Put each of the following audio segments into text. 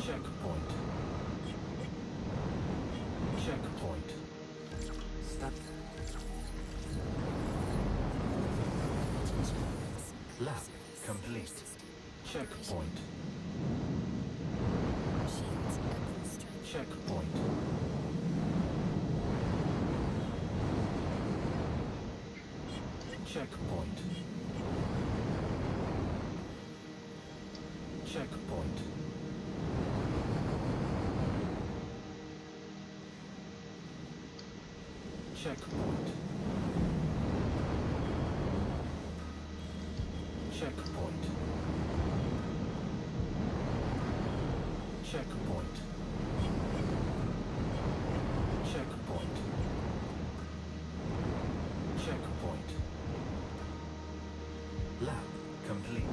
Checkpoint. Checkpoint. Stop. Lab complete. Checkpoint. Checkpoint. Checkpoint. Checkpoint. Checkpoint. Checkpoint. Checkpoint. Checkpoint. Checkpoint. Lab complete.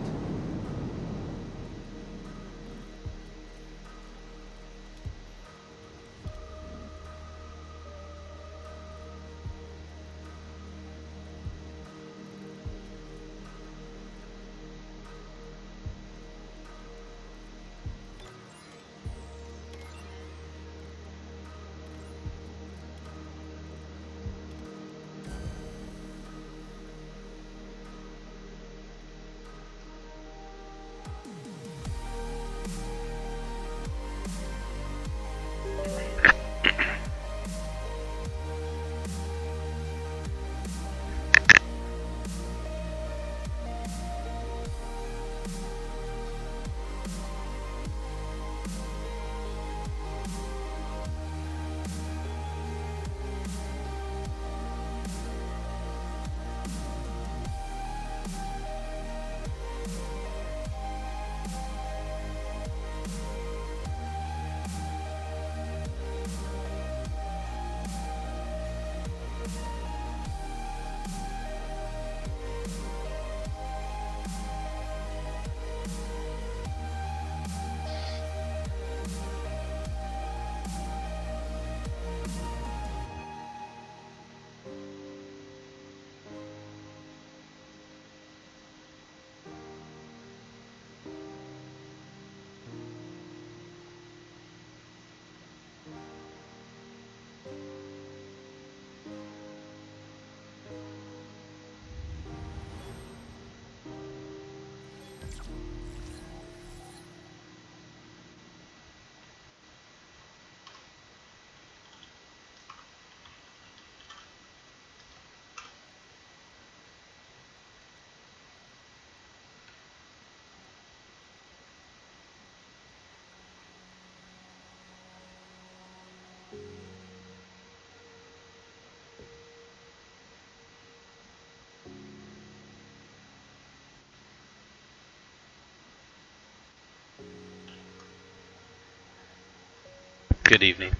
Good evening.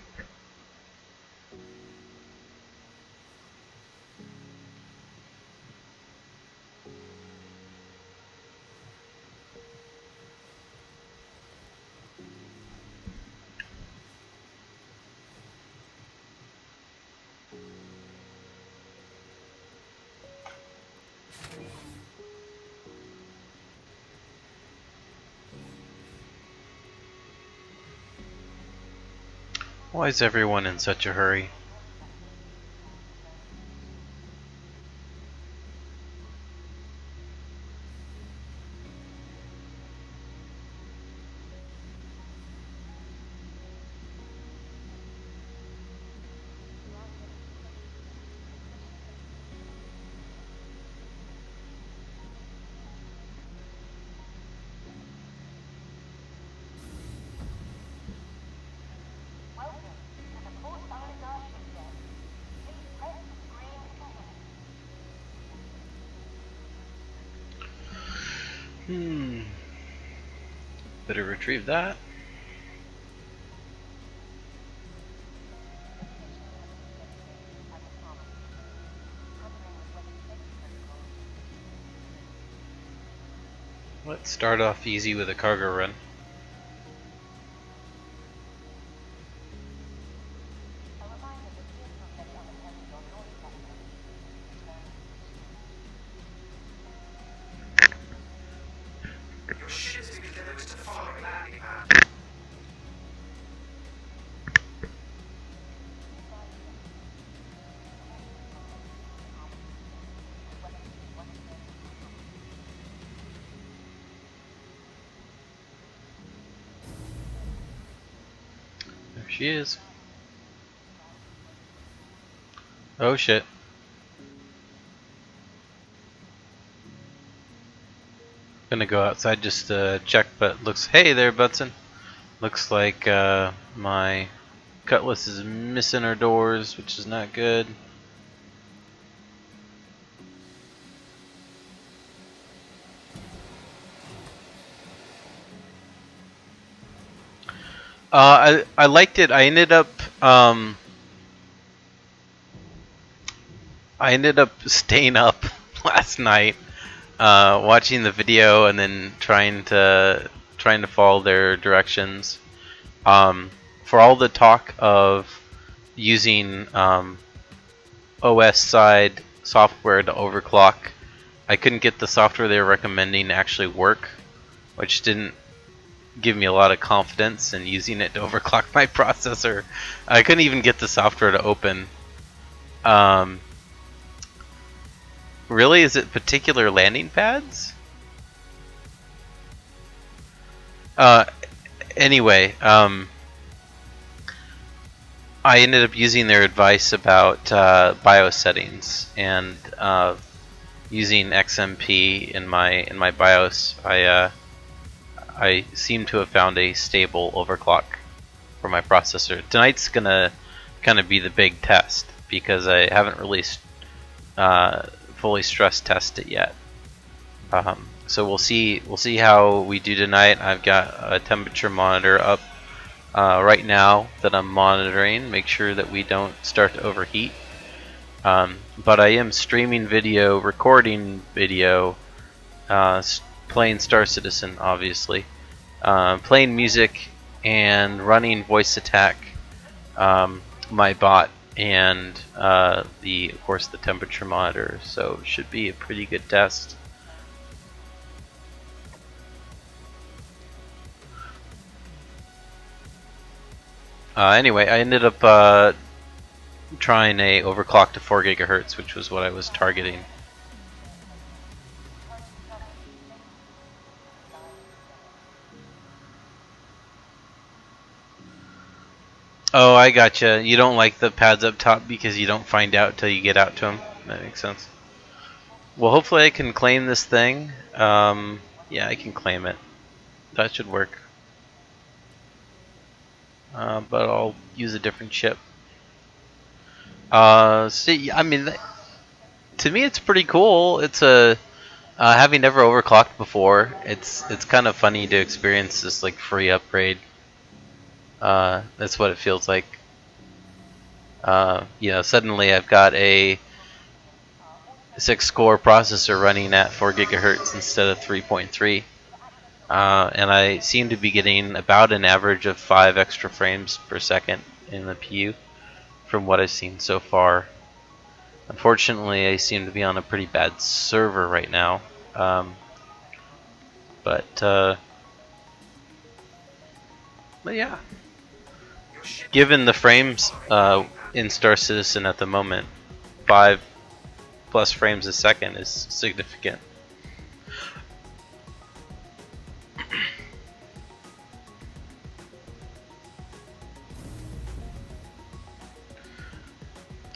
Why is everyone in such a hurry? Better retrieve that. Let's start off easy with a cargo run. she is. Oh shit. Gonna go outside just to check, but looks. Hey there, Butson. Looks like my Cutlass is missing her doors, which is not good. I liked it. I ended up staying up last night, watching the video and then trying to follow their directions. For all the talk of using OS side software to overclock, I couldn't get the software they were recommending to actually work, which didn't give me a lot of confidence in using it to overclock my processor. I couldn't even get the software to open. Really? Is it particular landing pads? Anyway, I ended up using their advice about BIOS settings and using XMP in my BIOS. I seem to have found a stable overclock for my processor. Tonight's gonna kind of be the big test because I haven't really fully stress test it yet. So we'll see how we do tonight. I've got a temperature monitor up right now that I'm monitoring. Make sure that we don't start to overheat. But I am streaming video, recording video, playing Star Citizen, obviously, playing music, and running voice attack, my bot, and of course the temperature monitor. So it should be a pretty good test. Anyway, I ended up trying a overclock to 4 gigahertz, which was what I was targeting. Oh, I gotcha. You don't like the pads up top because you don't find out till you get out to them. That makes sense. Well, hopefully I can claim this thing. Yeah, I can claim it. That should work. But I'll use a different chip. See, I mean, to me it's pretty cool. It's having never overclocked before, it's kind of funny to experience this like free upgrade. That's what it feels like. You know, suddenly I've got a 6-core processor running at 4 gigahertz instead of 3.3. And I seem to be getting about an average of 5 extra frames per second in the PU from what I've seen so far. Unfortunately, I seem to be on a pretty bad server right now. But yeah, given the frames in Star Citizen at the moment, 5+ frames a second is significant.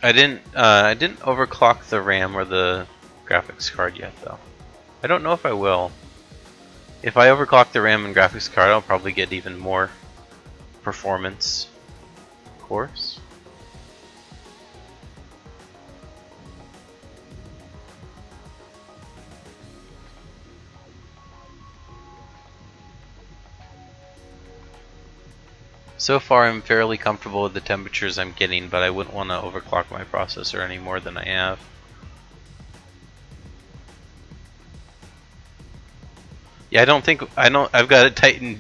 I didn't overclock the RAM or the graphics card yet, though. I don't know if I will. If I overclock the RAM and graphics card, I'll probably get even more performance, of course. So far I'm fairly comfortable with the temperatures I'm getting, but I wouldn't want to overclock my processor any more than I have. Yeah, I've got it tightened.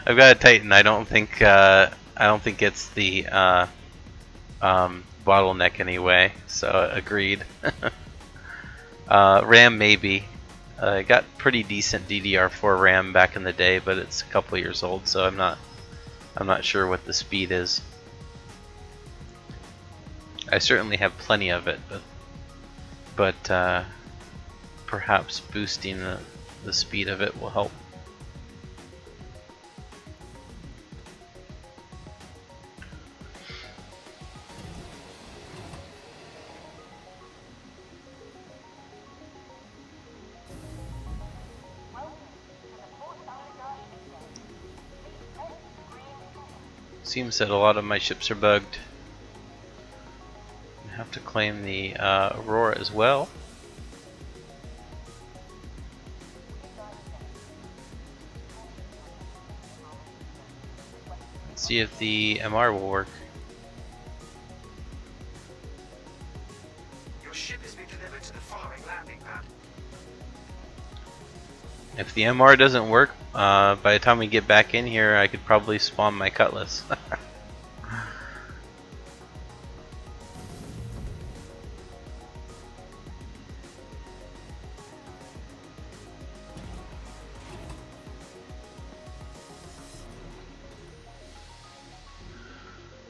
I've got it tightened. I don't think it's the bottleneck anyway. So agreed. RAM maybe. I got pretty decent DDR4 RAM back in the day, but it's a couple years old, so I'm not sure what the speed is. I certainly have plenty of it, but perhaps boosting the speed of it will help. Seems that a lot of my ships are bugged. I have to claim the Aurora as well. Let's see if the MR will work. Your ship has been delivered to the following landing pad. If the MR doesn't work, by the time we get back in here, I could probably spawn my Cutlass.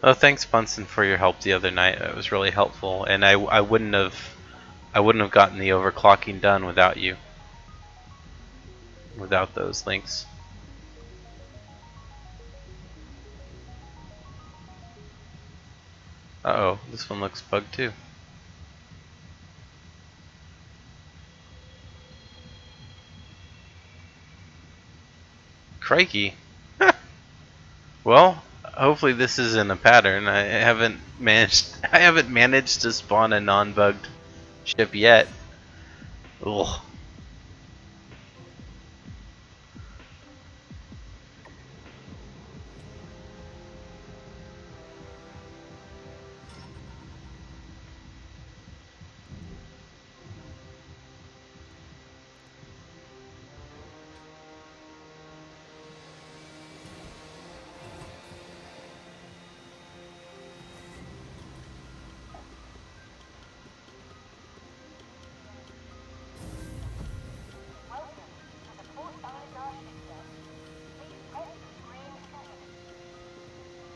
Oh, thanks, Bunsen, for your help the other night. It was really helpful, and I wouldn't have gotten the overclocking done without you, without those links. Uh-oh, this one looks bugged too. Crikey. Well, hopefully this isn't a pattern. I haven't managed to spawn a non-bugged ship yet. Ugh.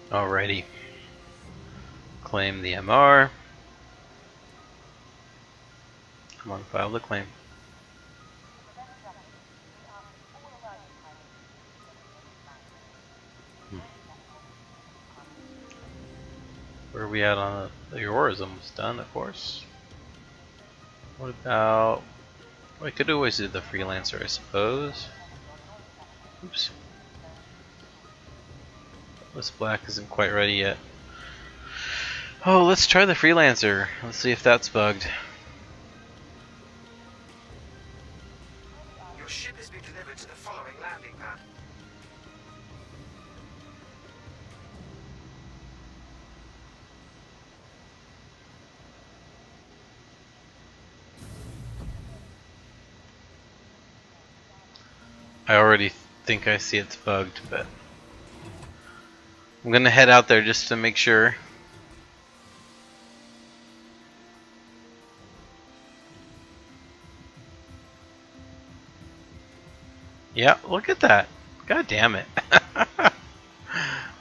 Alrighty. Claim the MR. Come on, file the claim. Where are we at on the Aurora's almost done, of course. What about... I could always do the Freelancer, I suppose. Oops. This black isn't quite ready yet. Oh, let's try the Freelancer. Let's see if that's bugged. Your ship has been delivered to the following landing pad. I already think I see it's bugged, but I'm gonna head out there just to make sure. Yeah, look at that. God damn it.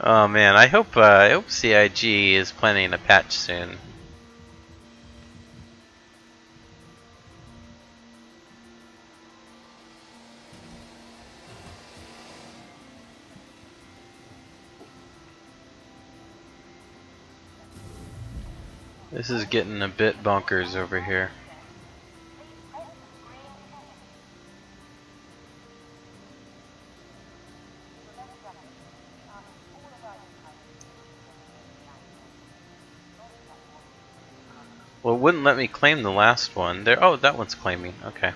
Oh man, I hope CIG is planning a patch soon. This is getting a bit bonkers over here. Well, it wouldn't let me claim the last one. There. Oh, that one's claiming. Okay.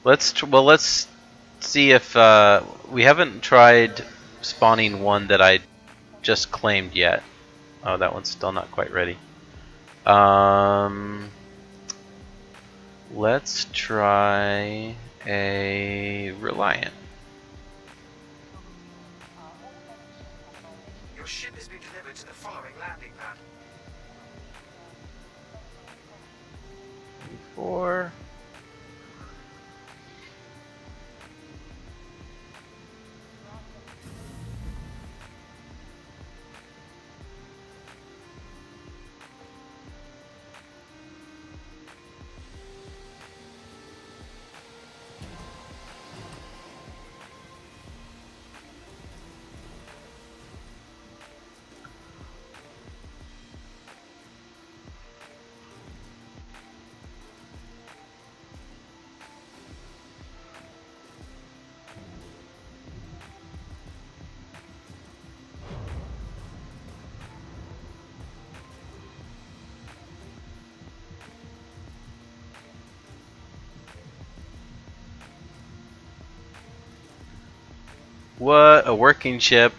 Let's see if we haven't tried spawning one that I just claimed yet. Oh, that one's still not quite ready. Let's try a Reliant. Your ship has been delivered to the following landing pad. 4. What a working ship.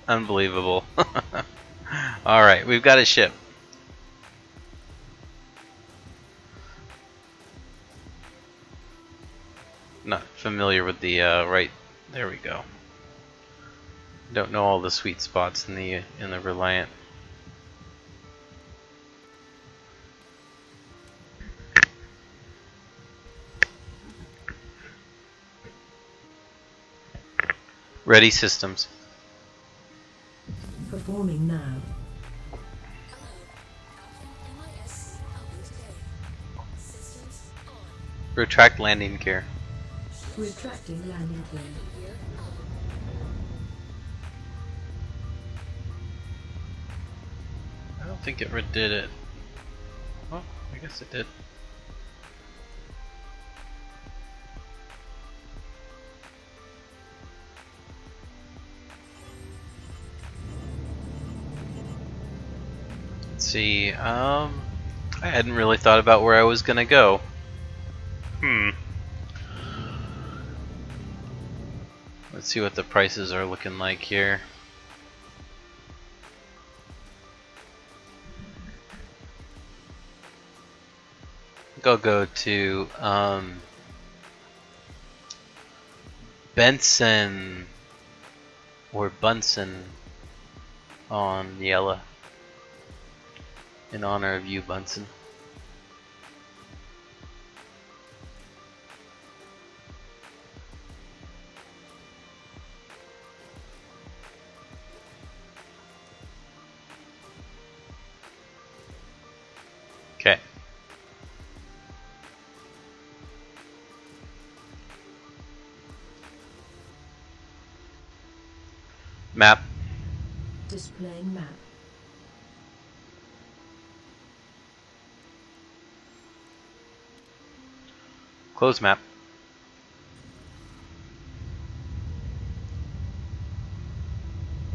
Unbelievable. Alright, we've got a ship. Not familiar with the right. There we go. Don't know all the sweet spots in the Reliant. Ready systems. Performing now. Retract landing gear. Retracting landing gear. I don't think it did it. Oh, I guess it did. Let's see. I hadn't really thought about where I was gonna go. Let's see what the prices are looking like here. I think I'll go to Benson or Bunsen on Yella in honor of you, Bunsen. Okay. Map. Displaying map. Close map.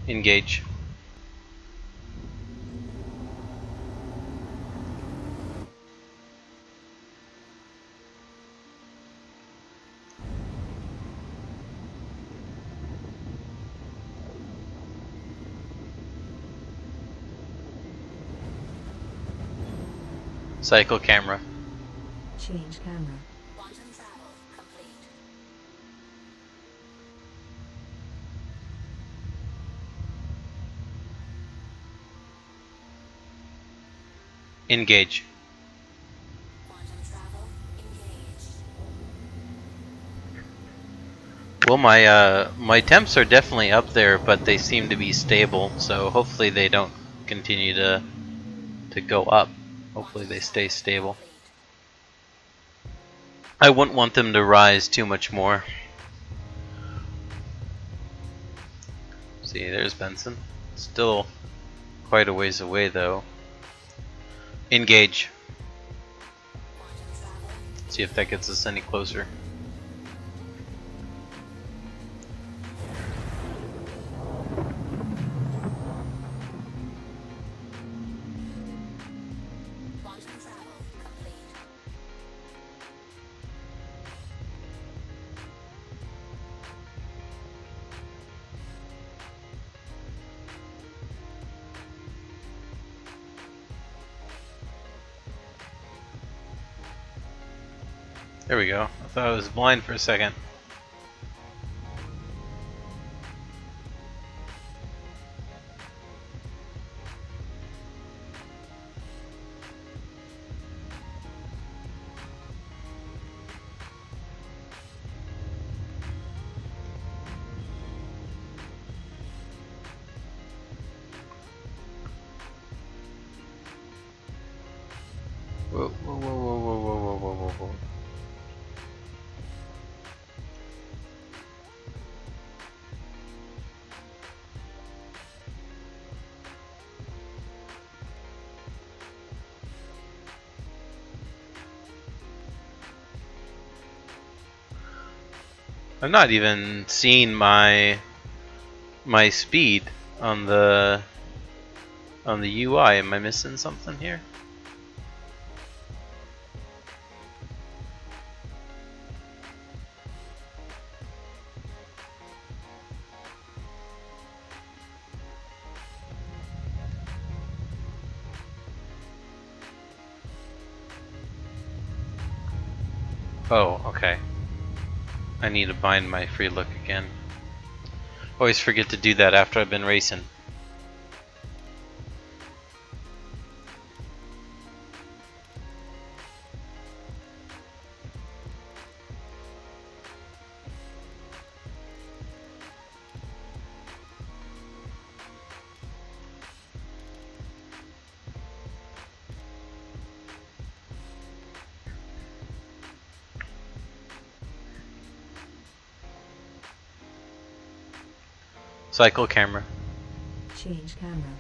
Engage. Cycle camera. Change camera. Quantum travel complete. Engage. Quantum travel engaged. Well, my temps are definitely up there, but they seem to be stable. So hopefully they don't continue to go up. Hopefully they stay stable. I wouldn't want them to rise too much more. See, there's Benson. Still quite a ways away though. Engage. Quantum travel. See if that gets us any closer. Quantum travel complete. There we go. I thought I was blind for a second. Whoa, whoa, whoa, whoa, whoa, whoa, whoa, whoa, whoa. I'm not even seeing my speed on the UI. Am I missing something here? Oh, okay. I need to bind my free look again. Always forget to do that after I've been racing. Cycle camera. Change camera.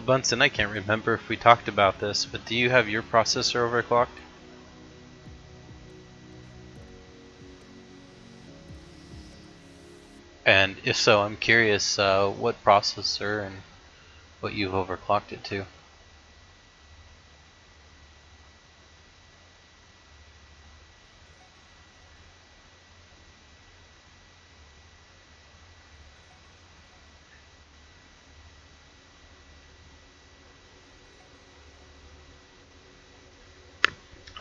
Bunsen, I can't remember if we talked about this, but do you have your processor overclocked? And if so, I'm curious what processor and what you've overclocked it to.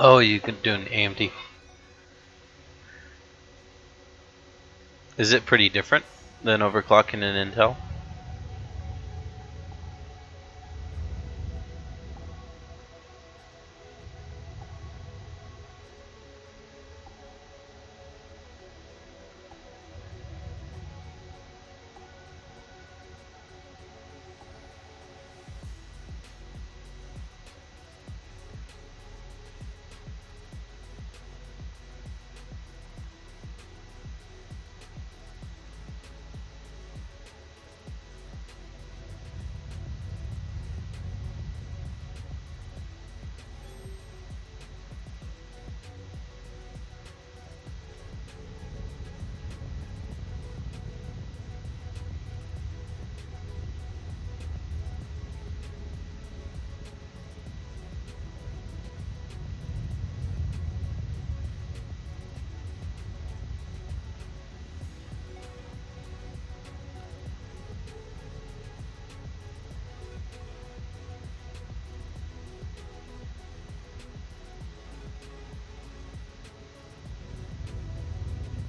Oh, you can do an AMD. Is it pretty different than overclocking an Intel?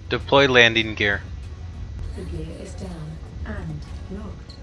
Deploy landing gear. The gear is down and locked.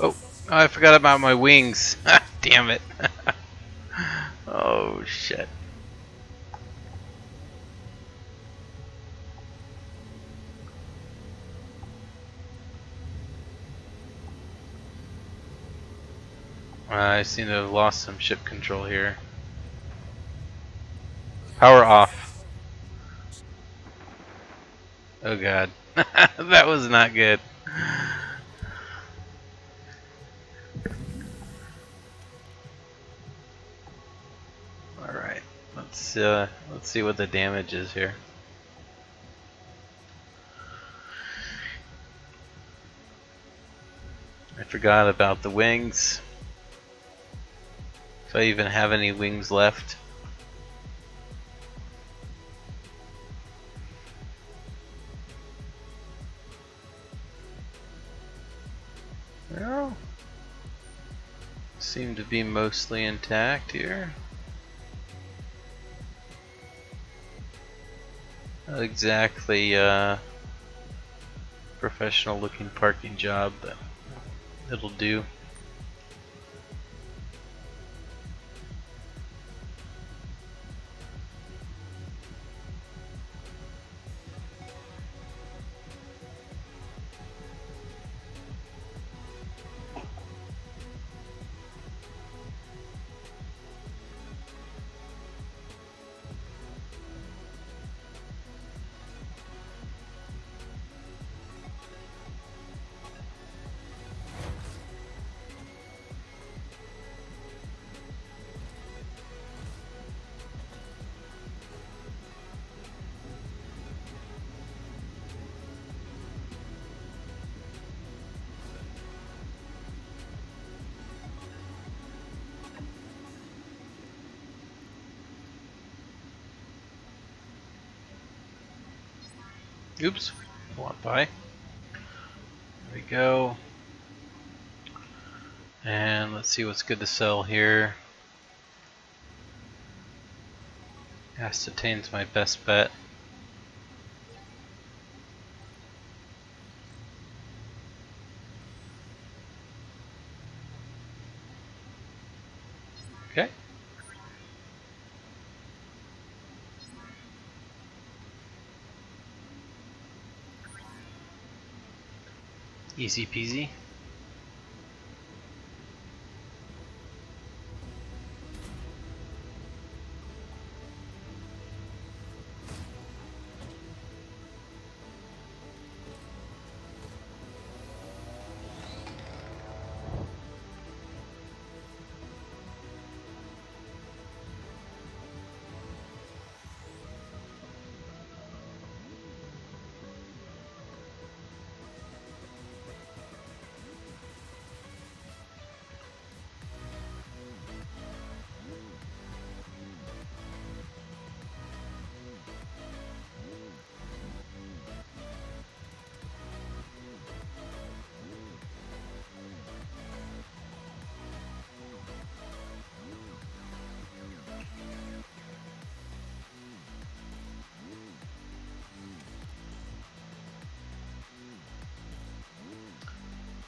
Oh, I forgot about my wings. Damn it. Oh, shit. I seem to have lost some ship control here. Power off. Oh god. That was not good. Alright, let's let's see what the damage is here. I forgot about the wings. If I even have any wings left. Well, seem to be mostly intact here. Not exactly professional looking parking job, but it'll do. Oops, walk by. There we go. And let's see what's good to sell here. Acetane's my best bet. Okay. Easy peasy.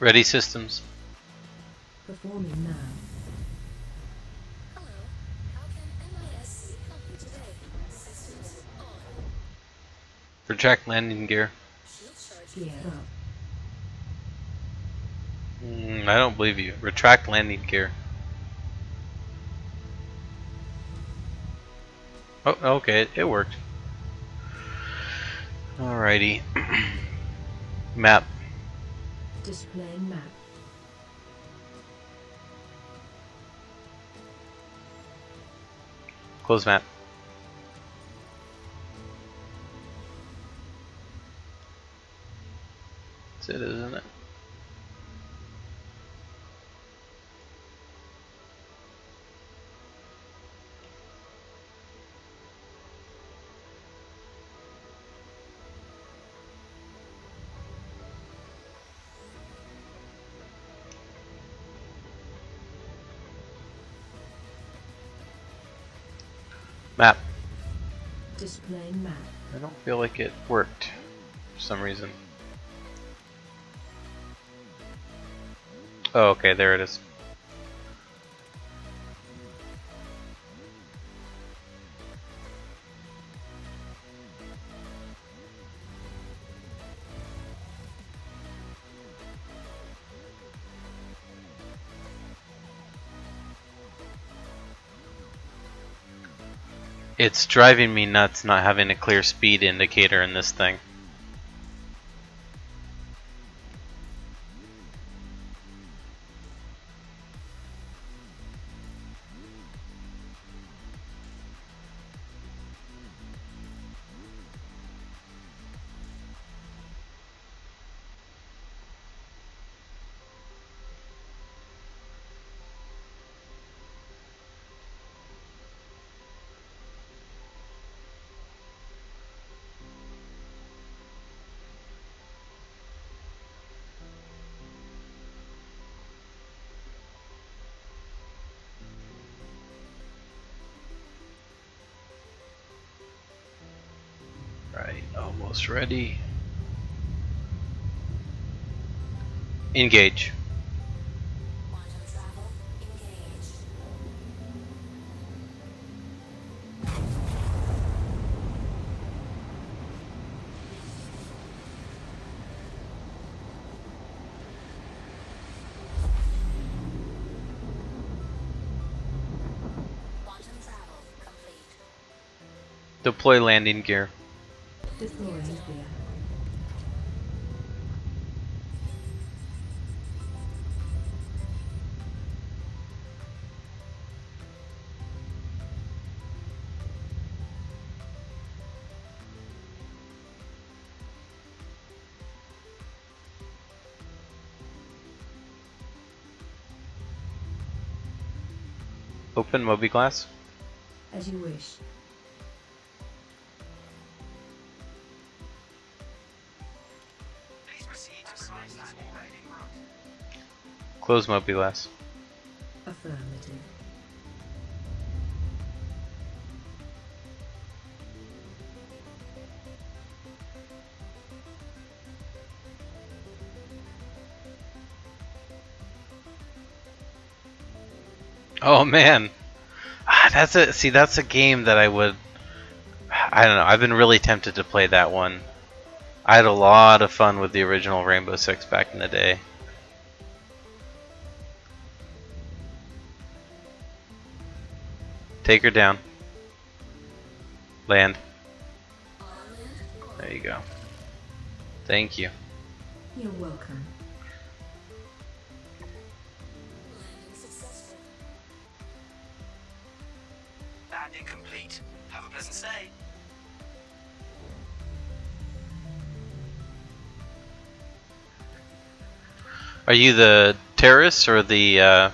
Ready systems. Performing now. Hello. How can MISC help you today? Systems on. Retract landing gear. Shield charge. Gear up. I don't believe you. Retract landing gear. Oh, okay, it worked. Alrighty. Map. Displaying map. Close map. That's it, isn't it? Map. Displaying map. I don't feel like it worked for some reason. Oh, okay, there it is. It's driving me nuts not having a clear speed indicator in this thing. Almost ready. Engage. Quantum travel engaged. Quantum travel complete. Deploy landing gear. Deploying gear. Open Moby glass. As you wish. Please proceed to site landing landing route. Close Moby glass. Affirmative. Oh man, that's a see. That's a game that I would. I don't know. I've been really tempted to play that one. I had a lot of fun with the original Rainbow Six back in the day. Take her down. Land. There you go. Thank you. You're welcome. Landing successful. Landing complete. Have a pleasant stay. Are you the terrorist or the I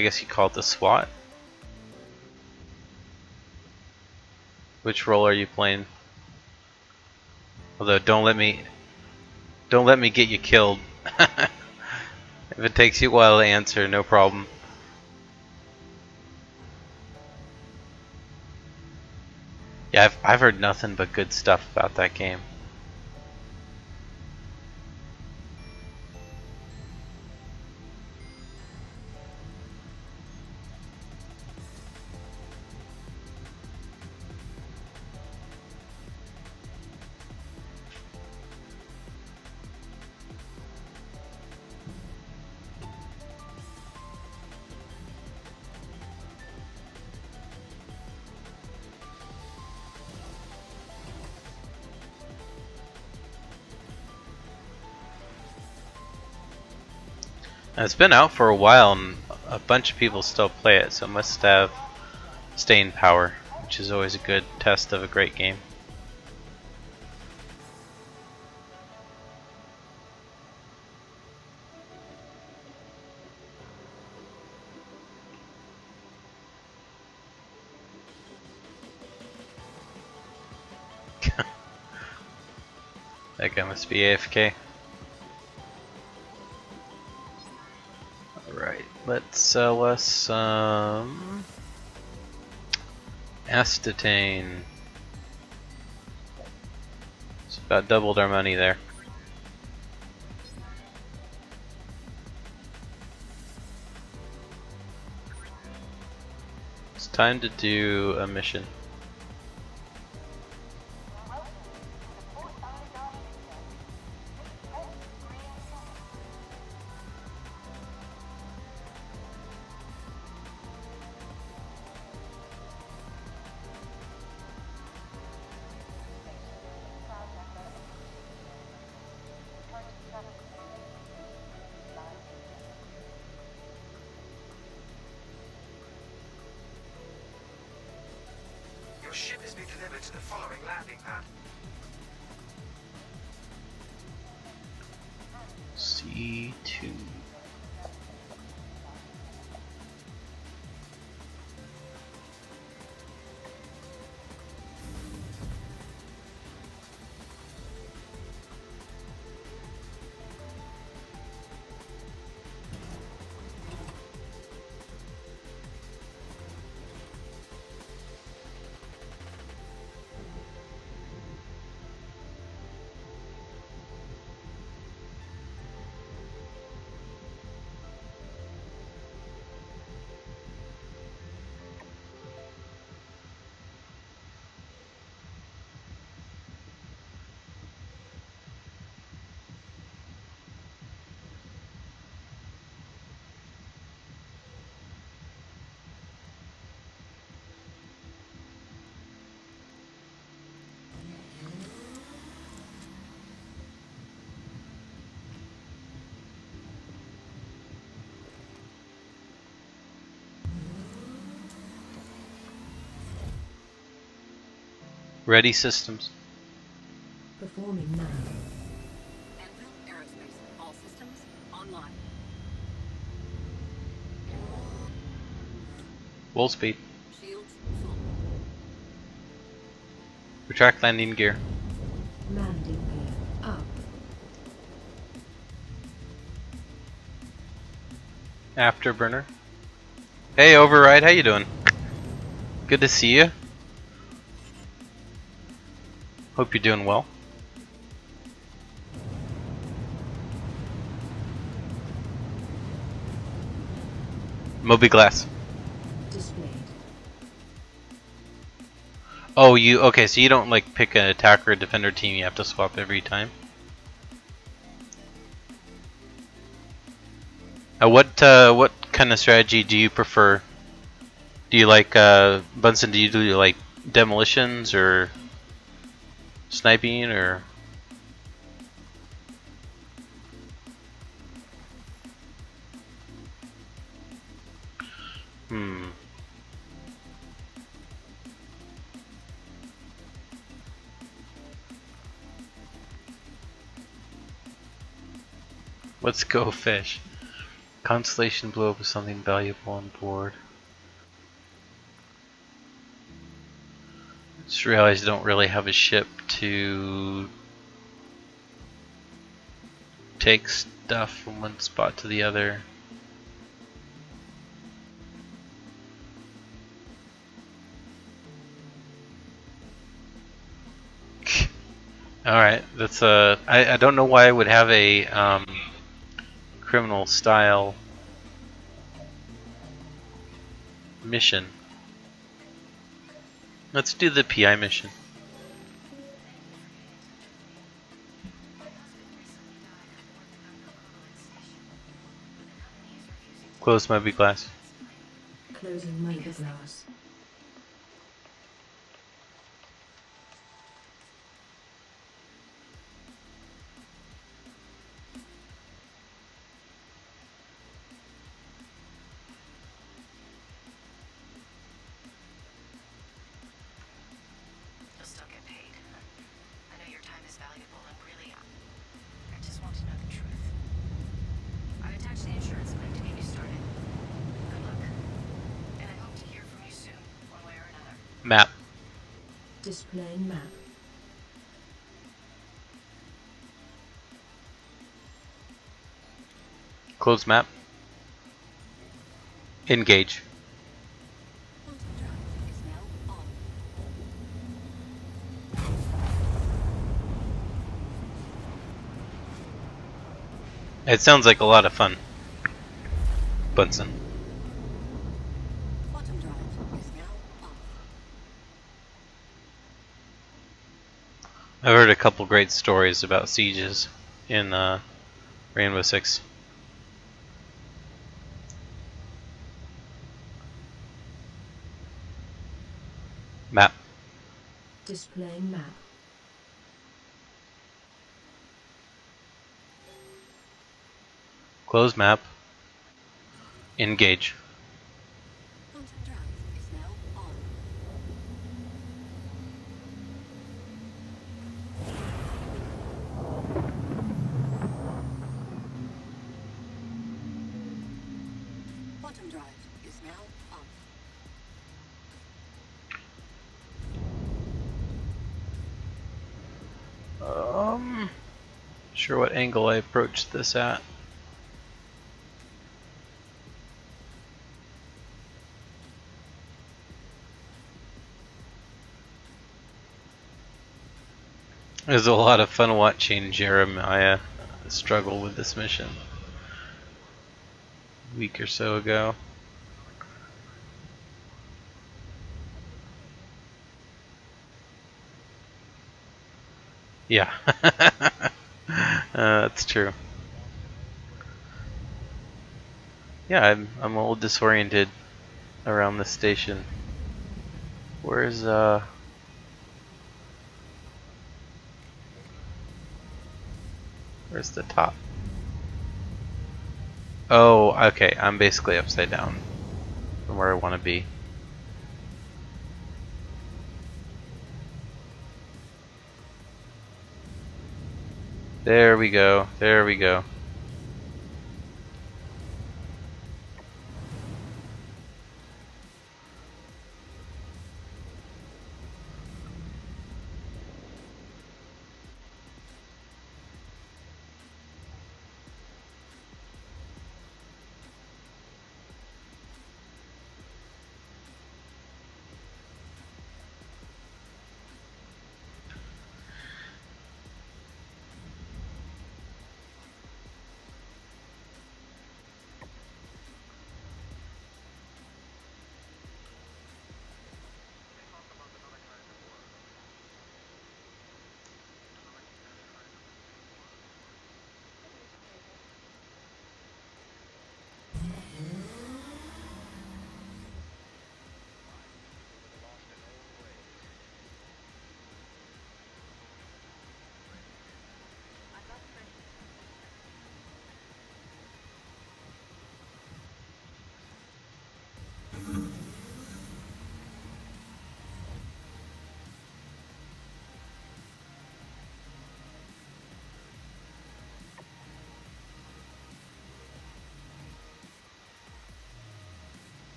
guess you call it the SWAT? Which role are you playing? Although don't let me get you killed. If it takes you a while to answer, no problem. Yeah, I've heard nothing but good stuff about that game. And it's been out for a while and a bunch of people still play it, so it must have staying power, which is always a good test of a great game. That guy must be AFK. Alright, let's sell us some Astatane. It's about doubled our money there. It's time to do a mission. Your ship has been delivered to the following landing pad. C2. Ready systems. Performing now. Anvil Aerospace. All systems online. Full speed. Shields full. Retract landing gear. Landing gear up. Afterburner. Hey, Override, how you doing? Good to see you. Hope you're doing well. Moby Glass. Displayed. Oh, you okay? So you don't like pick an attacker or defender team. You have to swap every time. What kind of strategy do you prefer? Do you like Bunsen? Do you do like demolitions or sniping or? Hmm. Let's go fish. Constellation blew up with something valuable on board. Just realized I don't really have a ship to take stuff from one spot to the other. Alright, that's I don't know why I would have a criminal style mission. Let's do the PI mission. Close Moby Glass. Closing Moby Glass. You'll still get paid. I know your time is valuable and really, I just want to know the truth. I've attached the insurance claim to get you started. Good luck. And I hope to hear from you soon, one way or another. Map. Displaying map. Close map. Engage. Quantum drive is now on. It sounds like a lot of fun. Bunsen. Quantum drive is now on. I've heard a couple great stories about sieges in Rainbow Six. Map. Displaying map. Close map. Engage. Quantum drive is now on. Quantum drive is now on. Sure what angle I approached this at. It was a lot of fun watching Jeremiah struggle with this mission a week or so ago. Yeah, that's true. Yeah, I'm a little disoriented around the station. Where's where's the top? Oh, okay. I'm basically upside down from where I want to be. There we go. There we go.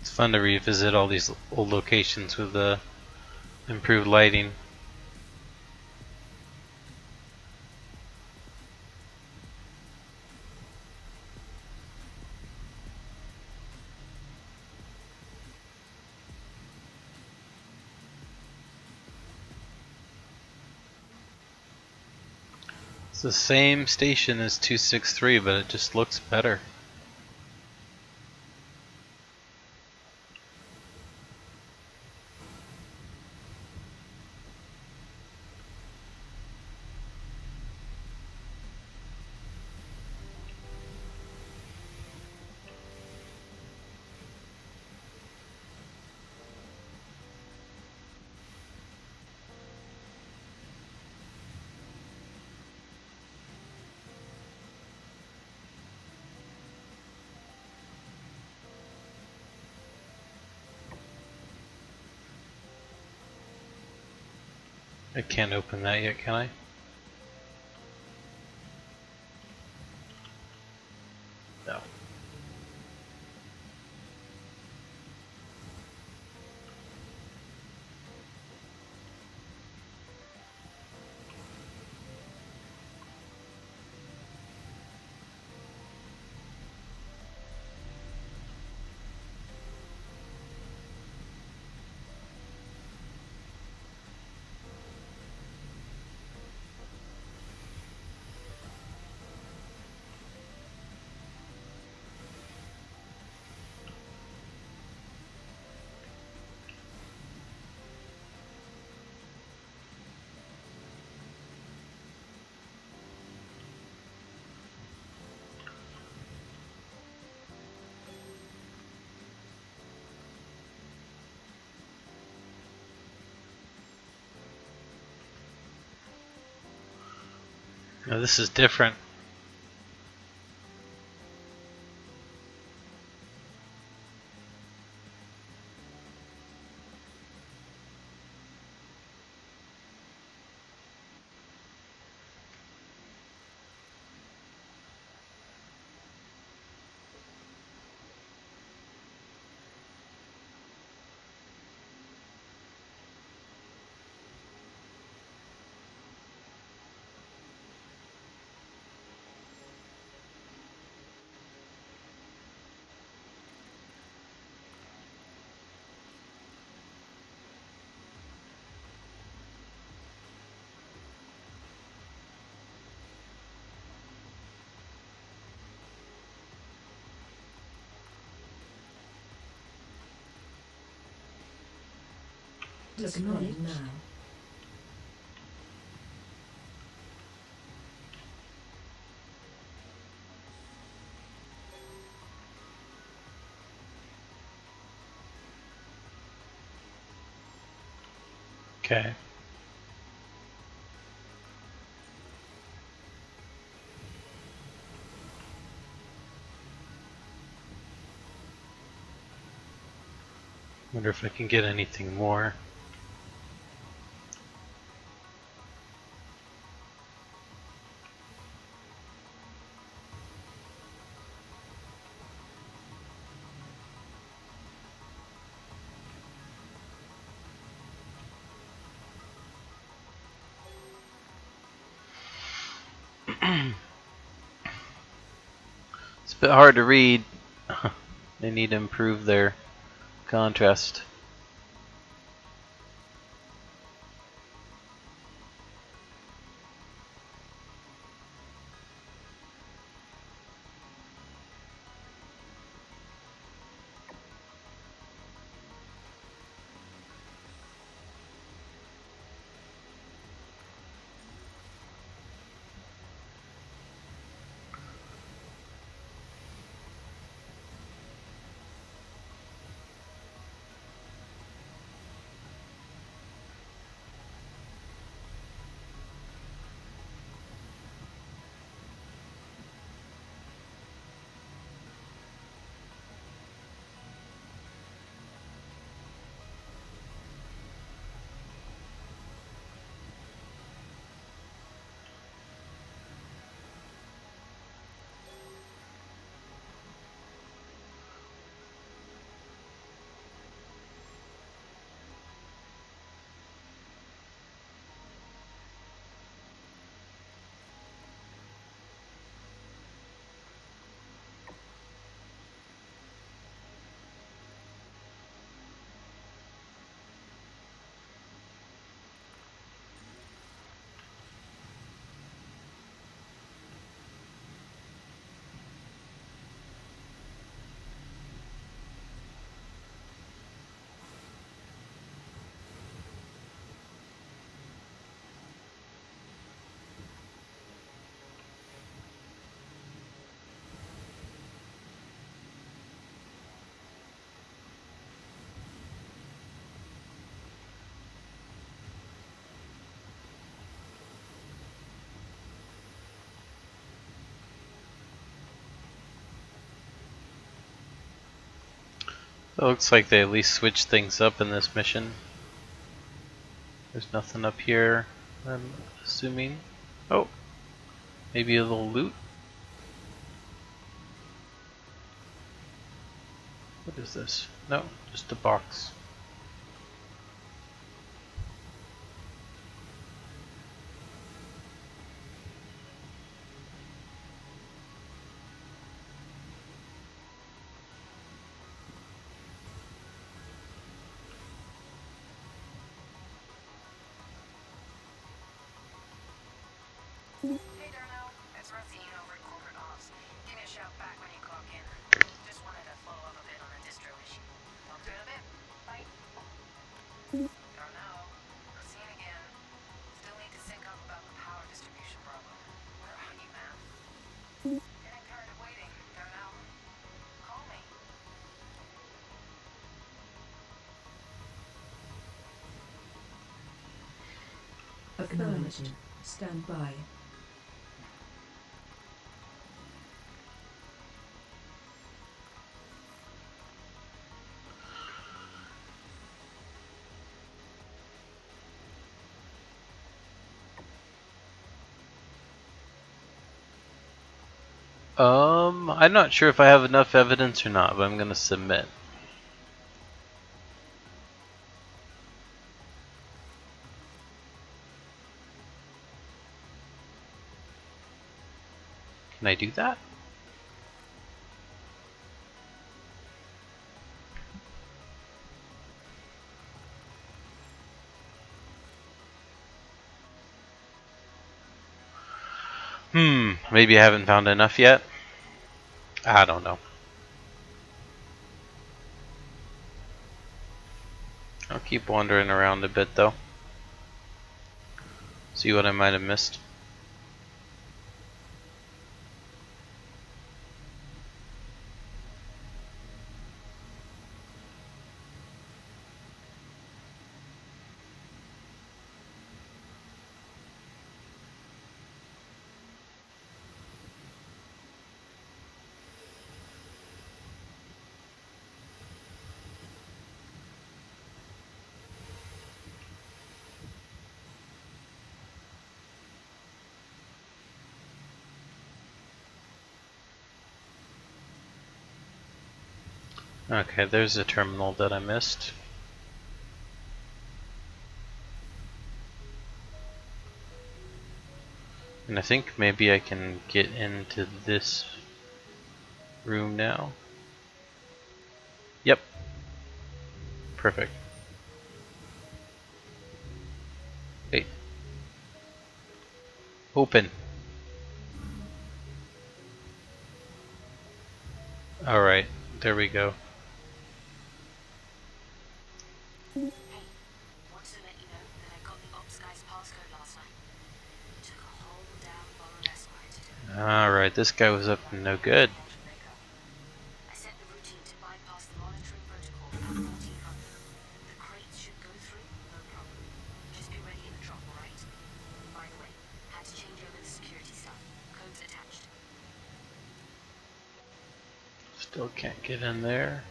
It's fun to revisit all these old locations with the improved lighting. It's the same station as 263, but it just looks better. I can't open that yet, can I? No. Now this is different. Acknowledge now. Okay. I'm Wonder if I can get anything more. It's a bit hard to read. They need to improve their contrast. It looks like they at least switched things up in this mission. There's nothing up here, I'm assuming. Oh, maybe a little loot? What is this? No, just a box. Hey Darnell, it's Rosine over at Corporate Ops. Give me a shout back when you clock in. Just wanted to follow up a bit on the distro issue. Talk to you in a bit. Bye. Darnell, Rosine again. Still need to sync up about the power distribution problem. Where are you, man? Getting tired of waiting, Darnell. Call me. Acknowledged. Stand by. I'm not sure if I have enough evidence or not, but I'm gonna submit. Can I do that? Maybe I haven't found enough yet. I don't know. I'll keep wandering around a bit though. See what I might have missed. Okay, there's a terminal that I missed. And I think maybe I can get into this room now. Yep. Perfect. Hey. Open. Alright, there we go. Hey, wanted to let you know that I got the ops guy's passcode last night. Took a whole damn borrowed esquire to do it. Alright, this guy was up to no good. I set the routine to bypass the monitoring protocol at 1400. The crates should go through, no problem. Just be ready in the drop, alright? By the way, had to change over the security stuff. Codes attached. Still can't get in there.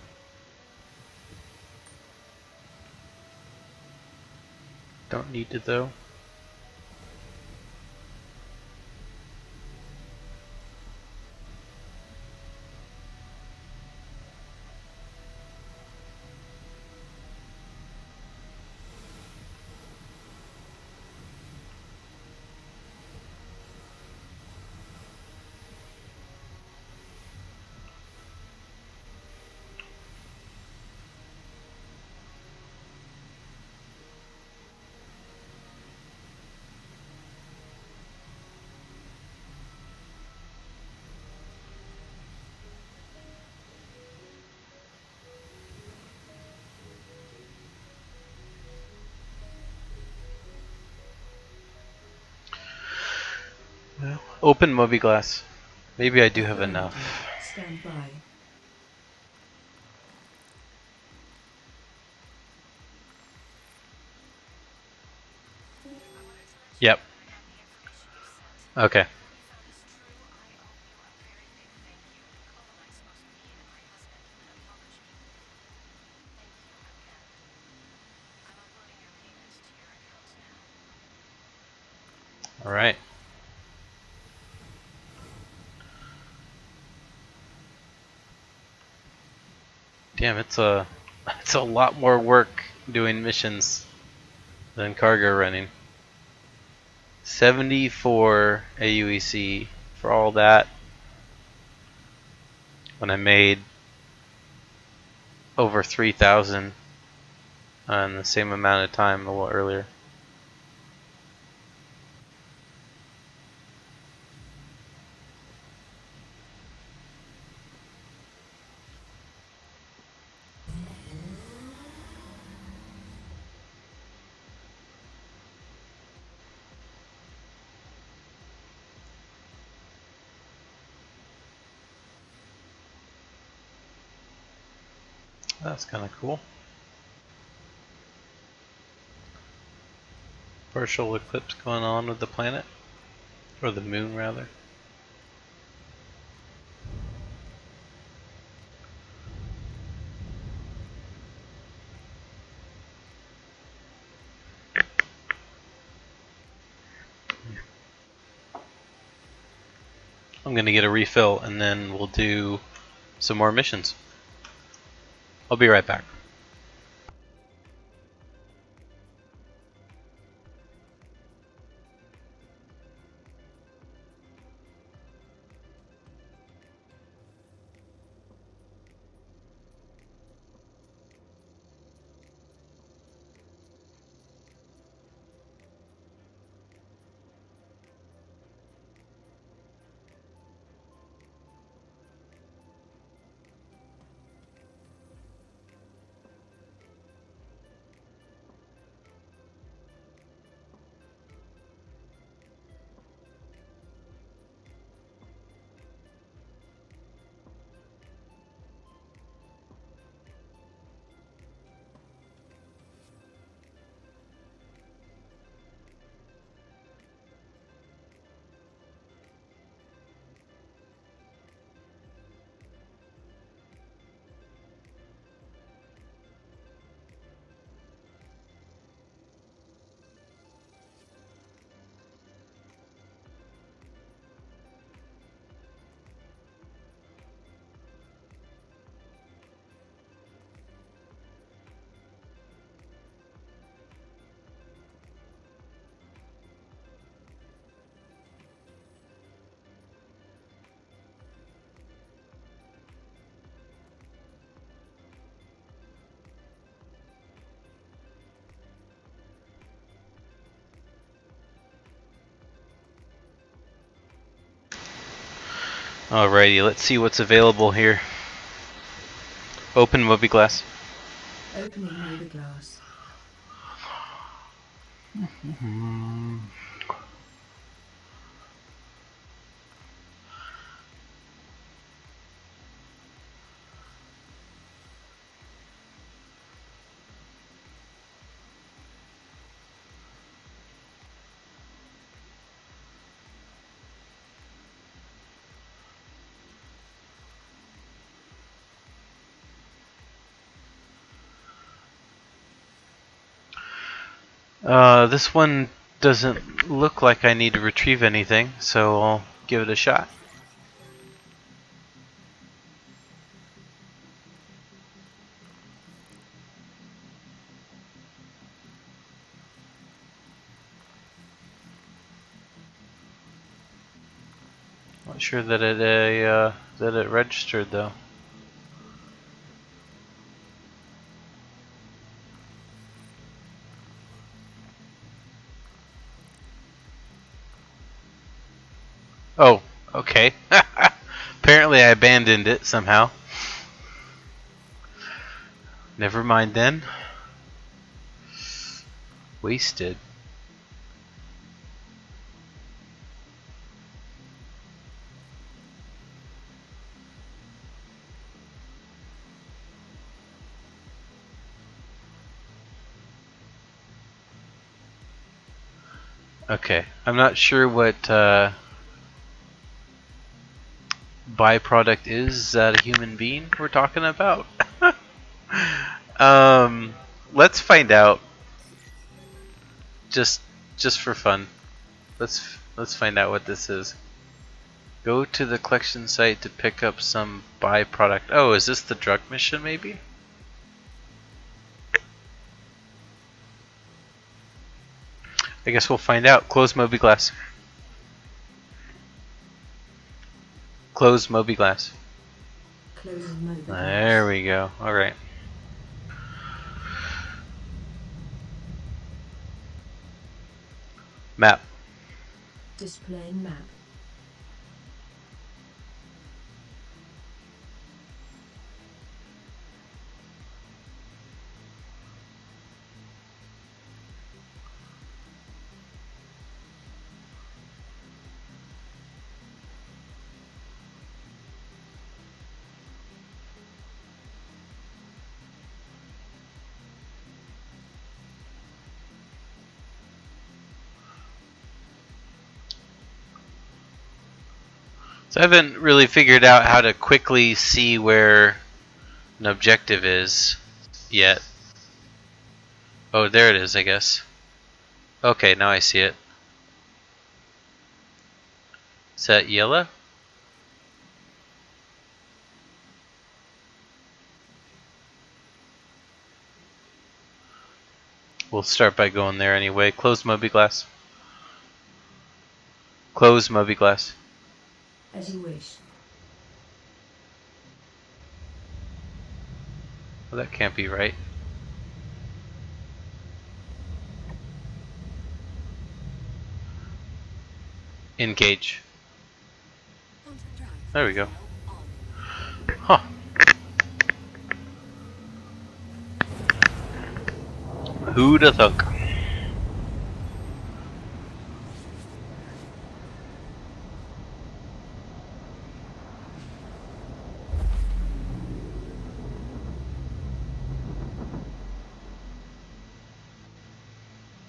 Don't need to though. Well, open Mobi-Glass. Maybe I do have enough. Stand by. Yep. Okay. Alright. Damn, it's a lot more work doing missions than cargo running. 74 AUEC for all that when I made over 3,000 in the same amount of time a little earlier. That's kind of cool. Partial eclipse going on with the planet, or the moon rather. I'm gonna get a refill and then we'll do some more missions. I'll be right back. Alrighty, let's see what's available here. Open Moby Glass. Opening Moby Glass. This one doesn't look like I need to retrieve anything, so I'll give it a shot. Not sure that it registered though. Oh, okay. Apparently I abandoned it somehow. Never mind then. Wasted. Okay, I'm not sure what byproduct is that a human being we're talking about. Let's find out. Just for fun. Let's find out what this is. Go to the collection site to pick up some byproduct. Oh, is this the drug mission maybe? I guess we'll find out. Close Moby Glass. Close Moby Glass. Closing Moby Glass. There we go. Alright. Map. Displaying map. So I haven't really figured out how to quickly see where an objective is yet. Oh, there it is, I guess. Okay, now I see it. Is that yellow? We'll start by going there anyway. Close Moby Glass. Close Moby Glass. As you wish. Well, that can't be right. Engage. There we go. Huh. Who'da thunk?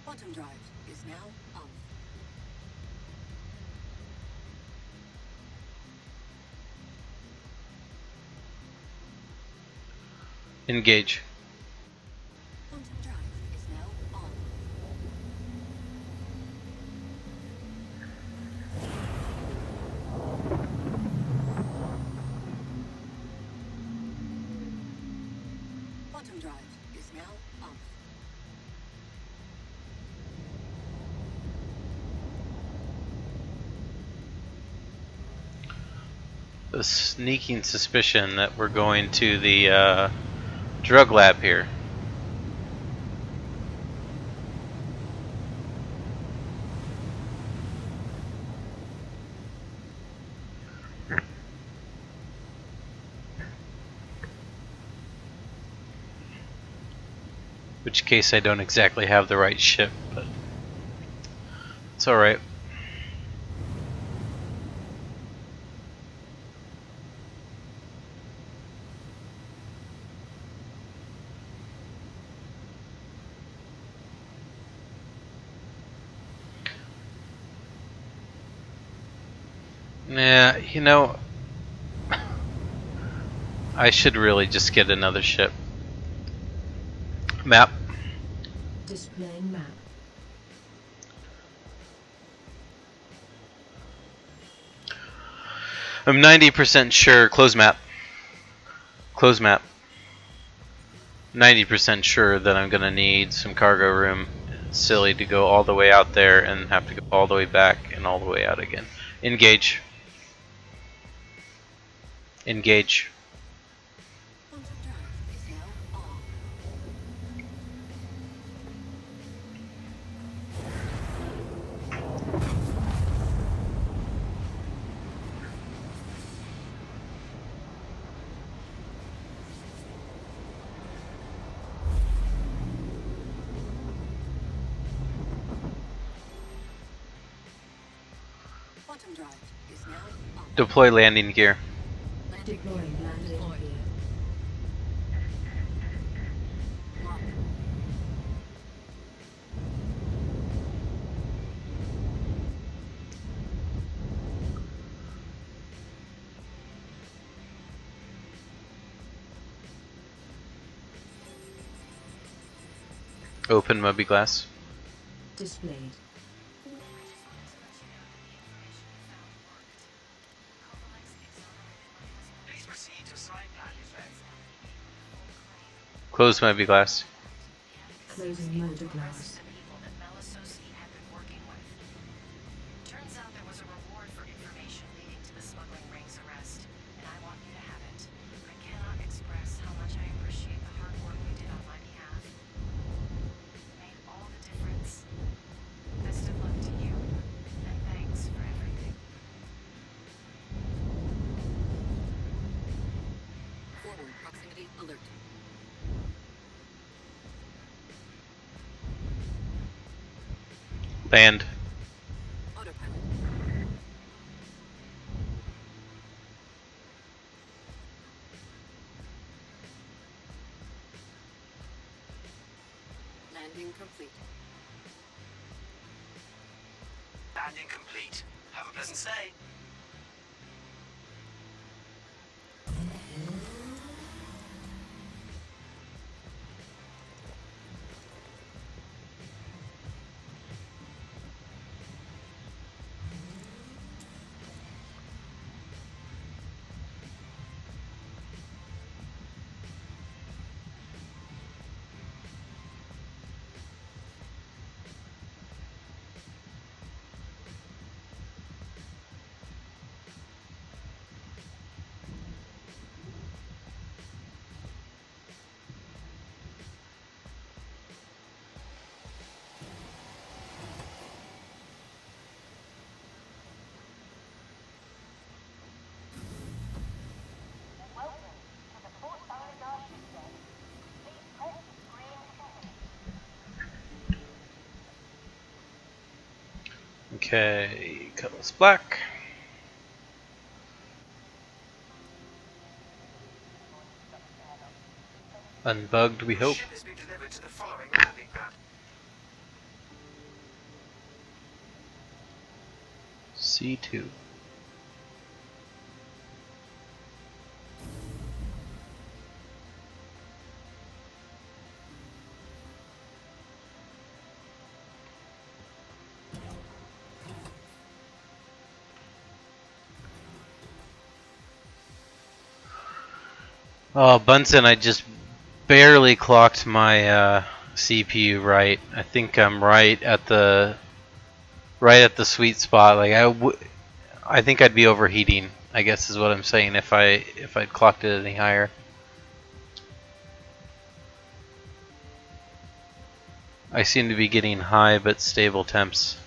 Quantum drive is now on. Engage. Quantum drive is now on. Quantum drive is now on. A sneaking suspicion that we're going to the drug lab here. which case I don't exactly have the right ship, but it's alright. Yeah, you know, I should really just get another ship. Map. Displaying map. I'm 90% sure. Close map. Close map. 90% sure that I'm gonna need some cargo room. It's silly to go all the way out there and have to go all the way back and all the way out again. Engage. Engage. Quantum drive is now on. Quantum drive is now on. Deploy landing gear. Deploying landing gear. Lock. Open mobi-glass. Displayed. Please proceed to side plan effect. Close mobi-glass. Closing motor glass. The people that Mel Associate had been working with. Turns out there was a reward for information leading to the smuggling ring's arrest, and I want you to have it. I cannot express how much I appreciate the hard work you did on my behalf. It made all the difference. Best of luck to you, and thanks for everything. Forward proximity alert. Land. Autopilot. Landing complete. Landing complete. Have a pleasant stay. Okay, colorless black. Unbugged, we hope. Ship has been delivered to the following landing pad. C2. Oh, Bunsen, I just barely clocked my CPU right. I think I'm right at the sweet spot. Like I think I'd be overheating, I guess is what I'm saying if I'd clocked it any higher. I seem to be getting high but stable temps.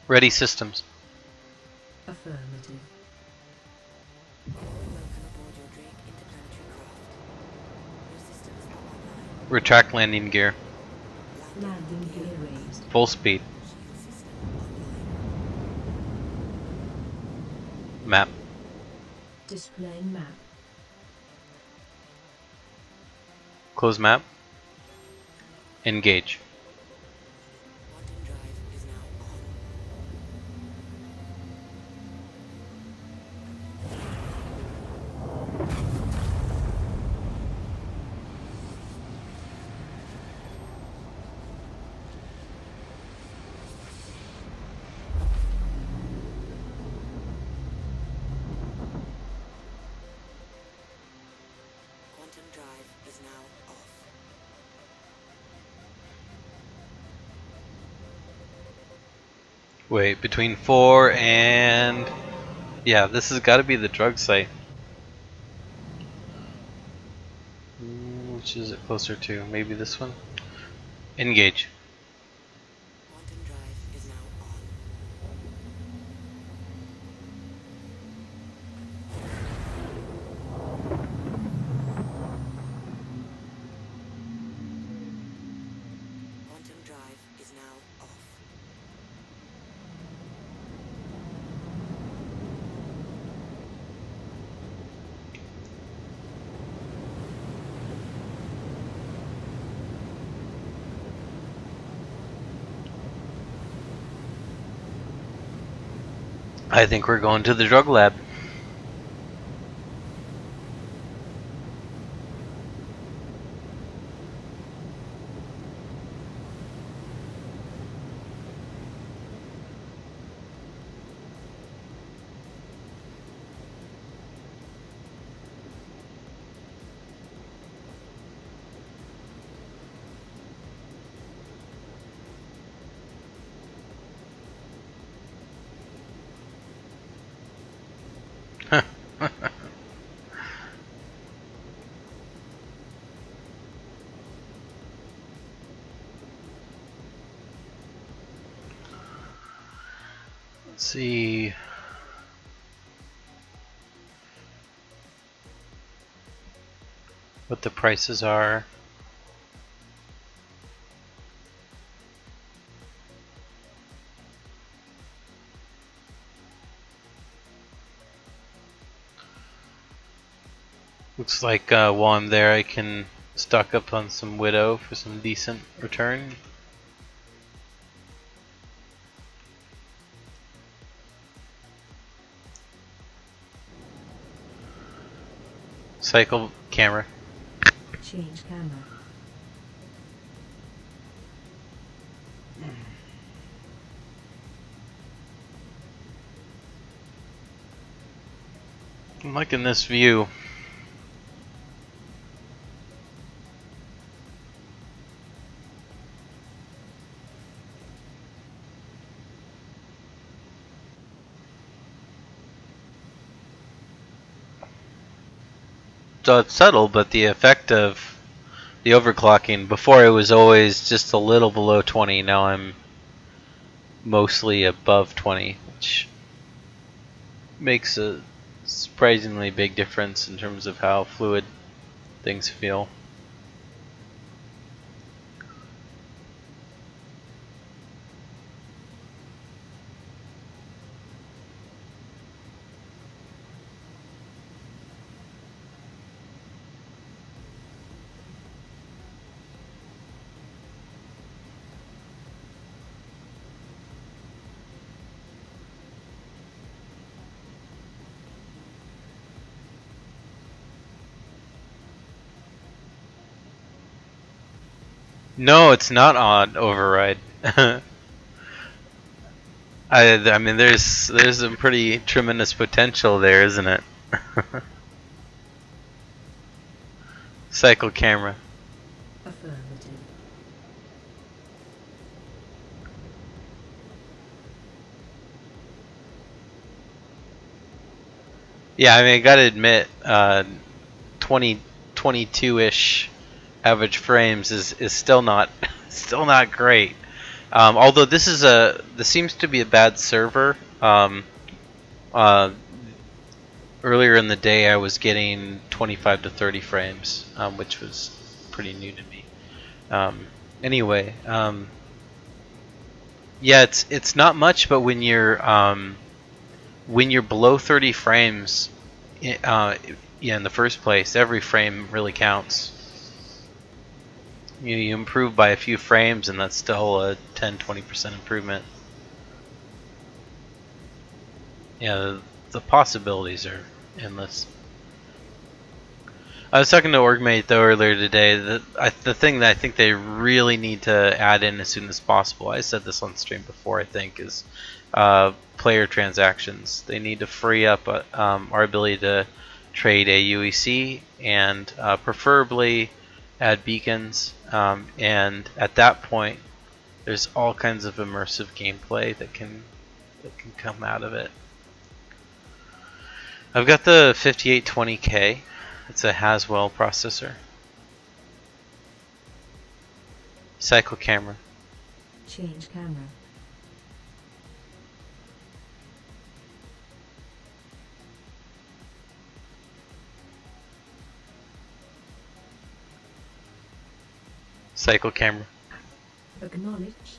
Ready systems. Affirmative. Welcome aboard your Drake interplanetary craft. Your systems are online. Retract landing gear. Landing gear raised. Full speed. Shield system online. Map. Displaying map. Close map. Engage. Quantum drive is now on. Quantum drive is now off. Wait, between 4 and... Yeah, this has got to be the drug site. Which is it closer to? Maybe this one? Engage. Quantum drive is now on. Quantum drive is now off. I think we're going to the drug lab. Let's see. What the prices are. Looks like while I'm there I can stock up on some Widow for some decent return. Cycle camera. Change camera. I'm liking this view. So it's subtle, but the effect of the overclocking, before it was always just a little below 20, now I'm mostly above 20, which makes a surprisingly big difference in terms of how fluid things feel. No, it's not on override. I mean, there's some pretty tremendous potential there, isn't it? Cycle camera. Affirmative. Yeah, I mean, I gotta admit, 22-ish average frames is still not great. Although this seems to be a bad server. Uh, Earlier in the day, I was getting 25 to 30 frames, which was pretty new to me. Anyway, yeah, it's not much, but when you're below 30 frames, yeah, in the first place, every frame really counts. You improve by a few frames, and that's still a 10-20% improvement. Yeah, the possibilities are endless. I was talking to Orgmate though earlier today. The thing that I think they really need to add in as soon as possible, I said this on stream before, I think, is player transactions. They need to free up our ability to trade AUEC and preferably add beacons. And at that point, there's all kinds of immersive gameplay that can come out of it. I've got the 5820K. It's a Haswell processor. Cycle camera. Change camera. Cycle camera. Acknowledged.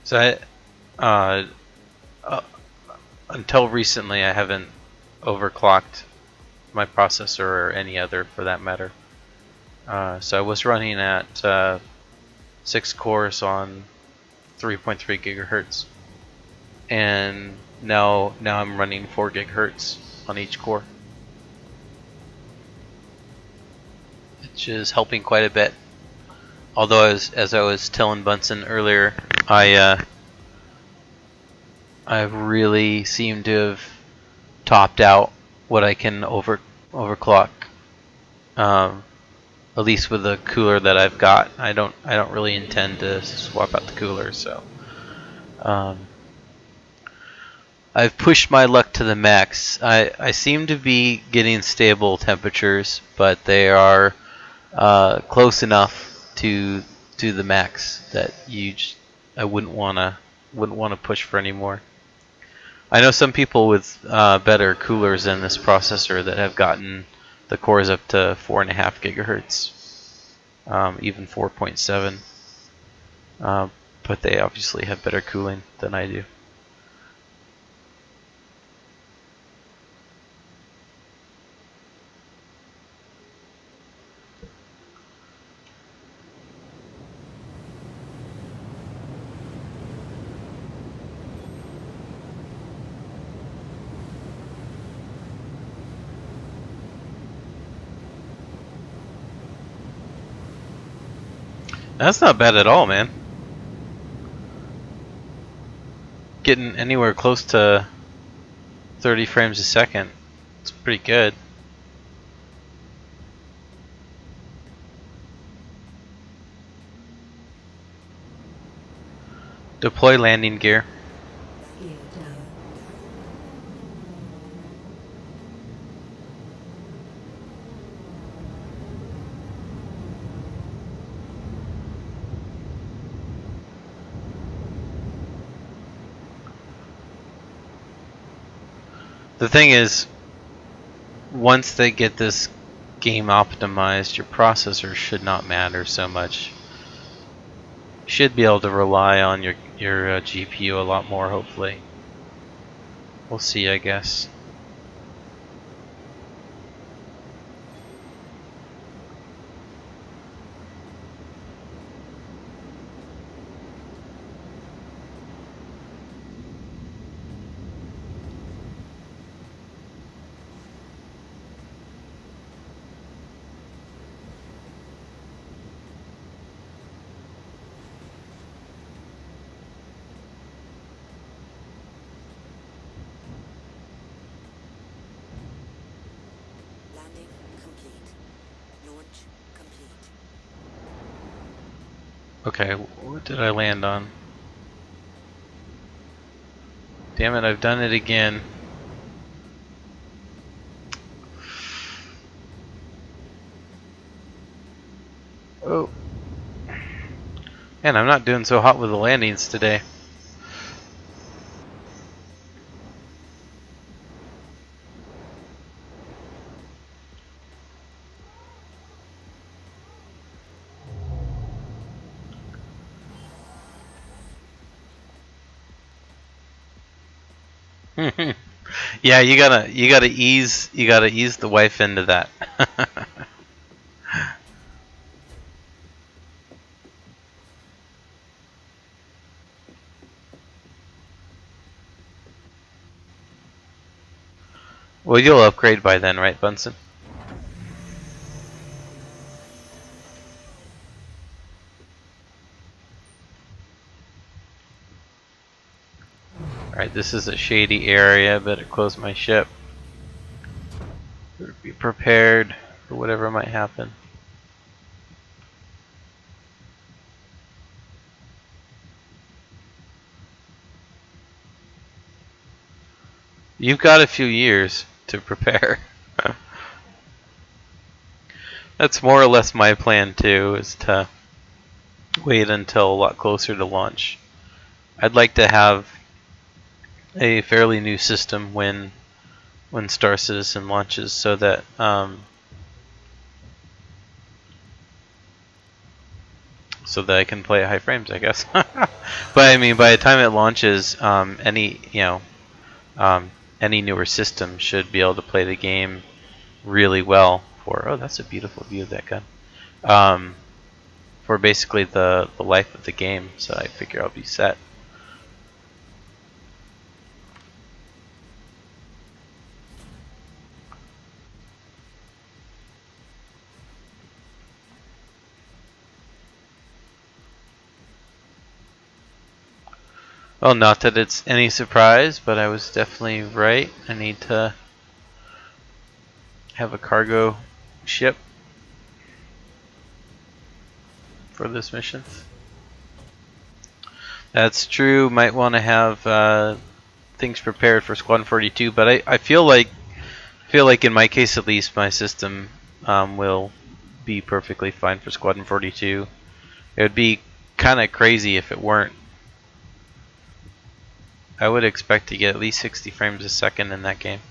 So until recently, I haven't overclocked my processor or any other for that matter. So I was running at 6 cores on 3.3 gigahertz, and now I'm running 4 gigahertz on each core, which is helping quite a bit. Although, as I was telling Bunsen earlier, I really seem to have topped out what I can overclock. At least with the cooler that I've got, I don't really intend to swap out the cooler. So I've pushed my luck to the max. I seem to be getting stable temperatures, but they are close enough to the max that I wouldn't wanna push for any more. I know some people with better coolers than this processor that have gotten the cores up to 4.5 gigahertz, even 4.7, but they obviously have better cooling than I do. That's not bad at all, man. Getting anywhere close to 30 frames a second. It's pretty good. Deploy landing gear. Gear down. The thing is, once they get this game optimized, your processor should not matter so much. You should be able to rely on your GPU a lot more, hopefully. We'll see, I guess. Landing complete. Launch complete. Okay, what did I land on? Damn it, I've done it again. Oh. And I'm not doing so hot with the landings today. Yeah, you gotta ease the wife into that. Well, you'll upgrade by then, right, Bunsen? Alright, this is a shady area. Better close my ship. Be prepared for whatever might happen. You've got a few years to prepare. That's more or less my plan too, is to wait until a lot closer to launch. I'd like to have a fairly new system when Star Citizen launches, so that I can play at high frames, I guess. But I mean, by the time it launches, any newer system should be able to play the game really well for. Oh, that's a beautiful view of that gun. For basically the life of the game, so I figure I'll be set. Well, not that it's any surprise, but I was definitely right. I need to have a cargo ship for this mission. That's true. Might want to have things prepared for Squadron 42, but I feel like in my case at least, my system will be perfectly fine for Squadron 42. It would be kind of crazy if it weren't. I would expect to get at least 60 frames a second in that game.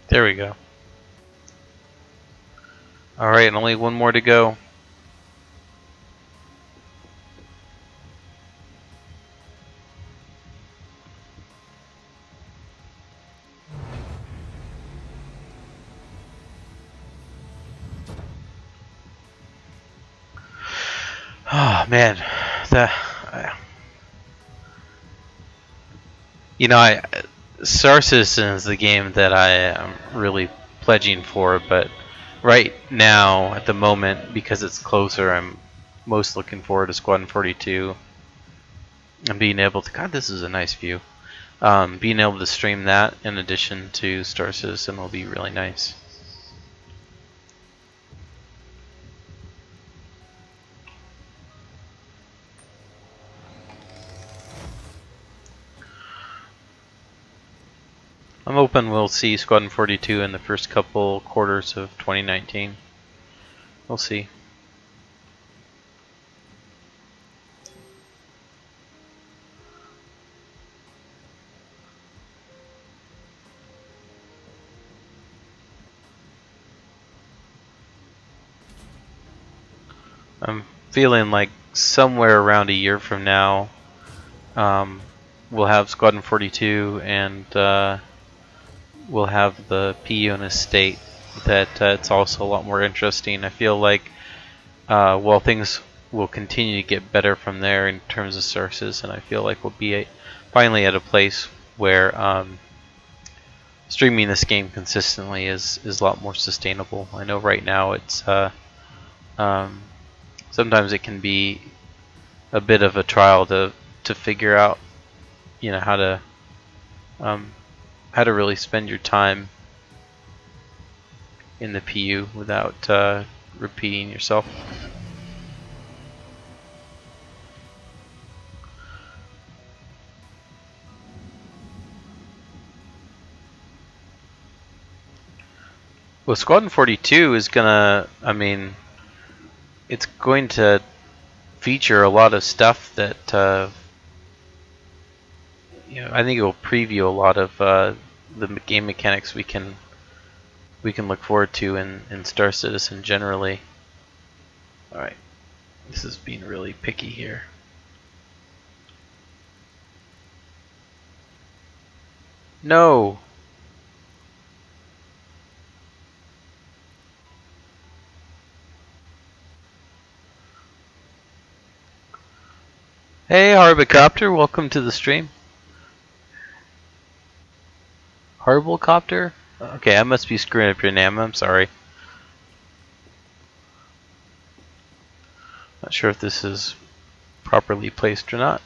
There we go. Alright, and only one more to go. Oh man, Star Citizen is the game that I am really pledging for, but right now, at the moment, because it's closer, I'm most looking forward to Squadron 42 and being able to. God, this is a nice view. Being able to stream that in addition to Star Citizen will be really nice. I'm hoping we'll see Squadron 42 in the first couple quarters of 2019. We'll see. I'm feeling like somewhere around a year from now, we'll have Squadron 42, and we'll have the PU in a state that it's also a lot more interesting. I feel like while things will continue to get better from there in terms of sources, and I feel like we'll be finally at a place where streaming this game consistently is a lot more sustainable. I know right now it's sometimes it can be a bit of a trial to figure out, you know, how to really spend your time in the PU without repeating yourself. Well, Squadron 42 is gonna, I mean, it's going to feature a lot of stuff that, you know, I think it will preview a lot of the game mechanics we can look forward to in Star Citizen generally. All right, this is being really picky here. No. Hey, Harbicopter, welcome to the stream. Harbicopter? Okay, I must be screwing up your name, I'm sorry. Not sure if this is properly placed or not.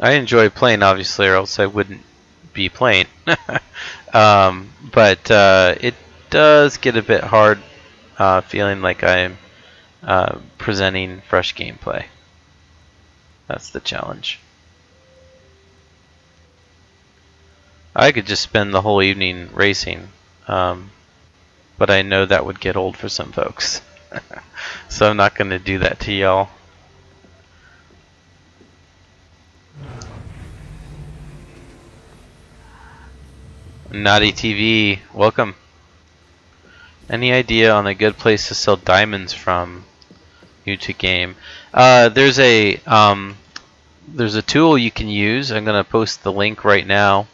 I enjoy playing, obviously, or else I wouldn't be playing. But it does get a bit hard feeling like I'm presenting fresh gameplay. That's the challenge. I could just spend the whole evening racing, but I know that would get old for some folks. So I'm not going to do that to y'all. Naughty TV, welcome. Any idea on a good place to sell diamonds from? New to game. There's a tool you can use. I'm gonna post the link right now.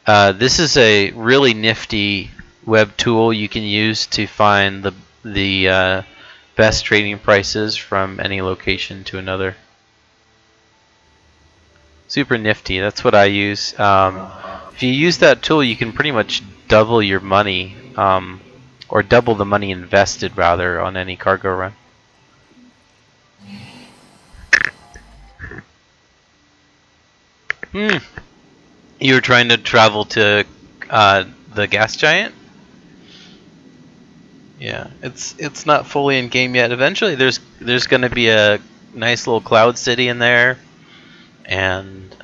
This is a really nifty web tool you can use to find the best trading prices from any location to another. Super nifty. That's what I use. If you use that tool, you can pretty much double your money, or double the money invested, rather, on any cargo run. You were trying to travel to the gas giant? Yeah, it's not fully in game yet. Eventually, there's going to be a nice little cloud city in there. And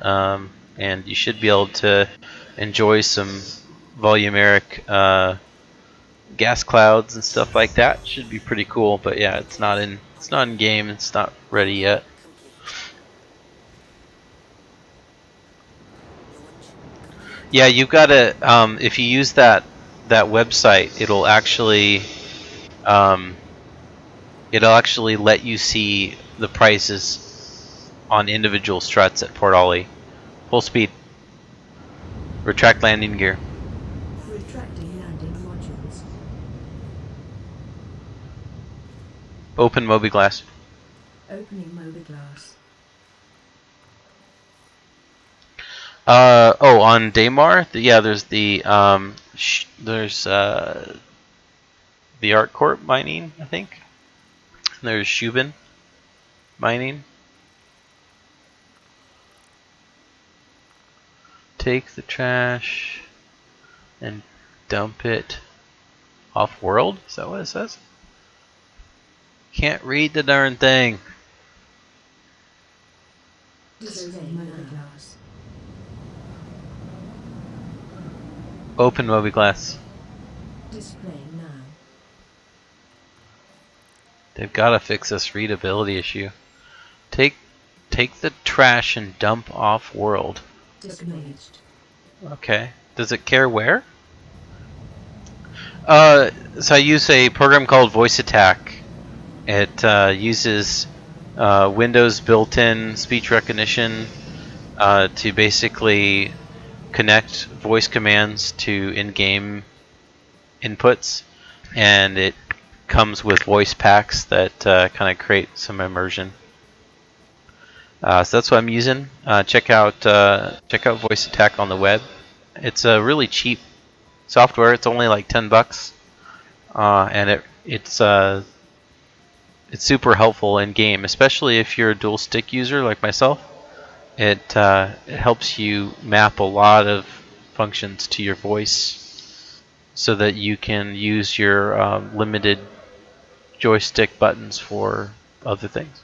you should be able to enjoy some volumeric gas clouds and stuff like that. Should be pretty cool, but yeah, it's not in game. It's not ready yet. Yeah, you've got to if you use that website, it'll actually let you see the prices on individual struts at Port Ollie. Full speed. Retract landing gear. Retracting landing modules. Open Moby glass. Opening Motorglass. On Daymar, yeah, there's the Art Corp mining, I think. And there's Shubin mining. Take the trash and dump it off-world? Is that what it says? Can't read the darn thing. Display Motorglass. Open Moby glass. Display now. They've got to fix this readability issue. Take the trash and dump off-world. Disengaged. Okay. Does it care where? So I use a program called Voice Attack. It uses Windows built-in speech recognition to basically connect voice commands to in-game inputs, and it comes with voice packs that kind of create some immersion. So that's what I'm using. Check out Voice Attack on the web. It's a really cheap software. It's only like $10, and it's super helpful in game, especially if you're a dual stick user like myself. It helps you map a lot of functions to your voice, so that you can use your limited joystick buttons for other things.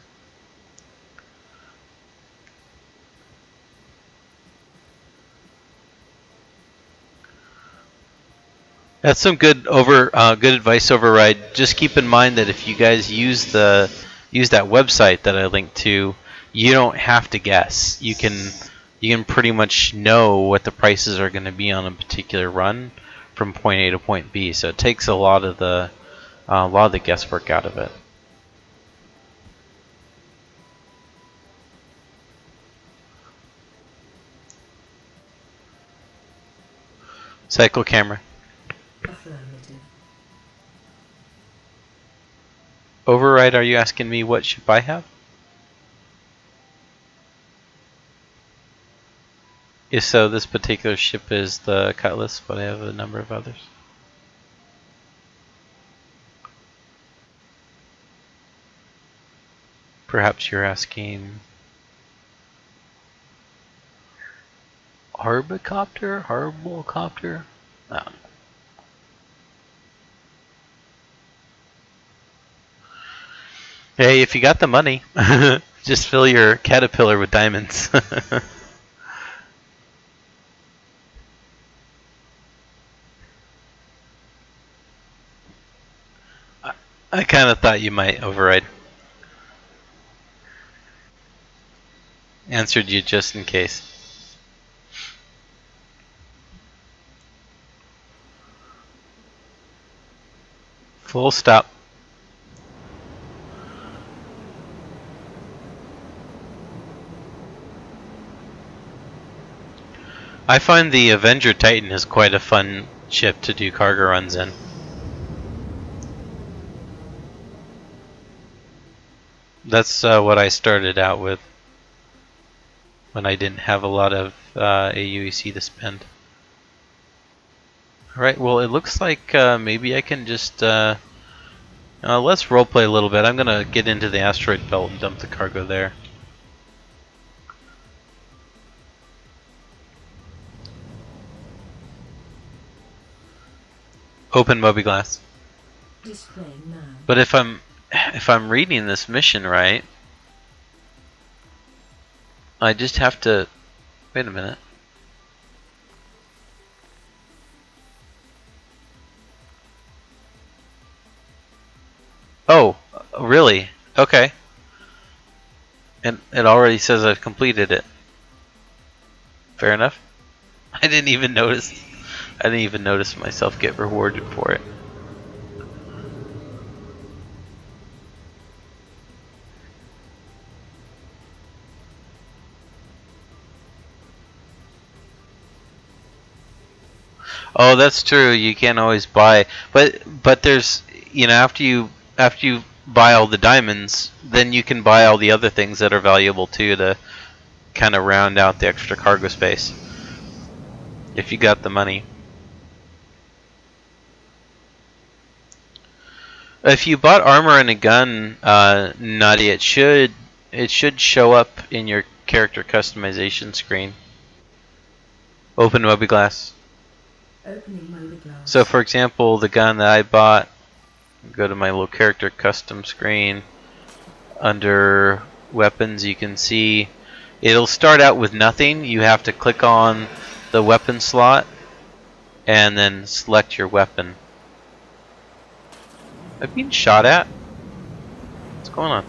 That's some good good advice, Override. Just keep in mind that if you guys use that website that I linked to, you don't have to guess. You can pretty much know what the prices are going to be on a particular run from point A to point B. So it takes a lot of the guesswork out of it. Cycle camera. Affirmative. Override, are you asking me what ship I have? If so, this particular ship is the Cutlass, but I have a number of others. Perhaps you're asking Arbocopter? No. Hey, if you got the money, just fill your caterpillar with diamonds. I kind of thought you might, Override. Answered you just in case. Full stop. I find the Avenger Titan is quite a fun ship to do cargo runs in. That's what I started out with when I didn't have a lot of AUEC to spend. Alright, well it looks like maybe I can just let's roleplay a little bit. I'm gonna get into the asteroid belt and dump the cargo there. Open mobiGlass. Displaying now. But if I'm reading this mission right, I just have to wait a minute. Oh, really? Okay. And it already says I've completed it. Fair enough. I didn't even notice myself get rewarded for it. Oh, that's true. You can't always buy, but there's, after you buy all the diamonds, then you can buy all the other things that are valuable too to kind of round out the extra cargo space. If you got the money. If you bought armor and a gun, Nadia, it should show up in your character customization screen. Open mobiGlass. Opening mobiGlass. So for example, the gun that I bought, go to my little character custom screen. Under weapons, you can see it'll start out with nothing. You have to click on the weapon slot and then select your weapon. I'm being shot at? What's going on?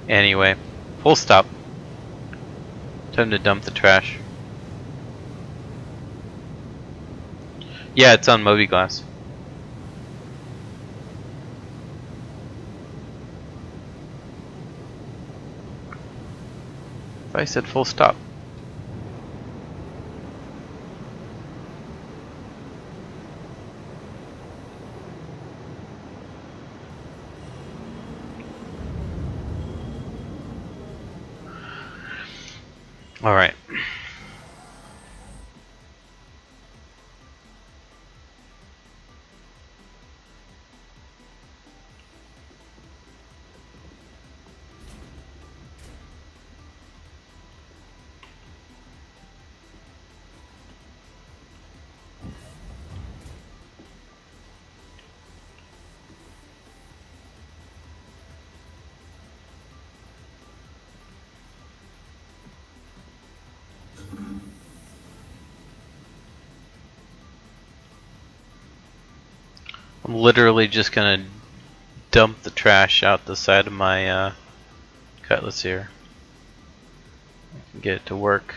Anyway, full stop. Time to dump the trash. Yeah, it's on Moby Glass. I said full stop. All right. I'm literally just gonna dump the trash out the side of my cutlass here. I can get it to work.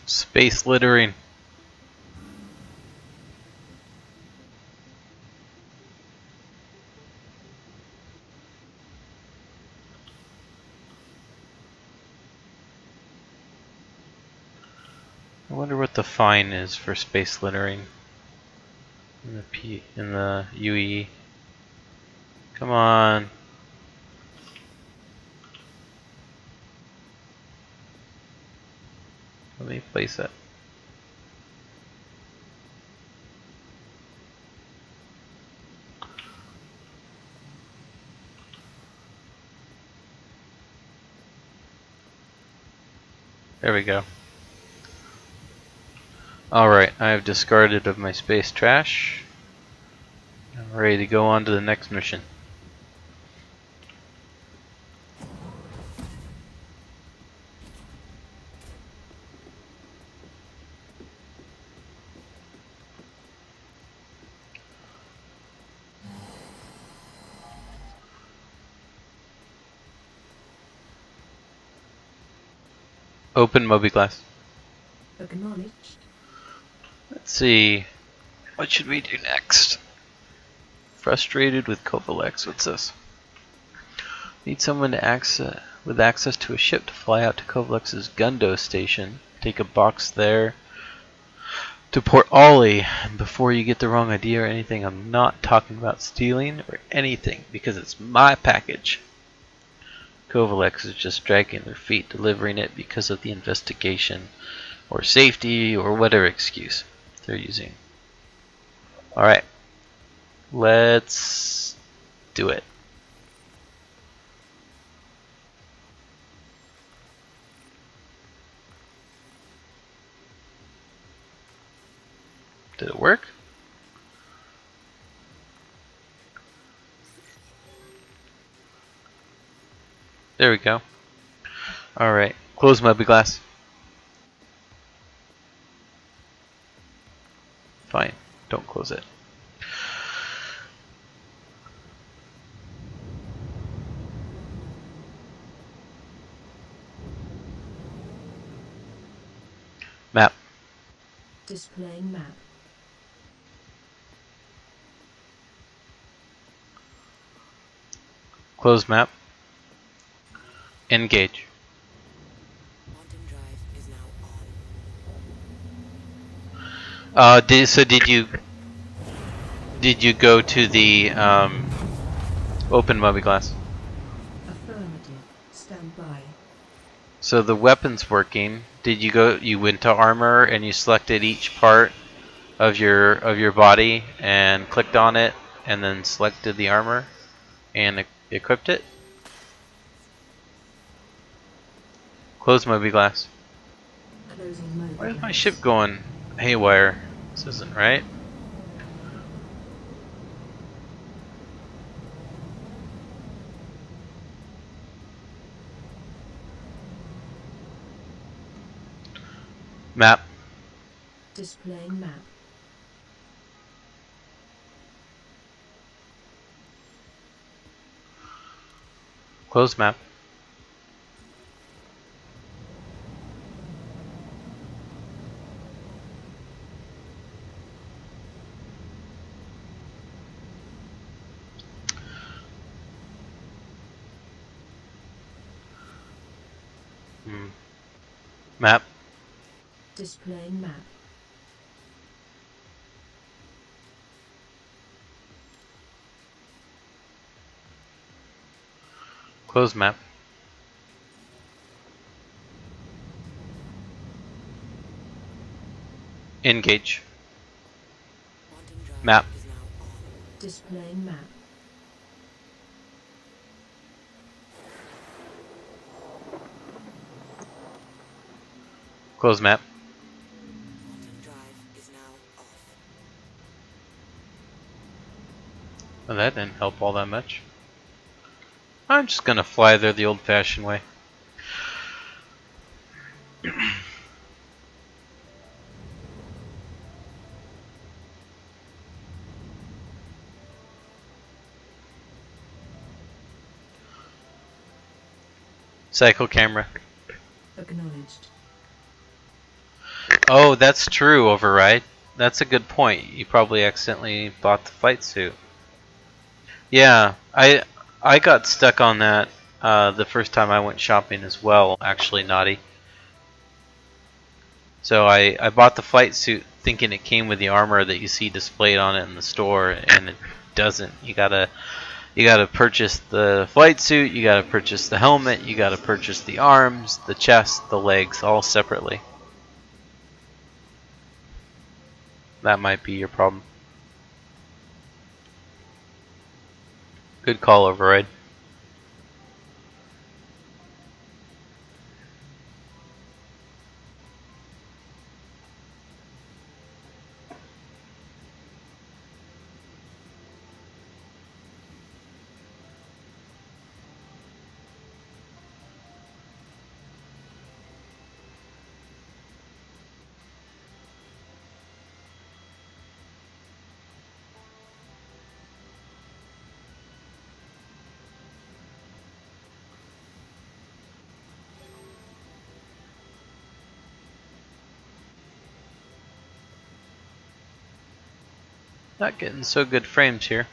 Space littering. I wonder what the fine is for space littering in the UE. Come on. Let me place it. There we go. Alright, I have discarded of my space trash. I'm ready to go on to the next mission. Open Moby Glass. Acknowledged. Let's see. What should we do next? Frustrated with Kovalex. What's this? Need someone to with access to a ship to fly out to Kovalex's Gundo station. Take a box there to Port Ollie. Before you get the wrong idea or anything, I'm not talking about stealing or anything because it's my package. Kovalex is just dragging their feet delivering it because of the investigation or safety or whatever excuse they're using. Alright, let's do it. Did it work? There we go. Alright, close Moby Glass. Fine, don't close it. Map. Displaying map. Close map. Engage. Quantum drive is now on. Did you go to the open Moby Glass? Affirmative. Stand by. So the weapon's working. You went to armor and you selected each part of your body and clicked on it and then selected the armor and equipped it? Close Moby glass. Closing Moby Why is my glass. ship going haywire? This isn't right. Map. Displaying map. Close map. Map. Displaying map. Close map. Engage. Quantum drive Map. is now on. Displaying map. Close map. Quantum drive is now off. Well, that didn't help all that much. I'm just gonna fly there the old-fashioned way. Cycle camera. Acknowledged. Oh, that's true, override. That's a good point. You probably accidentally bought the flight suit. Yeah, I got stuck on that the first time I went shopping as well, actually, Naughty. So I bought the flight suit thinking it came with the armor that you see displayed on it in the store, and it doesn't. You gotta purchase the flight suit, you gotta purchase the helmet, you gotta purchase the arms, the chest, the legs, all separately. That might be your problem. Good call, override. Not getting so good frames here.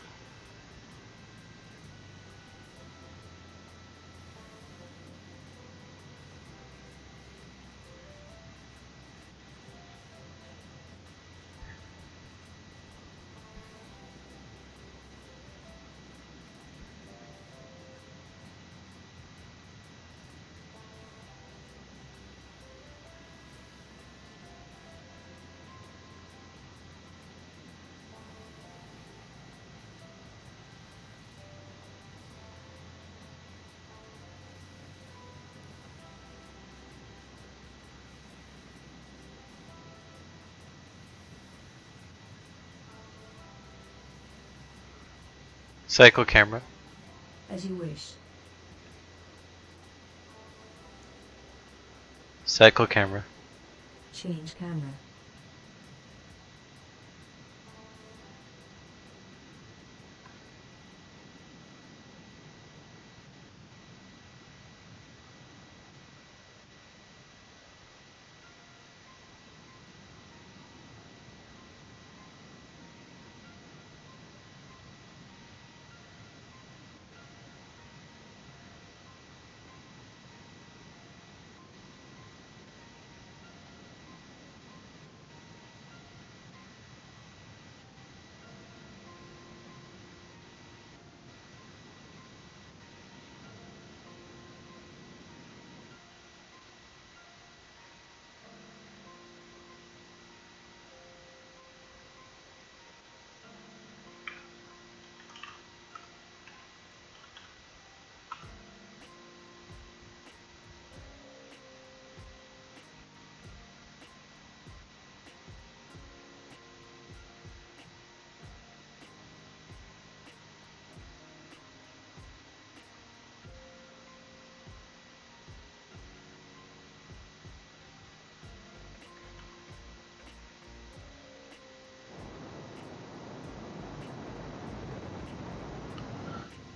Cycle camera. As you wish. Cycle camera. Change camera.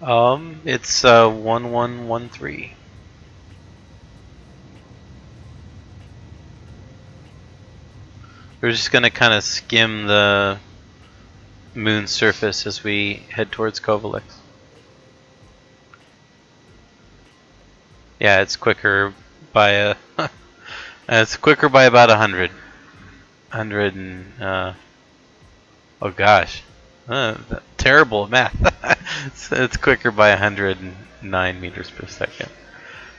It's 1113. We're just gonna kind of skim the moon's surface as we head towards Kovalix. Yeah, it's quicker by a. It's quicker by about 100. 100 and oh gosh, terrible math. It's quicker by 109 meters per second.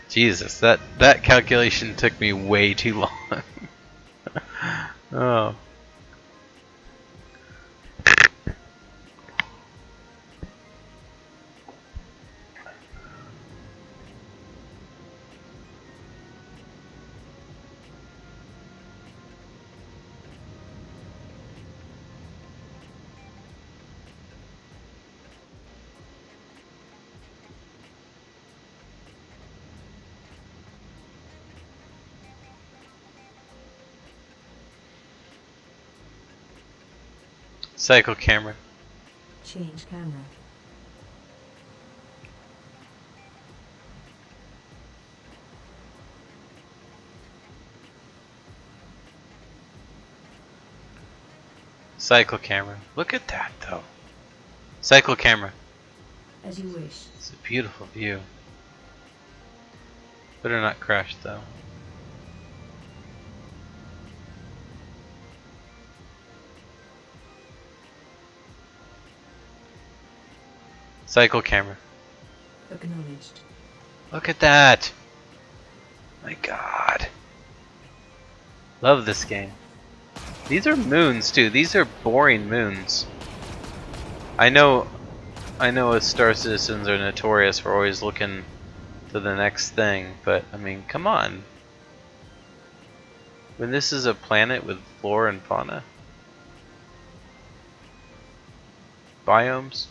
Jesus, that calculation took me way too long. Oh. Cycle camera. Change camera. Cycle camera. Look at that though. Cycle camera. As you wish. It's a beautiful view. Better not crash though. Cycle camera. Acknowledged. Look at that. My God. Love this game. These are moons too. These are boring moons. I know us Star Citizens are notorious for always looking to the next thing, but I mean, come on. When this is a planet with flora and fauna. Biomes.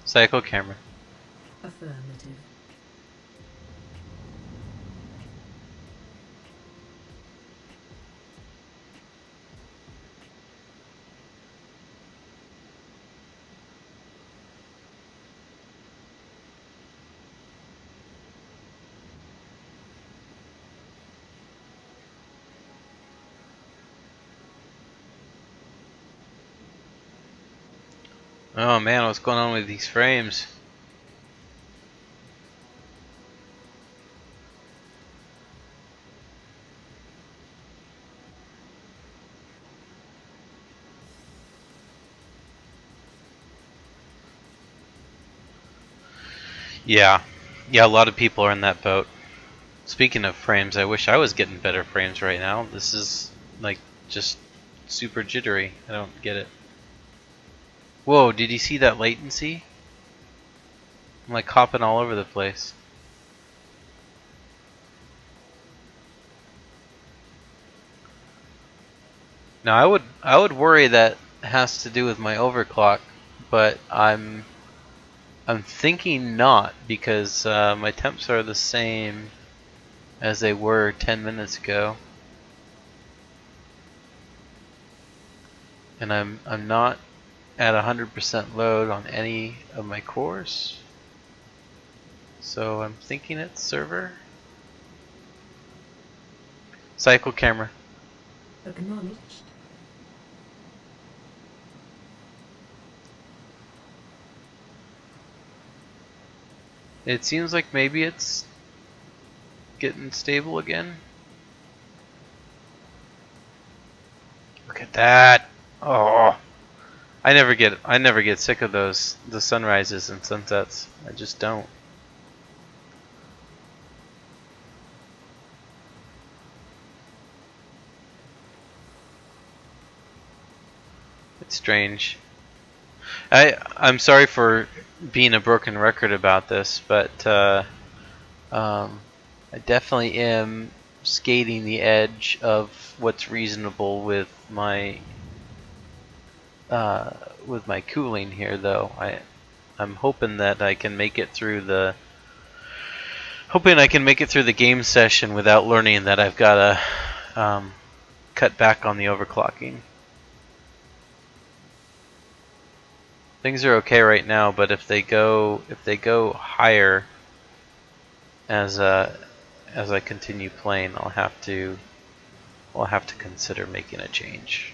Cycle camera. Affirmative. Oh man, what's going on with these frames? Yeah, a lot of people are in that boat. Speaking of frames, I wish I was getting better frames right now. This is like just super jittery. I don't get it. Whoa, did you see that latency? I'm like hopping all over the place. Now I would worry that has to do with my overclock, but I'm thinking not, because my temps are the same as they were 10 minutes ago. And I'm not at 100% load on any of my cores. So I'm thinking it's server. Cycle camera. Acknowledged. It seems like maybe it's getting stable again. Look at that. Oh. I never get sick of those, the sunrises and sunsets. I just don't. It's strange. I'm sorry for being a broken record about this, but I definitely am skating the edge of what's reasonable with my cooling here, though. I'm hoping that I can make it through the game session without learning that I've got to cut cut back on the overclocking. Things are okay right now, but if they go higher as I continue playing, I'll have to consider making a change.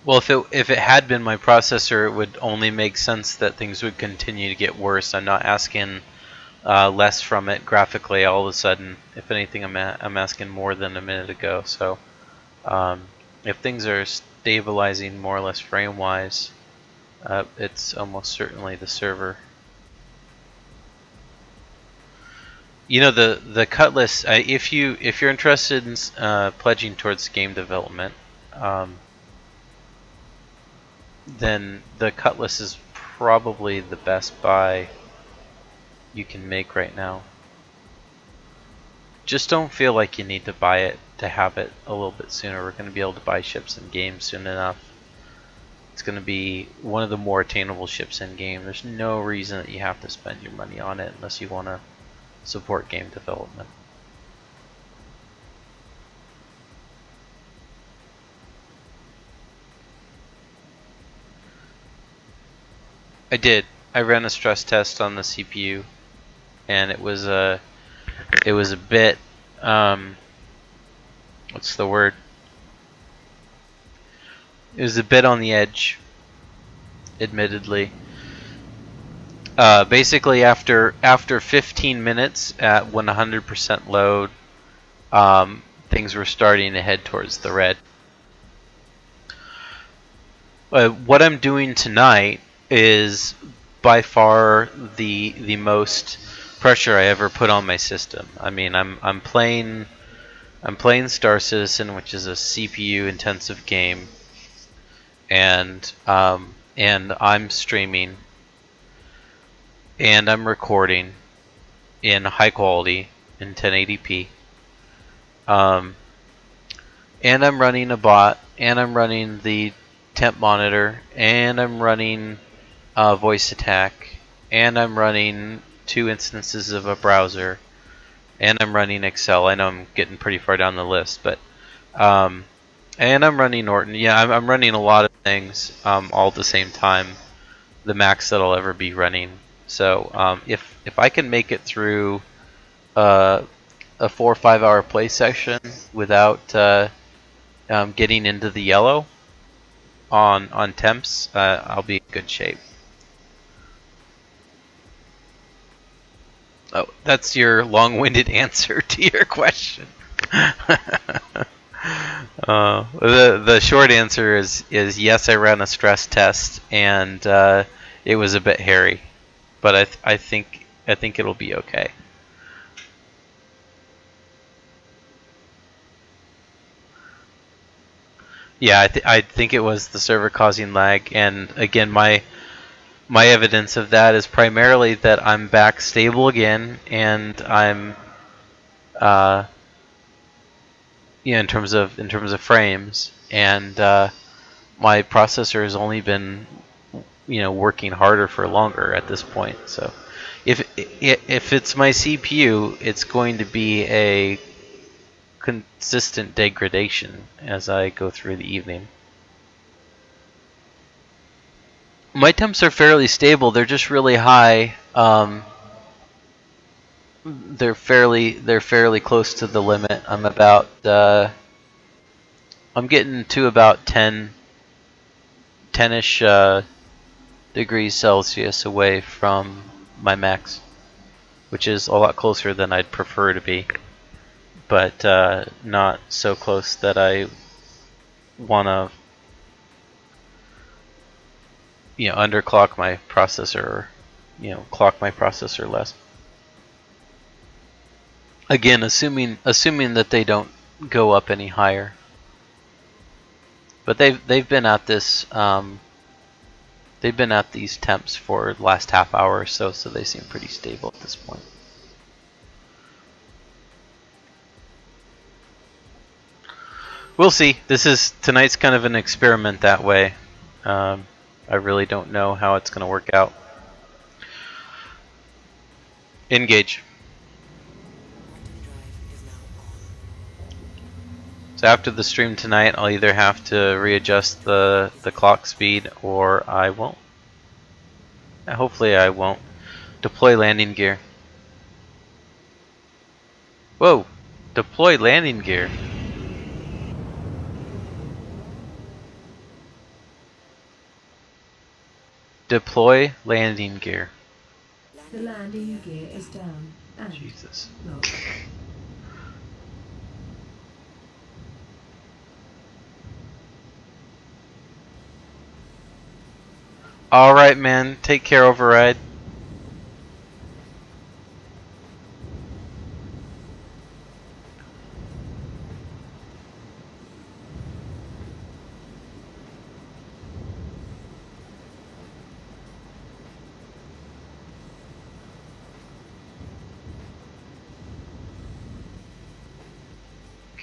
Well, if it had been my processor, it would only make sense that things would continue to get worse. I'm not asking less from it graphically all of a sudden. If anything, I'm asking more than a minute ago. So if things are stabilizing more or less frame-wise, it's almost certainly the server. You know, the Cutlass. If you're interested in pledging towards game development, then the Cutlass is probably the best buy you can make right now. Just don't feel like you need to buy it to have it a little bit sooner. We're going to be able to buy ships in game soon enough. It's going to be one of the more attainable ships in game. There's no reason that you have to spend your money on it unless you want to support game development. I did. I ran a stress test on the CPU, and it was a bit what's the word? It was a bit on the edge, admittedly. Basically, after 15 minutes at 100% load, things were starting to head towards the red. What I'm doing tonight is by far the most pressure I ever put on my system. I mean, I'm playing Star Citizen, which is a CPU intensive game, and I'm streaming, and I'm recording in high quality in 1080p, and I'm running a bot, and I'm running the temp monitor, and I'm running voice attack, and I'm running 2 instances of a browser, and I'm running Excel. I know I'm getting pretty far down the list, but and I'm running Norton. Yeah, I'm running a lot of things all at the same time, the max that I'll ever be running. So if I can make it through a 4 or 5 hour play session without getting into the yellow on temps, I'll be in good shape. Oh, that's your long-winded answer to your question. The short answer is yes, I ran a stress test, and it was a bit hairy, but I think it'll be okay. Yeah, I think it was the server causing lag, and again, my evidence of that is primarily that I'm back stable again, and I'm in terms of frames, and my processor has only been working harder for longer at this point. So if it's my CPU, it's going to be a consistent degradation as I go through the evening. My temps are fairly stable. They're just really high. They're fairly close to the limit. I'm about I'm getting to about 10-ish degrees Celsius away from my max, which is a lot closer than I'd prefer to be, but not so close that I want to underclock my processor, or clock my processor less. Again, assuming that they don't go up any higher. But they've been at this They've been at these temps for the last half hour or so, so they seem pretty stable at this point. We'll see. Tonight's kind of an experiment that way. I really don't know how it's going to work out. Engage. Quantum drive is now on. So after the stream tonight, I'll either have to readjust the clock speed or I won't. Hopefully I won't. Deploy landing gear. Whoa! Deploy landing gear. Deploy landing gear. The landing gear is down and Jesus. locked. Alright, man. Take care, Override.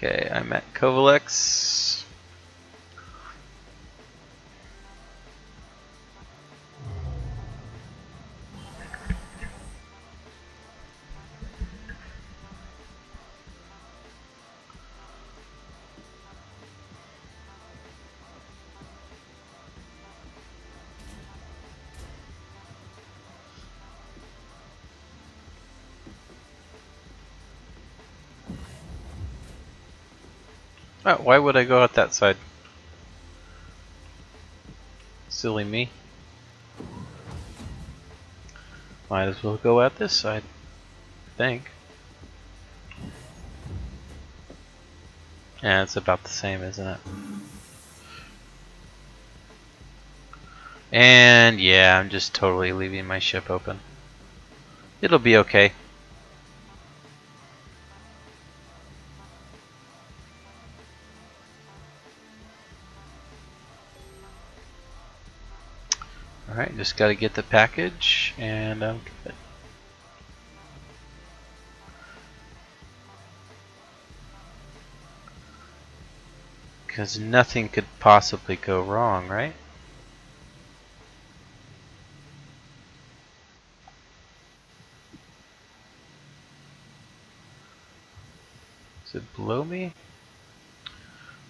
Okay, I'm at Kovalex. Oh, why would I go out that side? Silly me. Might as well go out this side, I think. Yeah, it's about the same, isn't it? And yeah, I'm just totally leaving my ship open. It'll be okay. Alright, just gotta get the package and I'm good. Because nothing could possibly go wrong, right? Is it below me?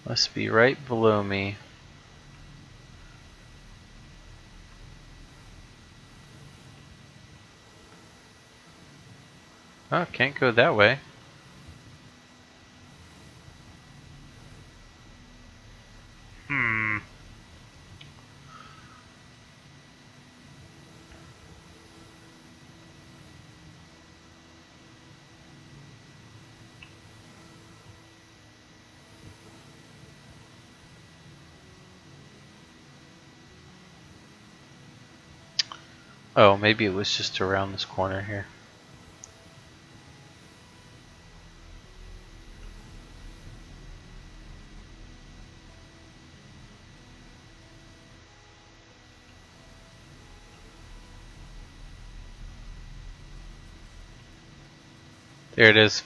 Must be right below me. Oh, can't go that way. Oh, maybe it was just around this corner here. There it is.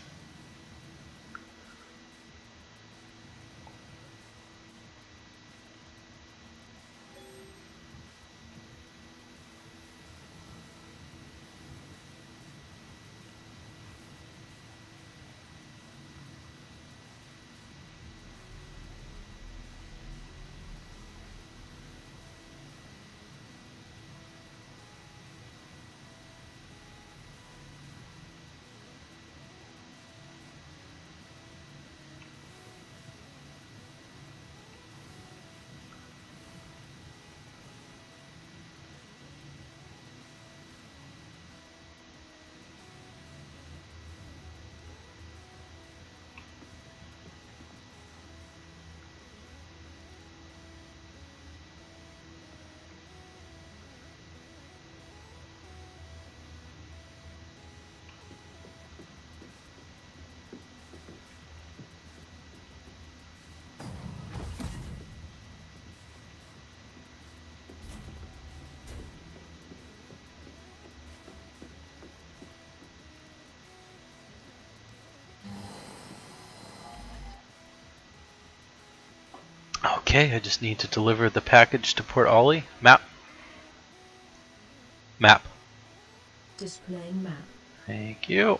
Okay, I just need to deliver the package to Port Ollie. Map. Map. Displaying map. Thank you.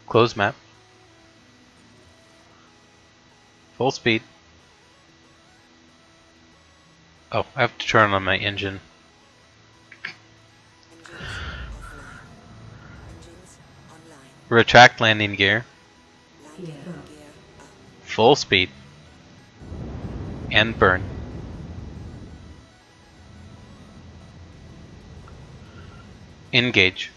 Close map. Full speed. Oh, I have to turn on my engine. Engines offline. Engines online. Retract landing gear. Landing Gear up. gear up. Full speed. And burn. Engage.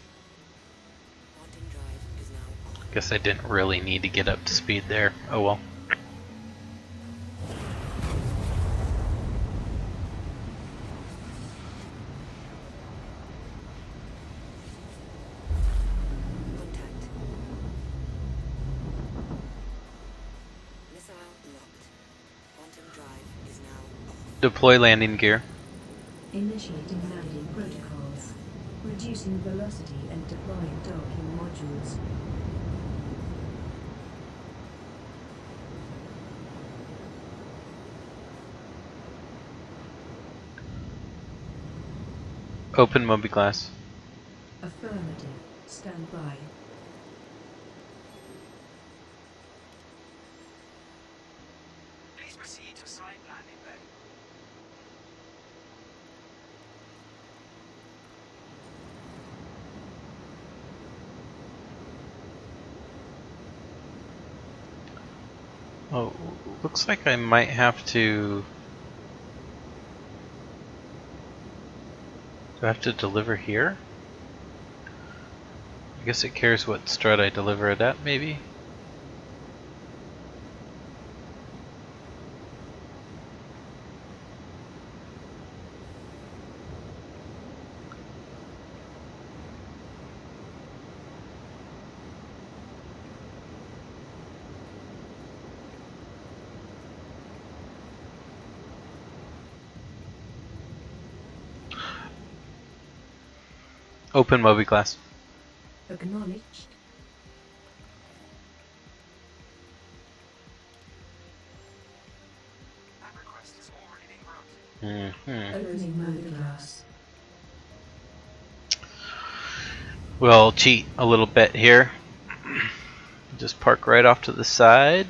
Haunting drive is now on. Guess I didn't really need to get up to speed there. Oh well. Contact. Missile locked. Quantum drive is now off. Deploy landing gear. Initiating landing protocols. Reducing velocity and deploying docking modules. Open mobi-glass. Affirmative. Stand by. Please proceed to side landing bay. Oh, looks like I might have to... Do I have to deliver here? I guess it cares what strut I deliver it at, maybe? Open mobi-glass. Acknowledged. That request is already being routed. Opening mobi-glass. We'll cheat a little bit here. Just park right off to the side.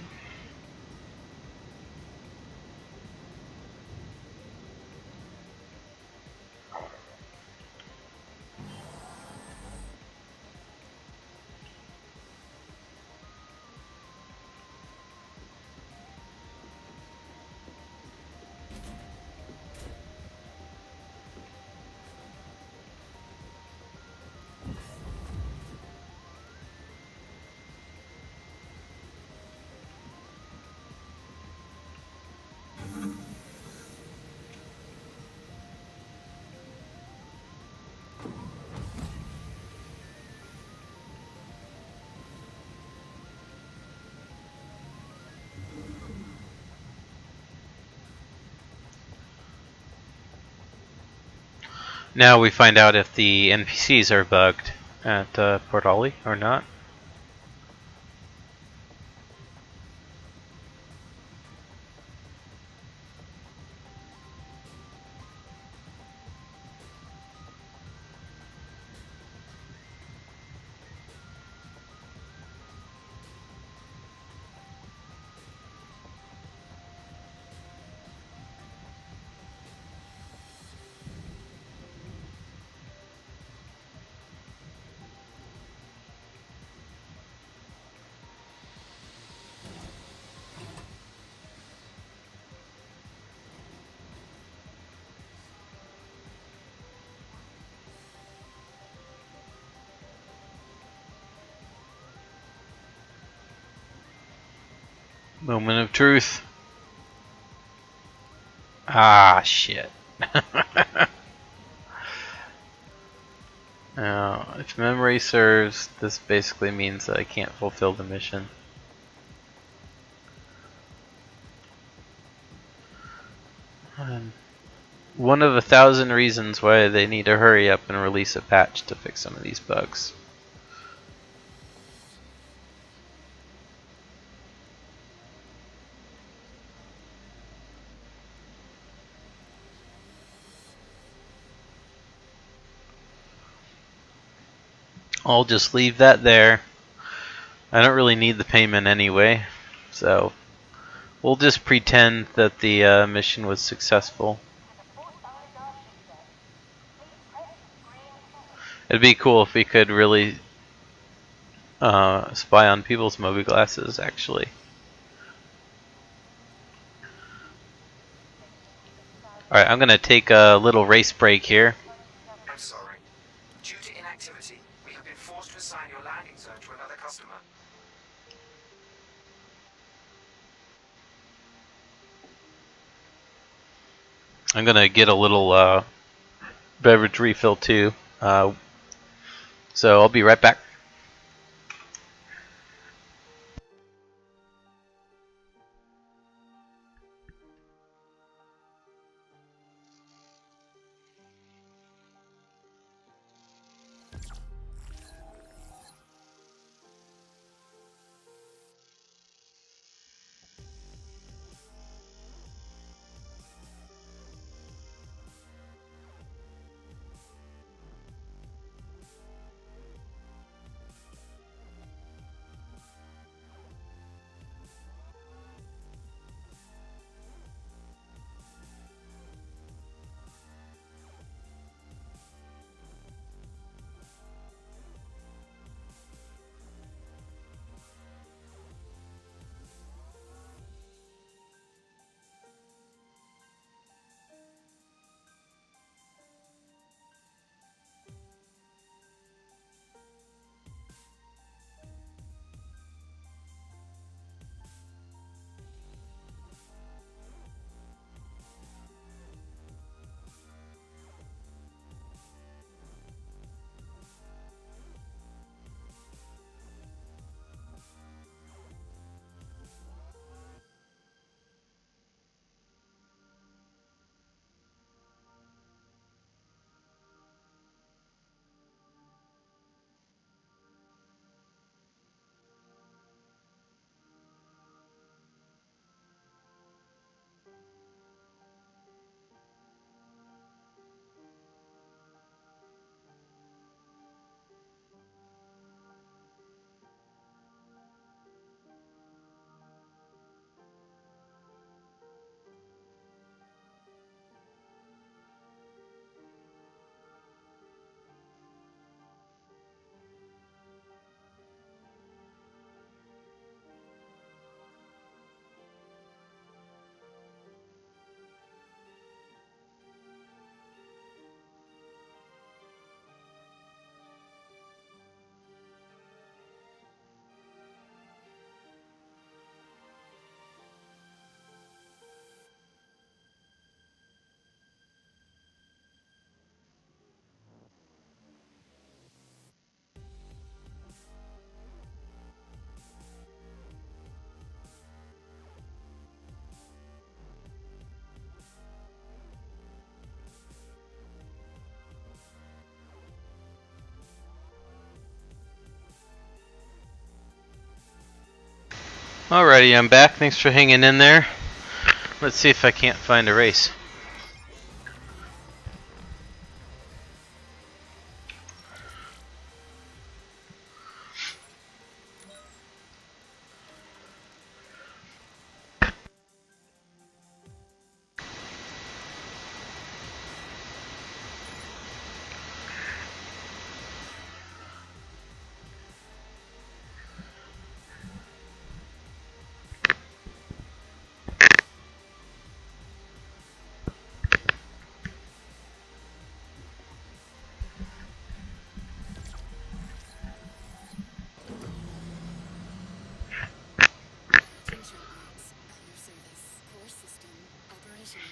Now we find out if the NPCs are bugged at Port Ollie or not. Moment of truth. Ah, shit. Now, if memory serves, this basically means that I can't fulfill the mission. One of 1,000 reasons why they need to hurry up and release a patch to fix some of these bugs. I'll just leave that there. I don't really need the payment anyway, so we'll just pretend that the mission was successful. It'd be cool if we could really spy on people's movie glasses, actually. Alright, I'm gonna take a little race break here. I'm sorry. Due to inactivity, we have been forced to assign your landing zone to another customer. I'm gonna get a little beverage refill too. So I'll be right back. Alrighty, I'm back. Thanks for hanging in there. Let's see if I can't find a race. Attention box at your service. Core system operational.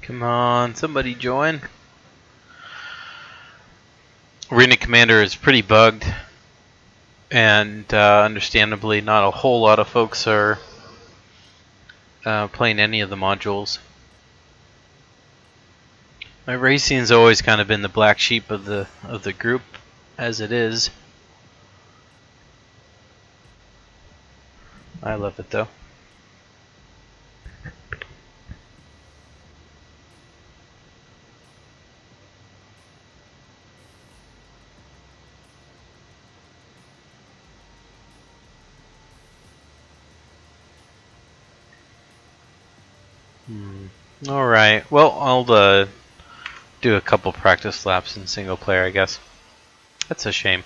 Come on, somebody join. Arena Commander is pretty bugged, and understandably, not a whole lot of folks are playing any of the modules. My racing's always kind of been the black sheep of the group, as it is. I love it though. Alright, well, I'll do a couple practice laps in single player, I guess. That's a shame.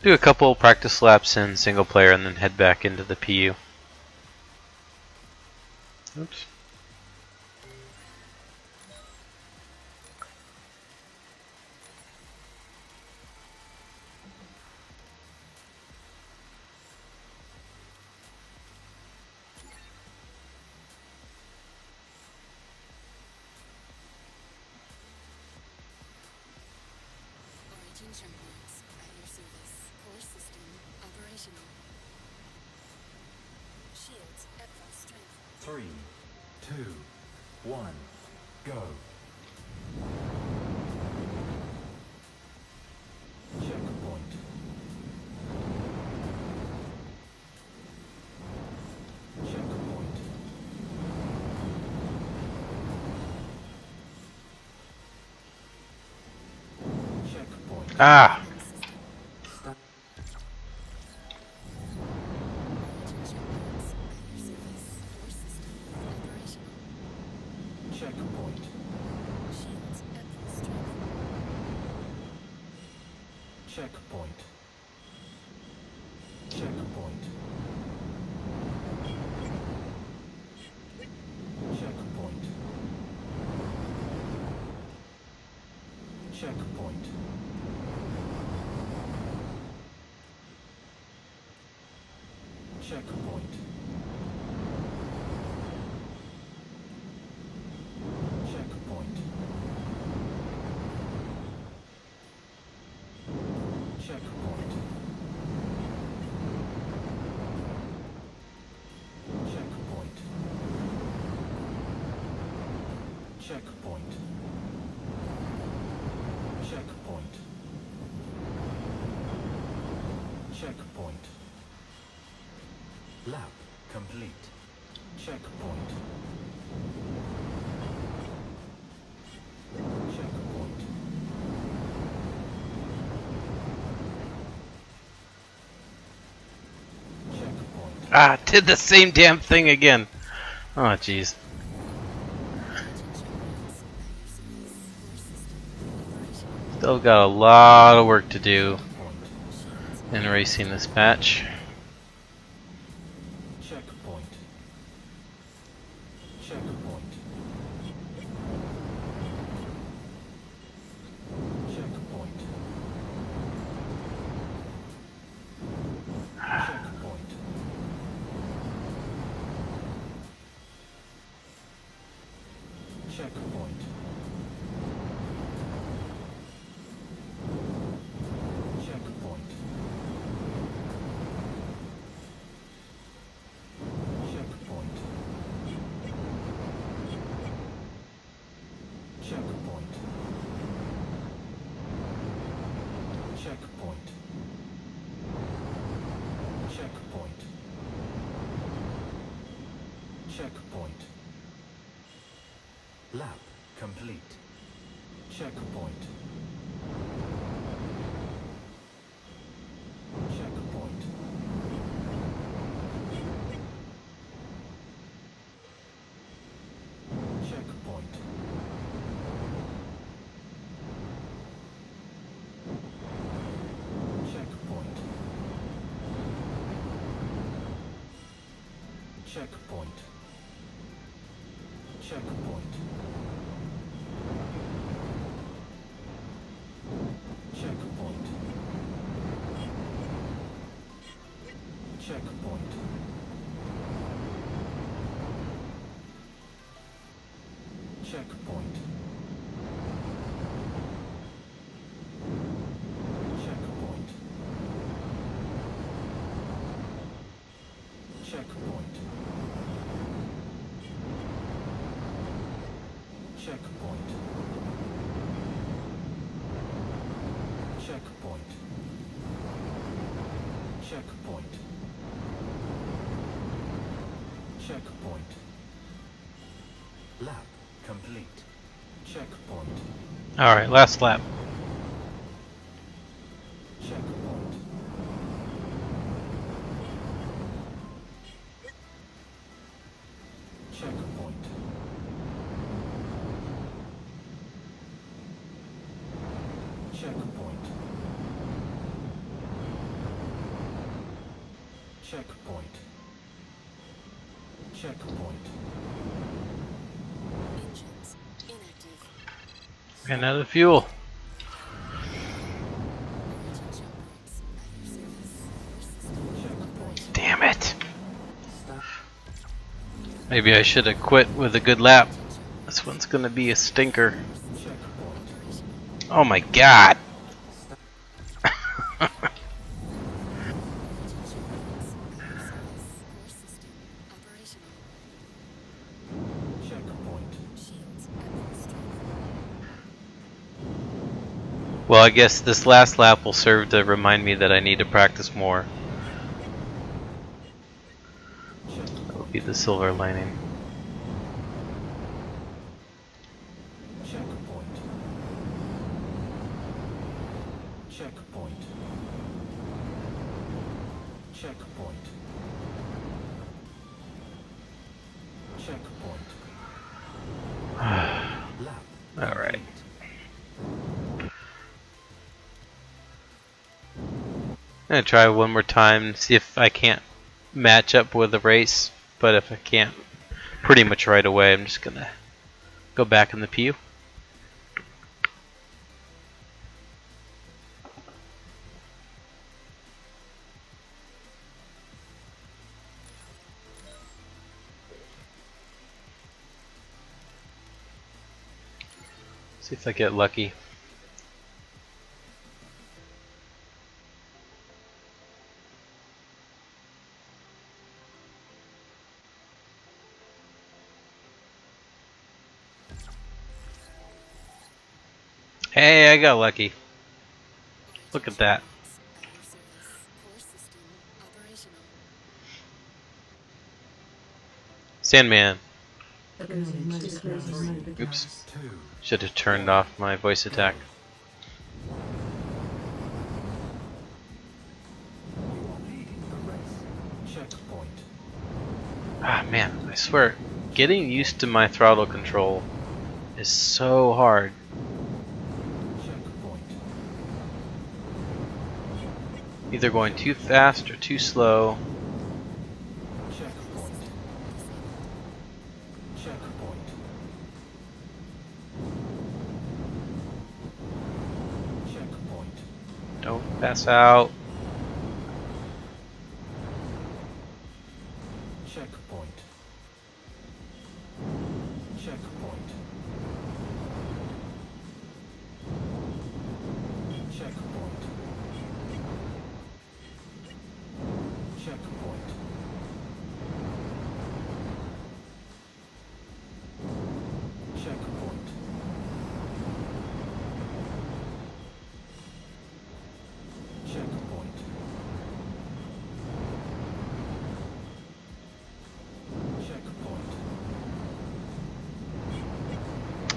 Do a couple practice laps in single player and then head back into the PU. Oops. Origin checkpoints at your service. Core system operational. Shields at full strength. 3, 2, 1, go. Checkpoint. Checkpoint. Checkpoint. Ah! Stop. Origin checkpoints at your service. Core system operational. Checkpoint. Shields at full strength. Checkpoint. Checkpoint. Checkpoint. Checkpoint. Checkpoint. Checkpoint. Checkpoint. Checkpoint. Checkpoint. Checkpoint. Checkpoint. Lap complete. Checkpoint. Checkpoint. Checkpoint. Ah, did the same damn thing again. Oh, jeez. Still got a lot of work to do in racing this match. Checkpoint. Checkpoint. Checkpoint. Checkpoint. Checkpoint. Checkpoint. Checkpoint. Checkpoint. Checkpoint. Checkpoint. Checkpoint. Lap complete. Checkpoint. Checkpoint. Checkpoint. Checkpoint. Checkpoint. Checkpoint. Checkpoint. Checkpoint. Checkpoint. Checkpoint. Checkpoint. Checkpoint. Checkpoint. Checkpoint. Checkpoint. Lap complete. Checkpoint. Alright, last lap. Checkpoint. Checkpoint. Checkpoint. Checkpoint. Checkpoint. Engines inactive. Ran out of fuel. Origin checkpoints at your service. Core system Checkpoint. Damn it. Maybe I should have quit with a good lap. This one's gonna be a stinker. Checkpoint. Oh my god. Checkpoint. Well, I guess this last lap will serve to remind me that I need to practice more. That will be the silver lining. Checkpoint. Checkpoint. Checkpoint. Checkpoint. Lap. Alright. I'm gonna try one more time, see if I can't match up with the race, but if I can't pretty much right away, I'm just gonna go back in the pew. See if I get lucky. Hey, I got lucky. Look at that. Sandman. Oops. Should have turned off my voice attack. Checkpoint. Ah man, I swear, getting used to my throttle control is so hard. Checkpoint. Either going too fast or too slow. Checkpoint. Checkpoint. Checkpoint. Don't pass out. Checkpoint. Checkpoint. Checkpoint. Checkpoint. Checkpoint. Checkpoint. Checkpoint.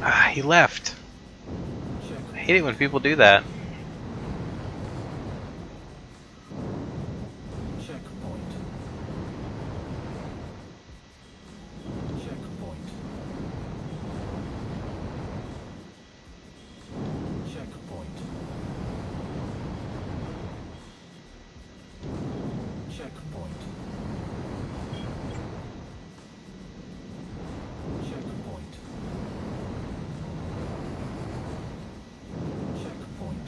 Ah, he left. I hate it when people do that. Checkpoint. Checkpoint. Checkpoint. Checkpoint. Checkpoint. Checkpoint.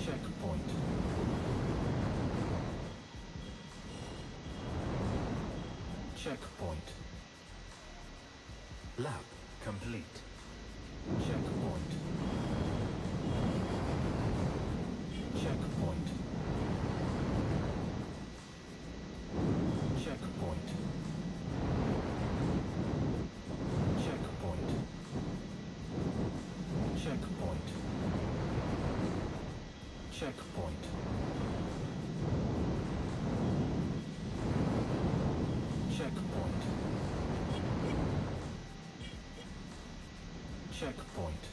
Checkpoint. Checkpoint. Lap complete. Checkpoint. Checkpoint. Checkpoint. Checkpoint. Checkpoint. Checkpoint.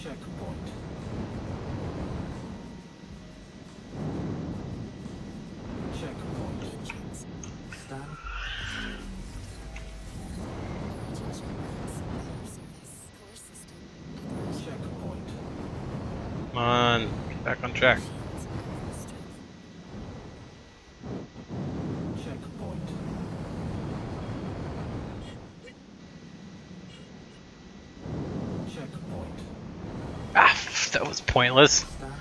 Checkpoint. Checkpoint. Stand. Checkpoint. Come on, get back on track. Checkpoint. Checkpoint. Ah, that was pointless. Stand.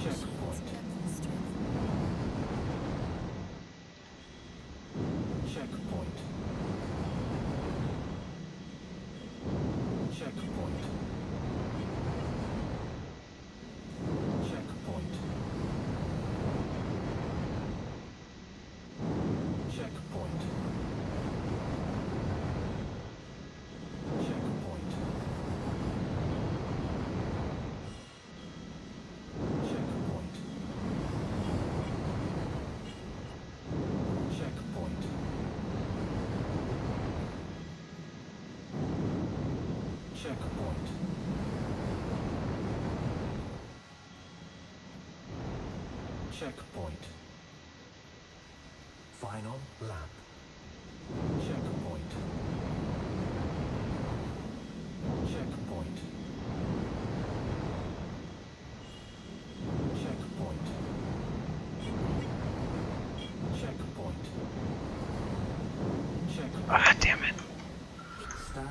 Checkpoint. Checkpoint. Checkpoint. Checkpoint. Checkpoint. Checkpoint. Checkpoint. Checkpoint. Checkpoint. Checkpoint. Final lap. Checkpoint. Checkpoint. Checkpoint. Checkpoint. Checkpoint. Ah, damn it. Stand.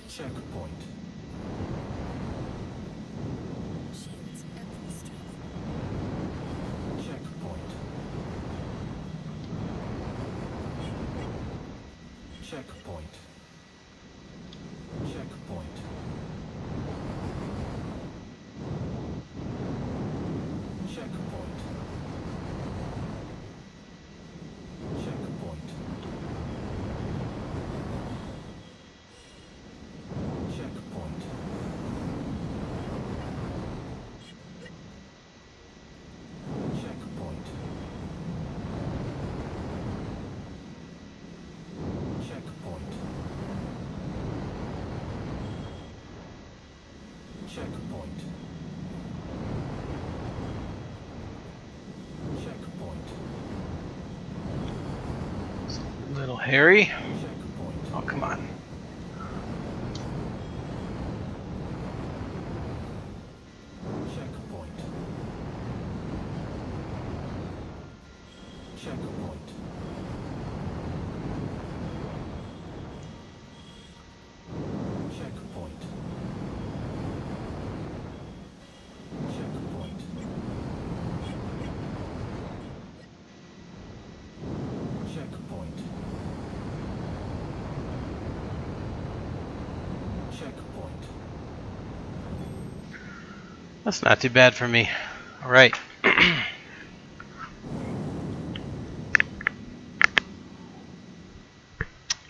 Checkpoint. Checkpoint. Checkpoint. Checkpoint. Checkpoint. Checkpoint. Checkpoint. Checkpoint. Checkpoint. Checkpoint. Checkpoint. Little Harry. Checkpoint. Oh, come on. Checkpoint. Checkpoint. Checkpoint. Checkpoint. Checkpoint. Checkpoint. That's not too bad for me. All right.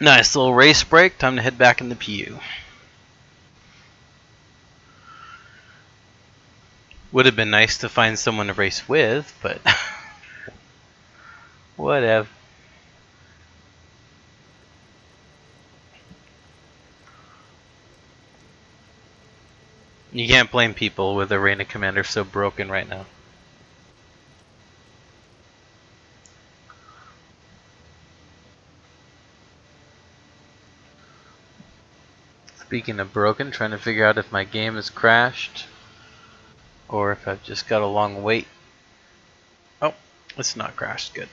Nice little race break. Time to head back in the PU. Would have been nice to find someone to race with, but whatever. You can't blame people with Arena Commander so broken right now. Speaking of broken, trying to figure out if my game has crashed or if I've just got a long wait. Oh, it's not crashed. Good.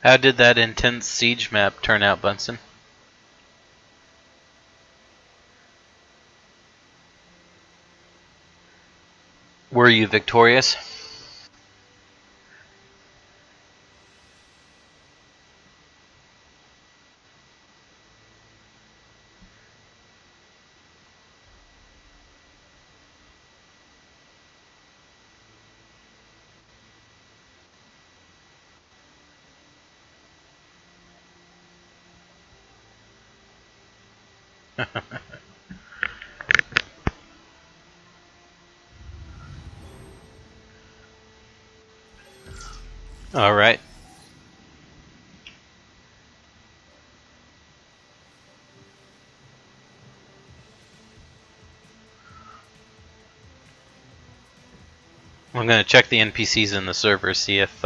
How did that intense siege map turn out, Bunsen? Were you victorious? All right. I'm gonna check the NPCs in the server, see if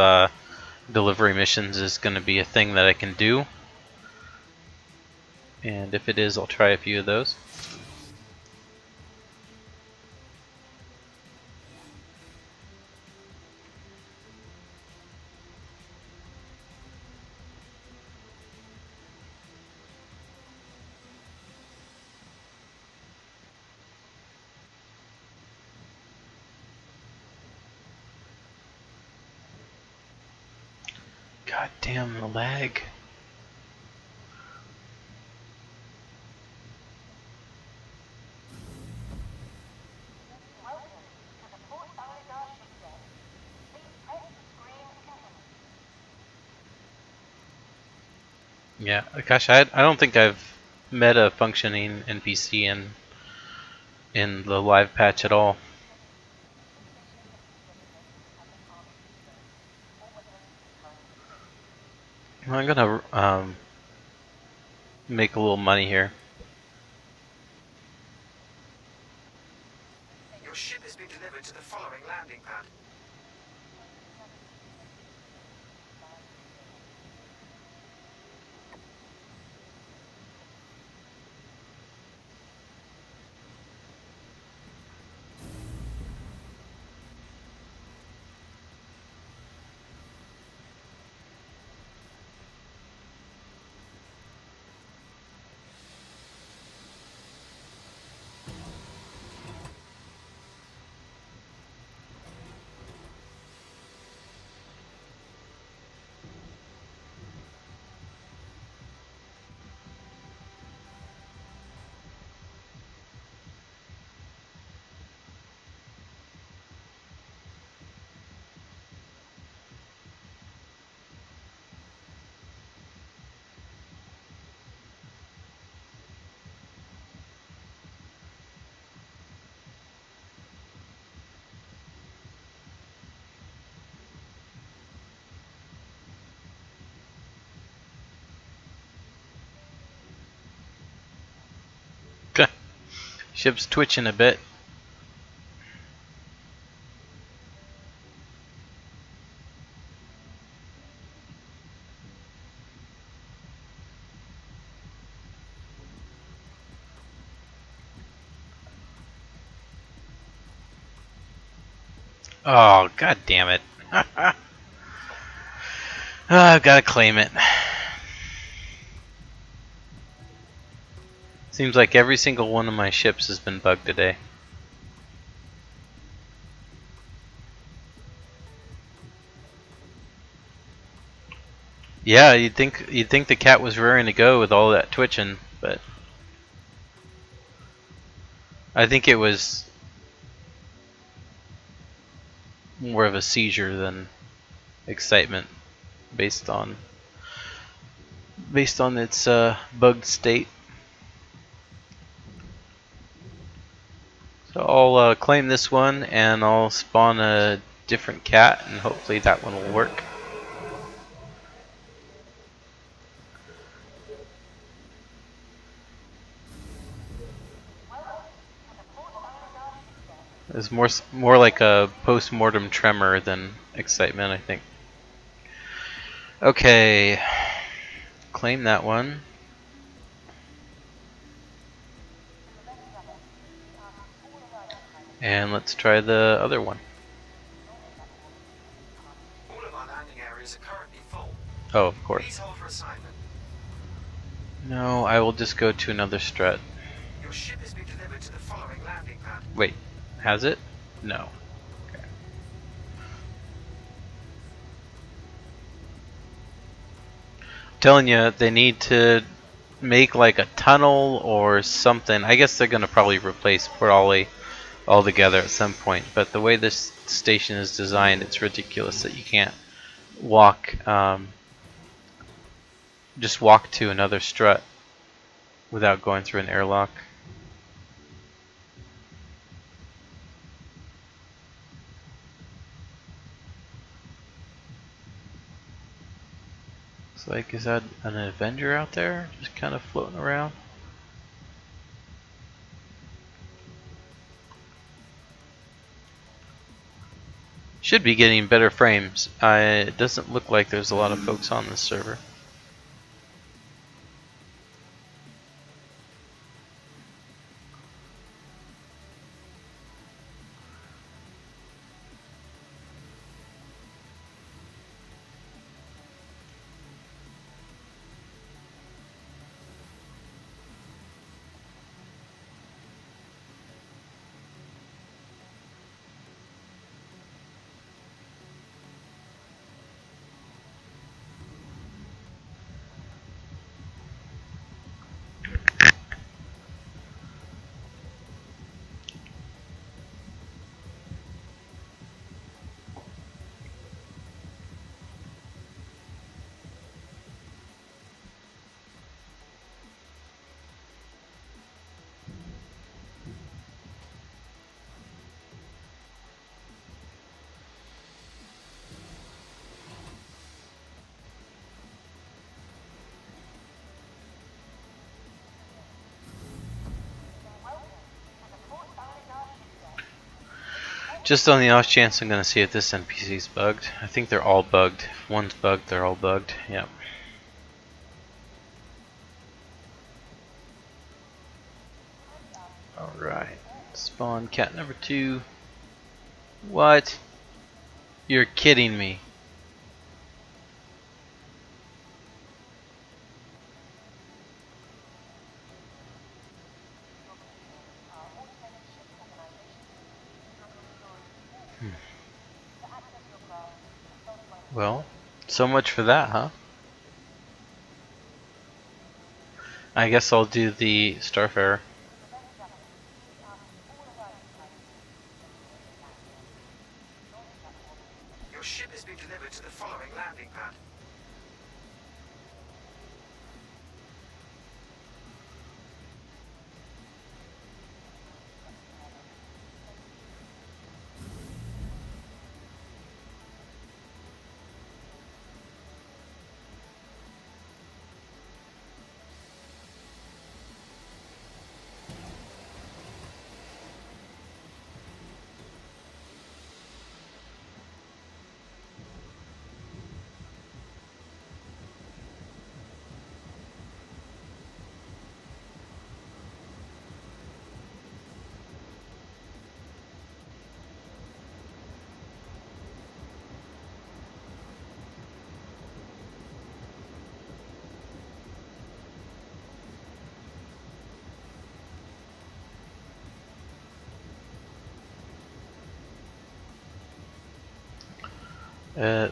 delivery missions is gonna be a thing that I can do. And if it is, I'll try a few of those. God damn the lag. Yeah, gosh, I don't think I've met a functioning NPC in the live patch at all. I'm gonna make a little money here. Your ship has been delivered to the following landing pad. Ship's twitching a bit. Oh, god damn it. Oh, I've got to claim it. Seems like every single one of my ships has been bugged today. Yeah, you'd think the cat was raring to go with all that twitching, but I think it was more of a seizure than excitement based on its bugged state. So I'll claim this one and I'll spawn a different cat and hopefully that one will work. It's more like a post-mortem tremor than excitement, I think. Okay, claim that one. And let's try the other one. All of our landing areas are currently full. Oh, of course. Please hold for assignment. No, I will just go to another strut. Your ship has been delivered to the following landing pad. Wait, has it? No. Okay. Telling you, they need to make like a tunnel or something. I guess they're gonna probably replace Brawley altogether at some point. But the way this station is designed, it's ridiculous that you can't walk, just walk to another strut without going through an airlock. It's like, is that an Avenger out there, just kind of floating around? Should be getting better frames. It doesn't look like there's a lot of folks on this server. Just on the off chance, I'm gonna see if this NPC's bugged. I think they're all bugged. If one's bugged, they're all bugged. Yep. Alright. Spawn cat number 2. What? You're kidding me. Well, so much for that, huh? I guess I'll do the Starfarer. Your ship has been delivered to the following landing pad.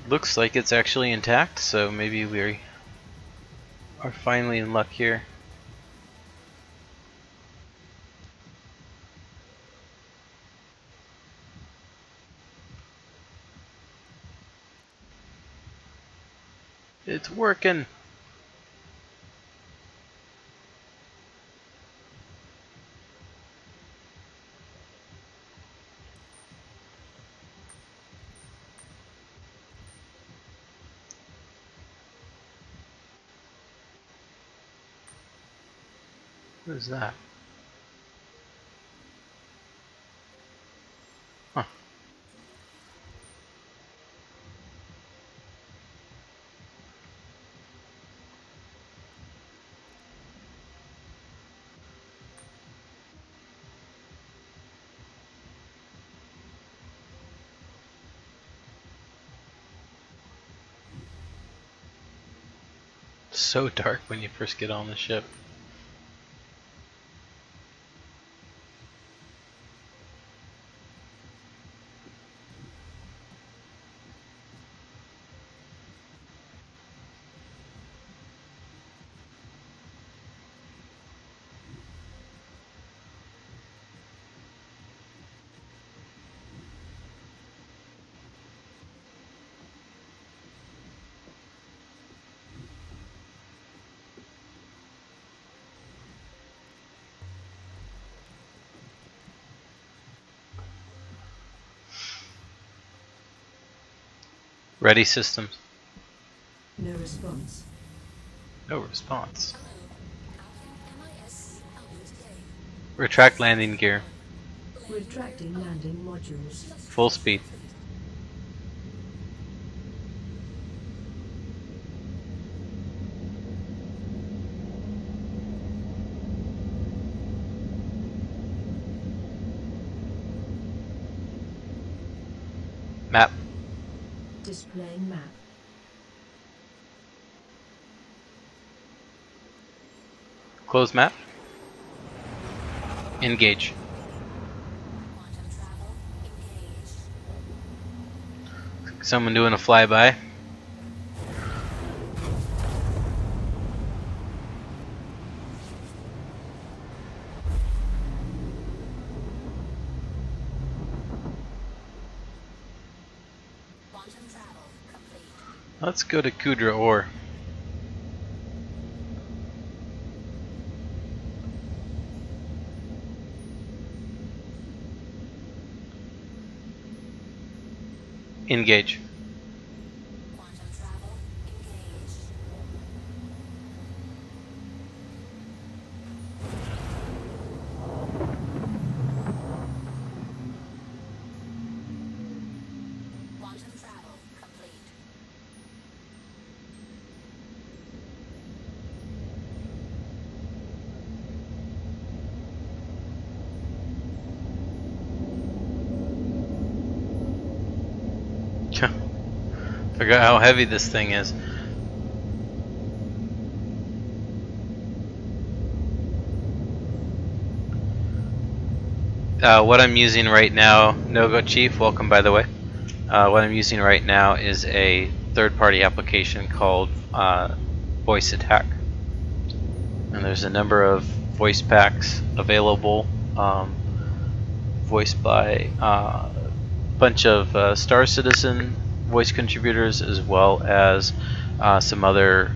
Looks like it's actually intact, so maybe we are finally in luck here. It's working! What is that? Huh. So dark when you first get on the ship. Ready systems. No response. No response. Hello. How can MISC help you today? Retract landing gear. Retracting landing modules. Full speed. Map. Displaying map. Close map. Engage. Quantum travel engaged. Someone doing a flyby. Quantum travel complete. Let's go to Kudra Ore. Engage. Quantum travel engaged. Quantum travel complete. Forgot how heavy this thing is. What I'm using right now, Nogo Chief, welcome by the way. What I'm using right now is a third-party application called Voice Attack. And there's a number of voice packs available, voiced by a bunch of Star Citizen voice contributors, as well as some other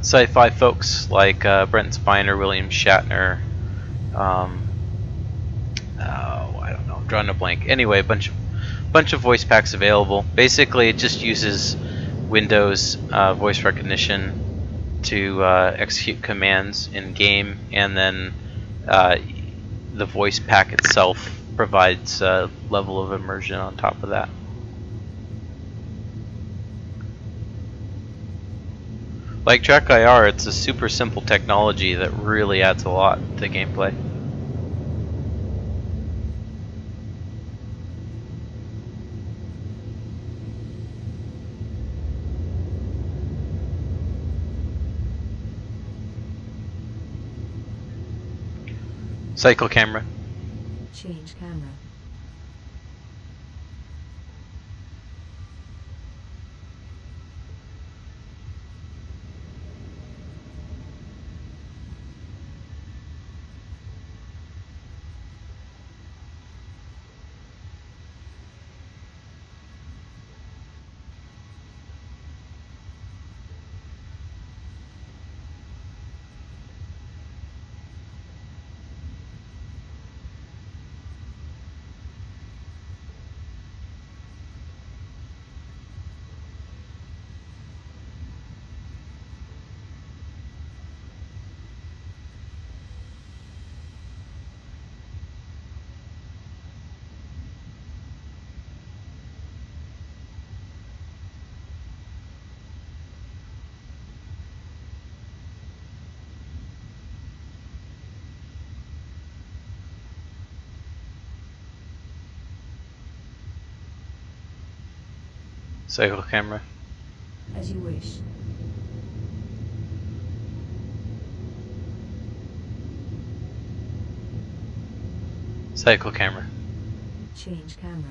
sci-fi folks like Brent Spiner, William Shatner. I don't know, I'm drawing a blank. Anyway, a bunch of voice packs available. Basically, it just uses Windows voice recognition to execute commands in game, and then the voice pack itself provides a level of immersion on top of that. Like Track IR, it's a super simple technology that really adds a lot to gameplay. Cycle camera. Change camera. Cycle camera. As you wish. Cycle camera. Change camera.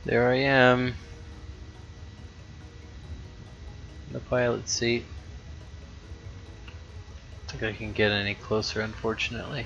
There I am. In the pilot seat. I don't think I can get any closer, unfortunately.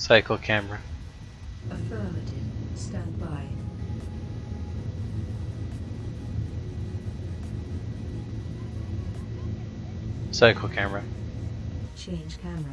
Cycle camera. Affirmative. Stand by. Cycle camera. Change camera.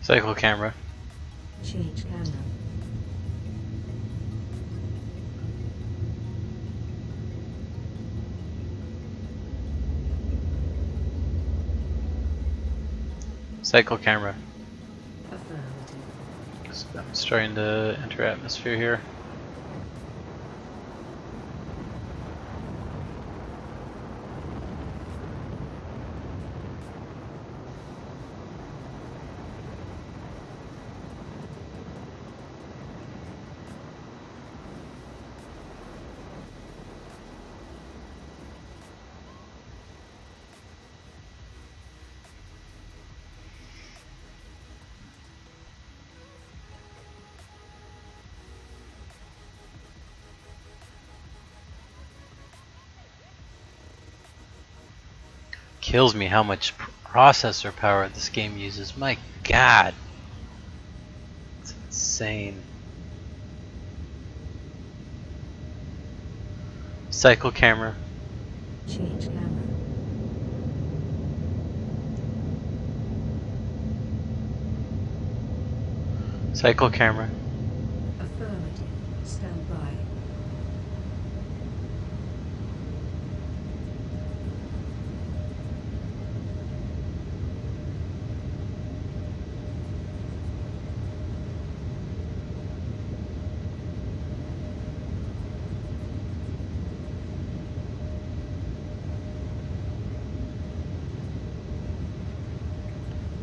Cycle camera. Change camera. Cycle camera. Affirmative. I'm starting to enter atmosphere here. Kills me how much processor power this game uses. My god. It's insane. Cycle camera. Change camera. Cycle camera. Affirmative. Stand by.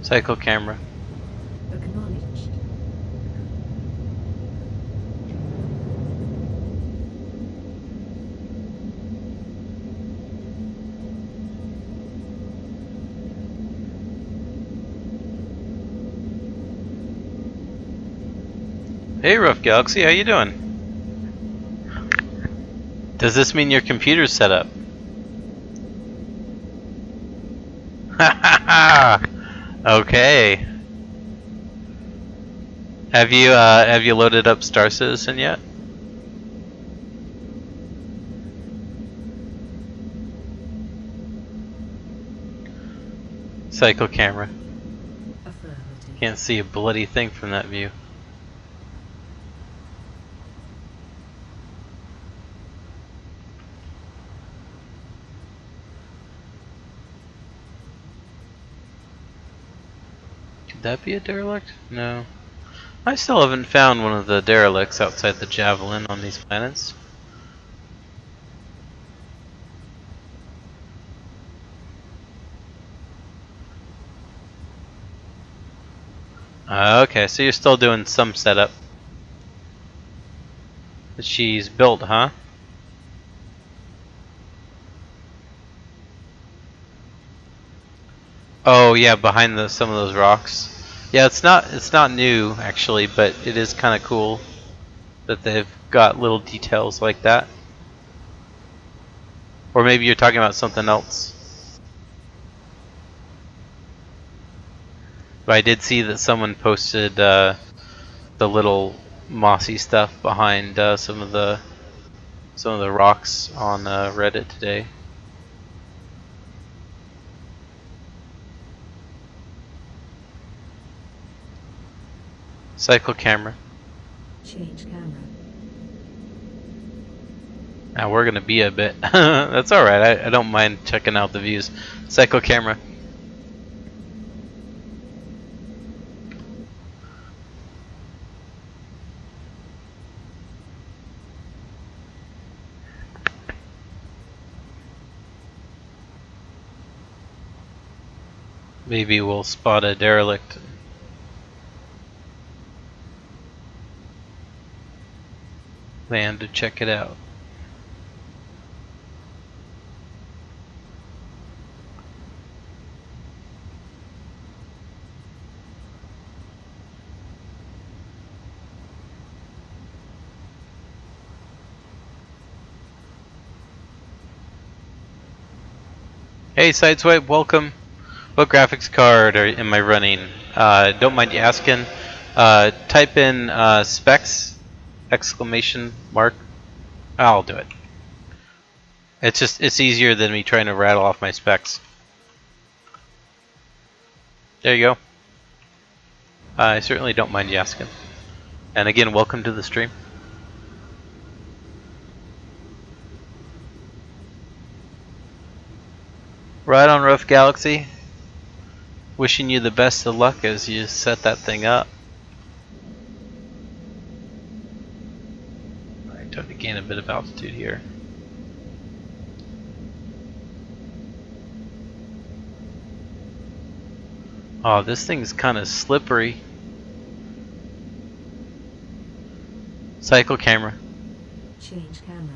Cycle camera. Acknowledged. Hey Rough Galaxy, how you doing? Does this mean your computer's set up? Okay. Have you loaded up Star Citizen yet? Cycle camera. Affirmative. Can't see a bloody thing from that view. Would that be a derelict? No. I still haven't found one of the derelicts outside the Javelin on these planets. Okay, so you're still doing some setup. She's built, huh? Oh yeah, behind some of those rocks. Yeah, it's not new actually, but it is kind of cool that they've got little details like that. Or maybe you're talking about something else. But I did see that someone posted the little mossy stuff behind some of the rocks on Reddit today. Cycle camera. Change camera. Now we're gonna be a bit. That's all right. I don't mind checking out the views. Cycle camera. Maybe we'll spot a derelict. Land to check it out. Hey Sideswipe, welcome. What graphics card am I running? Don't mind you asking. Type in specs, exclamation mark. I'll do it. It's easier than me trying to rattle off my specs. There you go. I certainly don't mind you asking. And again, welcome to the stream. Right on, Rough Galaxy. Wishing you the best of luck as you set that thing up. Alright, time to gain a bit of altitude here. Oh, this thing's kind of slippery. Cycle camera. Change camera.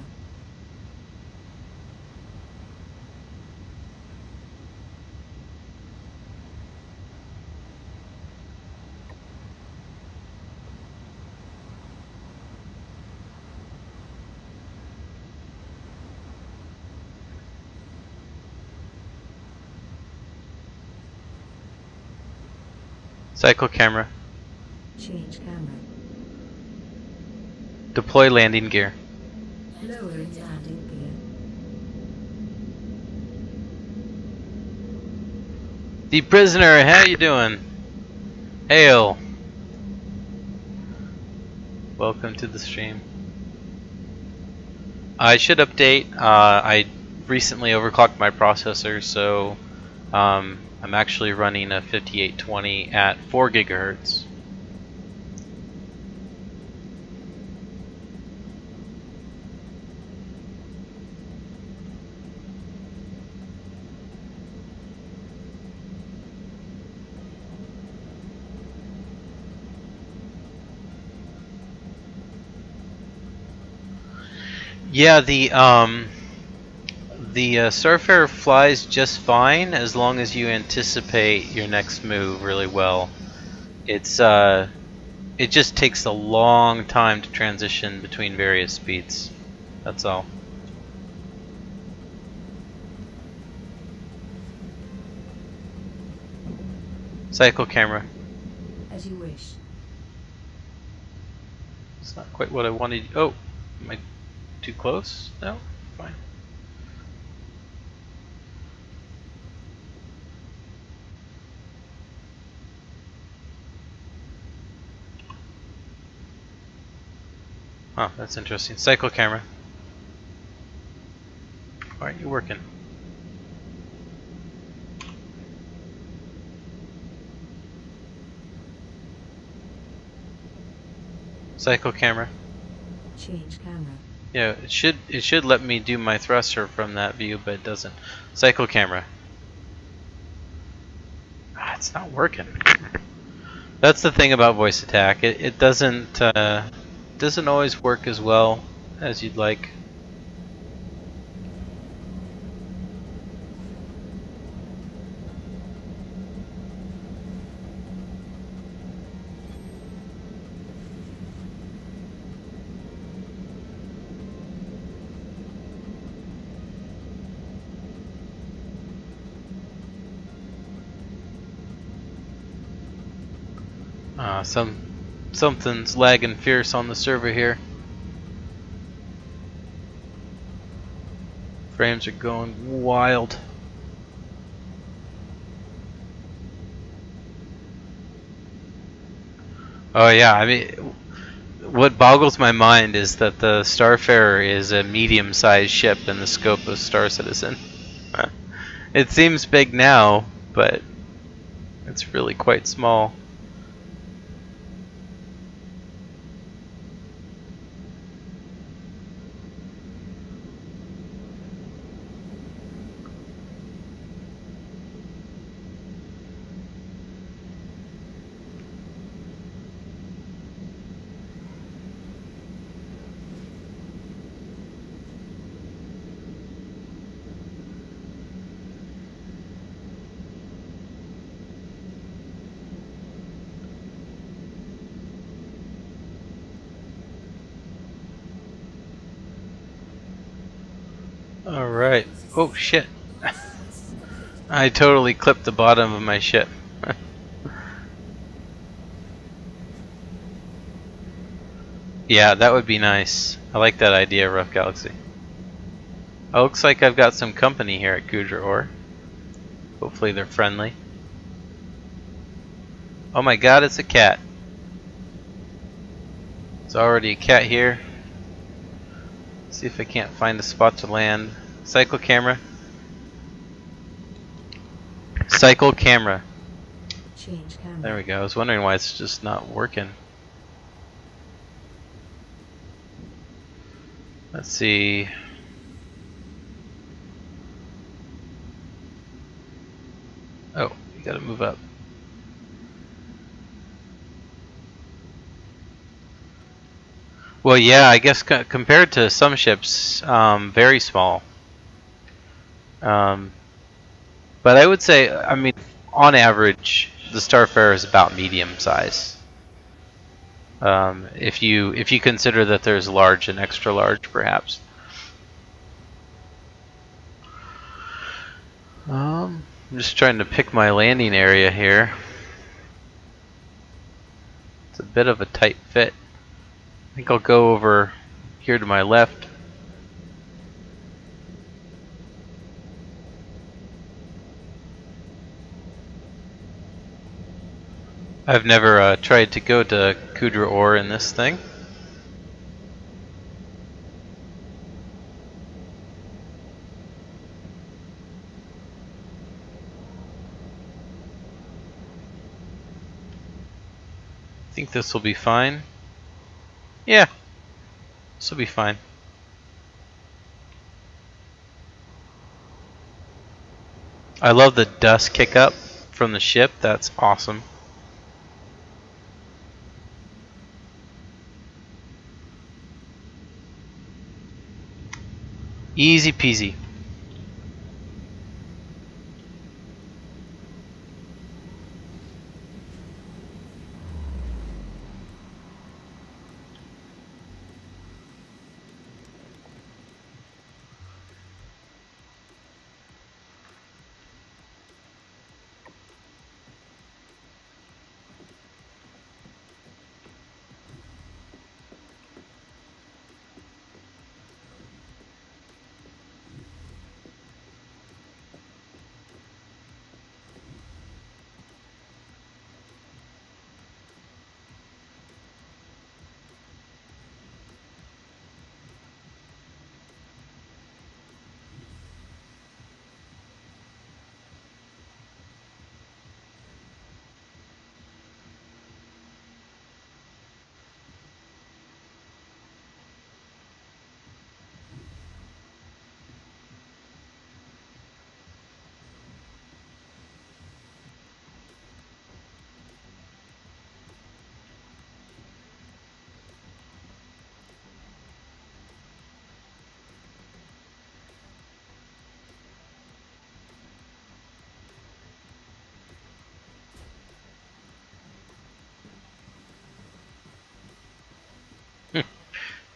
Cycle camera. Change camera. Deploy landing gear. Lowering landing gear. The prisoner, how you doing? Hail. Welcome to the stream. I should update. I recently overclocked my processor, so I'm actually running a 5820 at 4 gigahertz. Yeah, the Surfer flies just fine as long as you anticipate your next move really well. It's it just takes a long time to transition between various speeds. That's all. Cycle camera. As you wish. It's not quite what I wanted. Oh, am I too close? No, fine. Oh, that's interesting. Cycle camera. Why aren't you working? Cycle camera. Change camera. Yeah, it should let me do my thruster from that view, but it doesn't. Cycle camera. Ah, it's not working. That's the thing about voice attack. It doesn't always work as well as you'd like. Something's lagging fierce on the server here. Frames are going wild. Oh yeah, I mean, what boggles my mind is that the Starfarer is a medium-sized ship in the scope of Star Citizen. It seems big now, but it's really quite small. Alright. Oh shit. I totally clipped the bottom of my ship. Yeah, that would be nice. I like that idea, Rough Galaxy. Oh, looks like I've got some company here at Gudra Ore. Hopefully they're friendly. Oh my god, it's a cat. There's already a cat here. See if I can't find a spot to land. Cycle camera. Cycle camera. Change camera. There we go. I was wondering why it's just not working. Let's see. Oh, you gotta move up. Well, yeah, I guess compared to some ships, very small. But I would say, I mean, on average, the Starfarer is about medium size. If you consider that there's large and extra large, perhaps. I'm just trying to pick my landing area here. It's a bit of a tight fit. I think I'll go over here to my left. I've never tried to go to Gudra Ore in this thing. I think this will be fine. Yeah, this will be fine. I love the dust kick up from the ship. That's awesome. Easy peasy.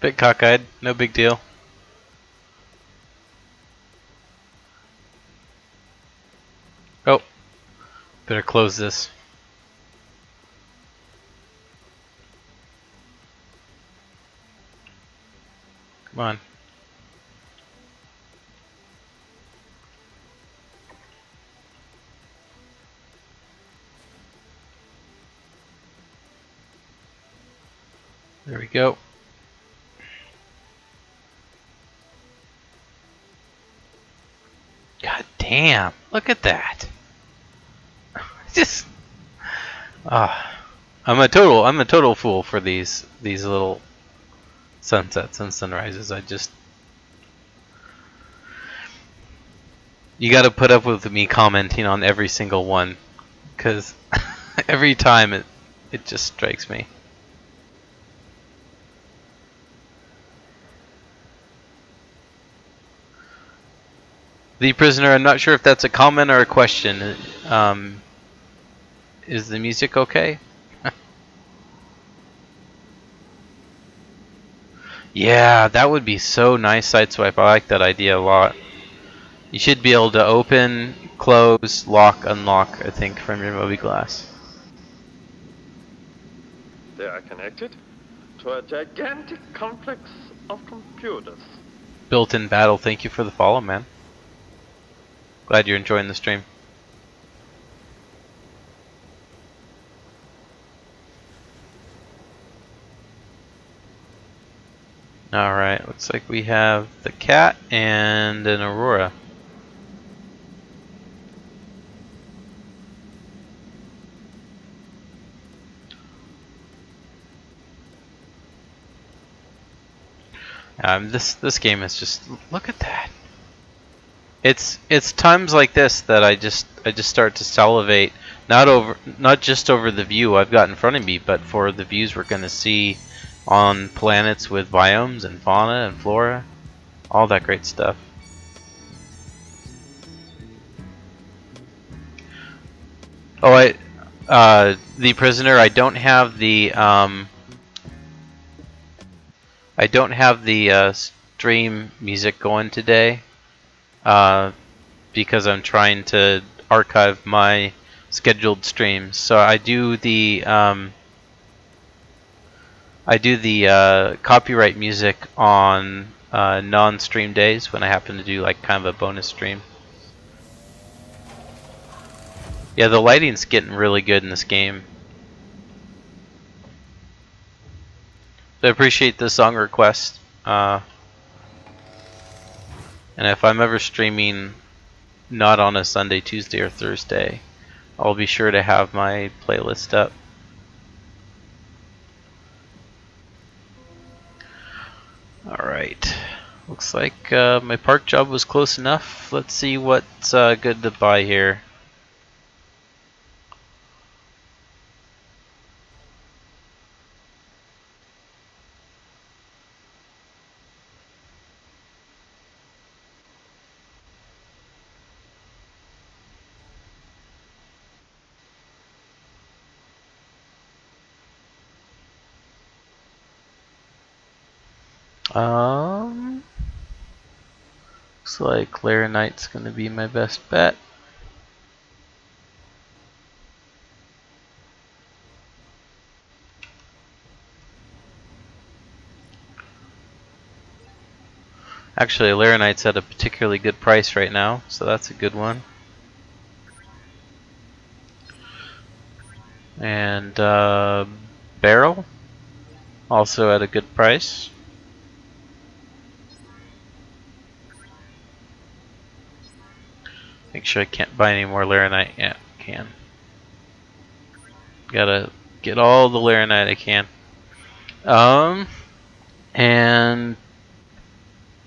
Bit cockeyed, no big deal. Oh, better close this. Come on. There we go. God damn! Look at that. Just I'm a total fool for these little sunsets and sunrises. You got to put up with me commenting on every single one, because every time it just strikes me. The prisoner, I'm not sure if that's a comment or a question. Is the music okay? Yeah, that would be so nice, Sideswipe. I like that idea a lot. You should be able to open, close, lock, unlock, I think, from your Moby Glass. They are connected to a gigantic complex of computers. Built-in battle, thank you for the follow, man. Glad you're enjoying the stream. Alright, looks like we have the cat and an Aurora. This game is just, look at that. It's times like this that I just start to salivate, not just over the view I've got in front of me, but for the views we're gonna see on planets with biomes and fauna and flora, all that great stuff. Oh, the prisoner, I don't have the stream music going today, because I'm trying to archive my scheduled streams. So I do the copyright music on non-stream days when I happen to do like kind of a bonus stream. Yeah, the lighting's getting really good in this game. So I appreciate the song request. And if I'm ever streaming not on a Sunday, Tuesday, or Thursday, I'll be sure to have my playlist up. Alright, looks like my park job was close enough. Let's see what's good to buy here. Looks like Laranite's gonna be my best bet. Actually, Laranite's at a particularly good price right now, so that's a good one. And Barrel, also at a good price. Make sure I can't buy any more Laranite. Yeah, can. Gotta get all the Laranite I can. And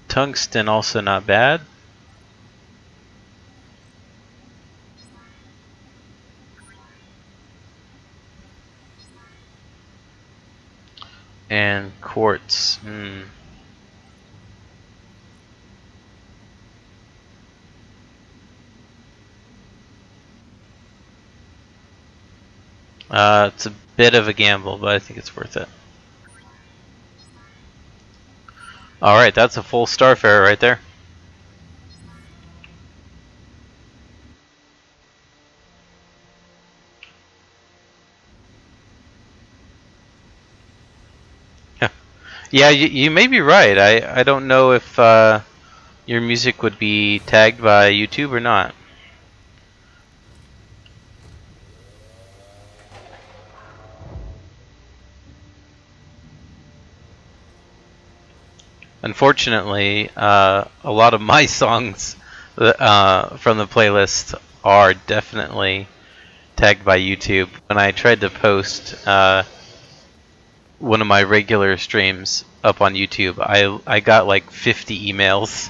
Tungsten also not bad. And Quartz. It's a bit of a gamble, but I think it's worth it. All right, that's a full Starfarer right there. Yeah, you may be right. I don't know if your music would be tagged by YouTube or not. Unfortunately, a lot of my songs from the playlist are definitely tagged by YouTube. When I tried to post one of my regular streams up on YouTube, I got like 50 emails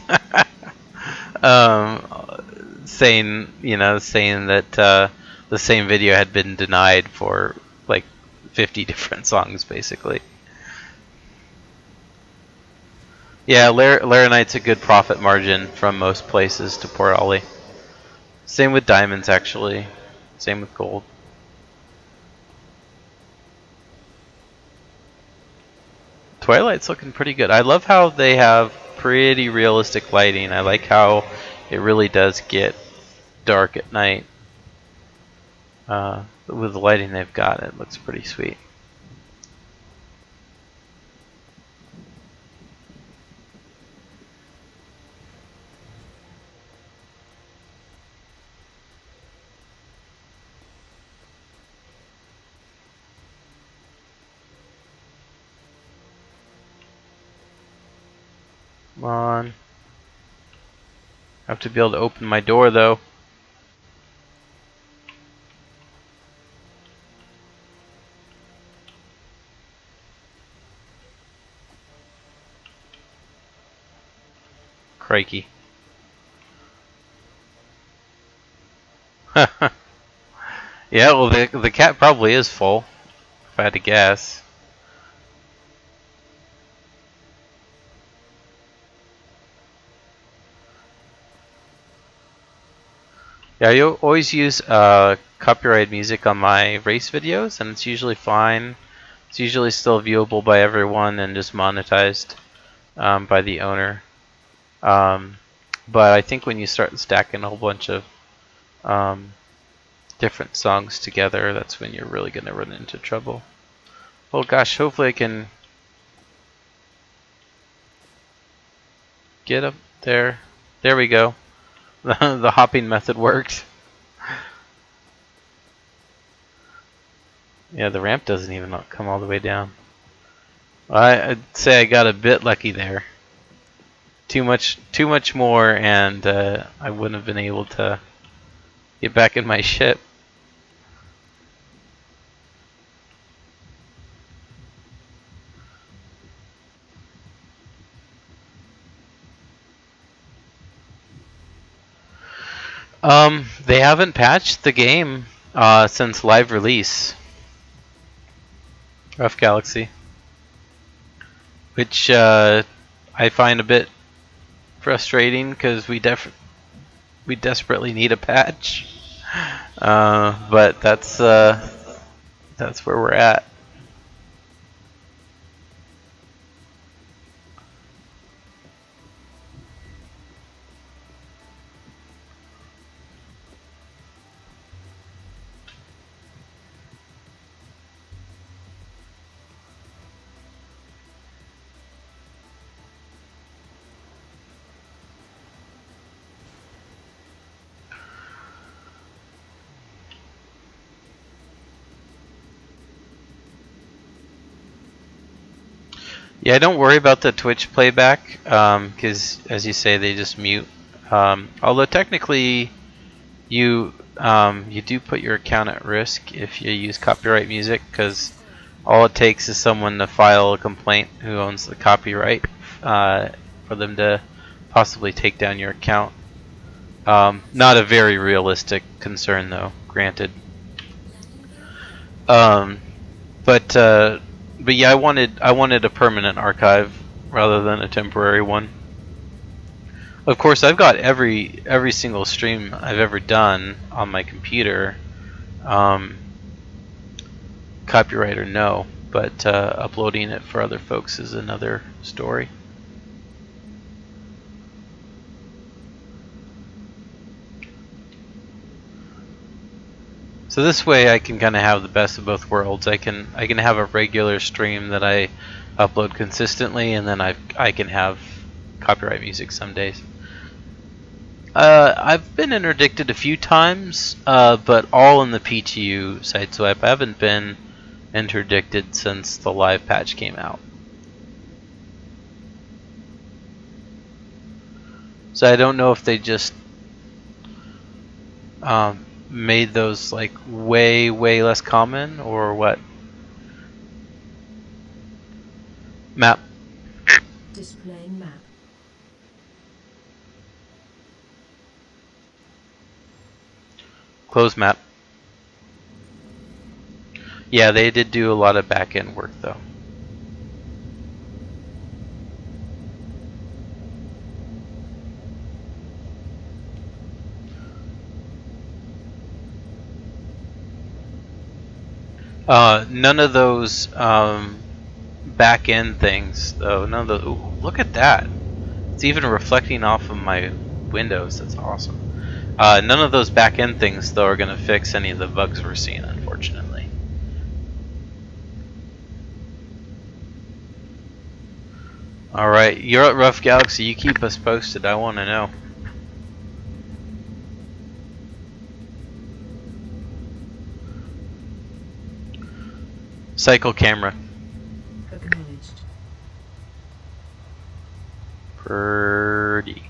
saying that the same video had been denied for like 50 different songs, basically. Yeah, Laranite's a good profit margin from most places to Port Ollie. Same with diamonds, actually. Same with gold. Twilight's looking pretty good. I love how they have pretty realistic lighting. I like how it really does get dark at night. With the lighting they've got, it looks pretty sweet. Come on. I have to be able to open my door, though. Crikey. Yeah, well, the cat probably is full, if I had to guess. Yeah, I always use copyrighted music on my race videos, and it's usually fine. It's usually still viewable by everyone and just monetized by the owner. But I think when you start stacking a whole bunch of different songs together, that's when you're really going to run into trouble. Oh gosh, hopefully I can get up there. There we go. The hopping method worked. Yeah, the ramp doesn't even come all the way down. I'd say I got a bit lucky there. Too much more, and I wouldn't have been able to get back in my ship. They haven't patched the game since live release. Rough Galaxy. Which I find a bit frustrating because we desperately need a patch. But that's where we're at. Yeah, don't worry about the Twitch playback, because as you say, they just mute. Although technically, you do put your account at risk if you use copyright music, because all it takes is someone to file a complaint who owns the copyright for them to possibly take down your account. Not a very realistic concern, though. Granted. But yeah, I wanted a permanent archive rather than a temporary one. Of course, I've got every single stream I've ever done on my computer, copyright or no, but uploading it for other folks is another story. So this way I can kind of have the best of both worlds. I can have a regular stream that I upload consistently, and then I can have copyright music some days. I've been interdicted a few times, but all in the PTU sideswipe. I haven't been interdicted since the live patch came out. So I don't know if they just made those like way less common or what. Map. Displaying map. Close map. Yeah, they did do a lot of back-end work though. None of those back-end things though. None of those. Ooh, look at that! It's even reflecting off of my windows. That's awesome. None of those back-end things though are going to fix any of the bugs we're seeing, unfortunately. Alright, you're at Rough Galaxy. You keep us posted. I want to know. Cycle camera. Acknowledged. Pretty.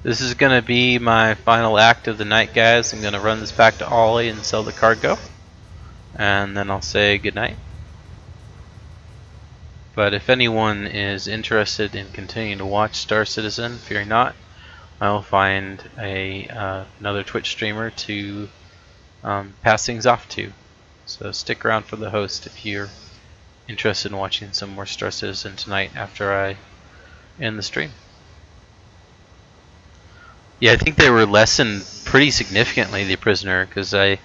This is going to be my final act of the night, guys. I'm going to run this back to Ollie and sell the cargo. And then I'll say goodnight. But if anyone is interested in continuing to watch Star Citizen, fear not, I will find another Twitch streamer to pass things off to. So stick around for the host if you're interested in watching some more Star Citizen tonight after I end the stream. Yeah, I think they were lessened pretty significantly, the prisoner, because a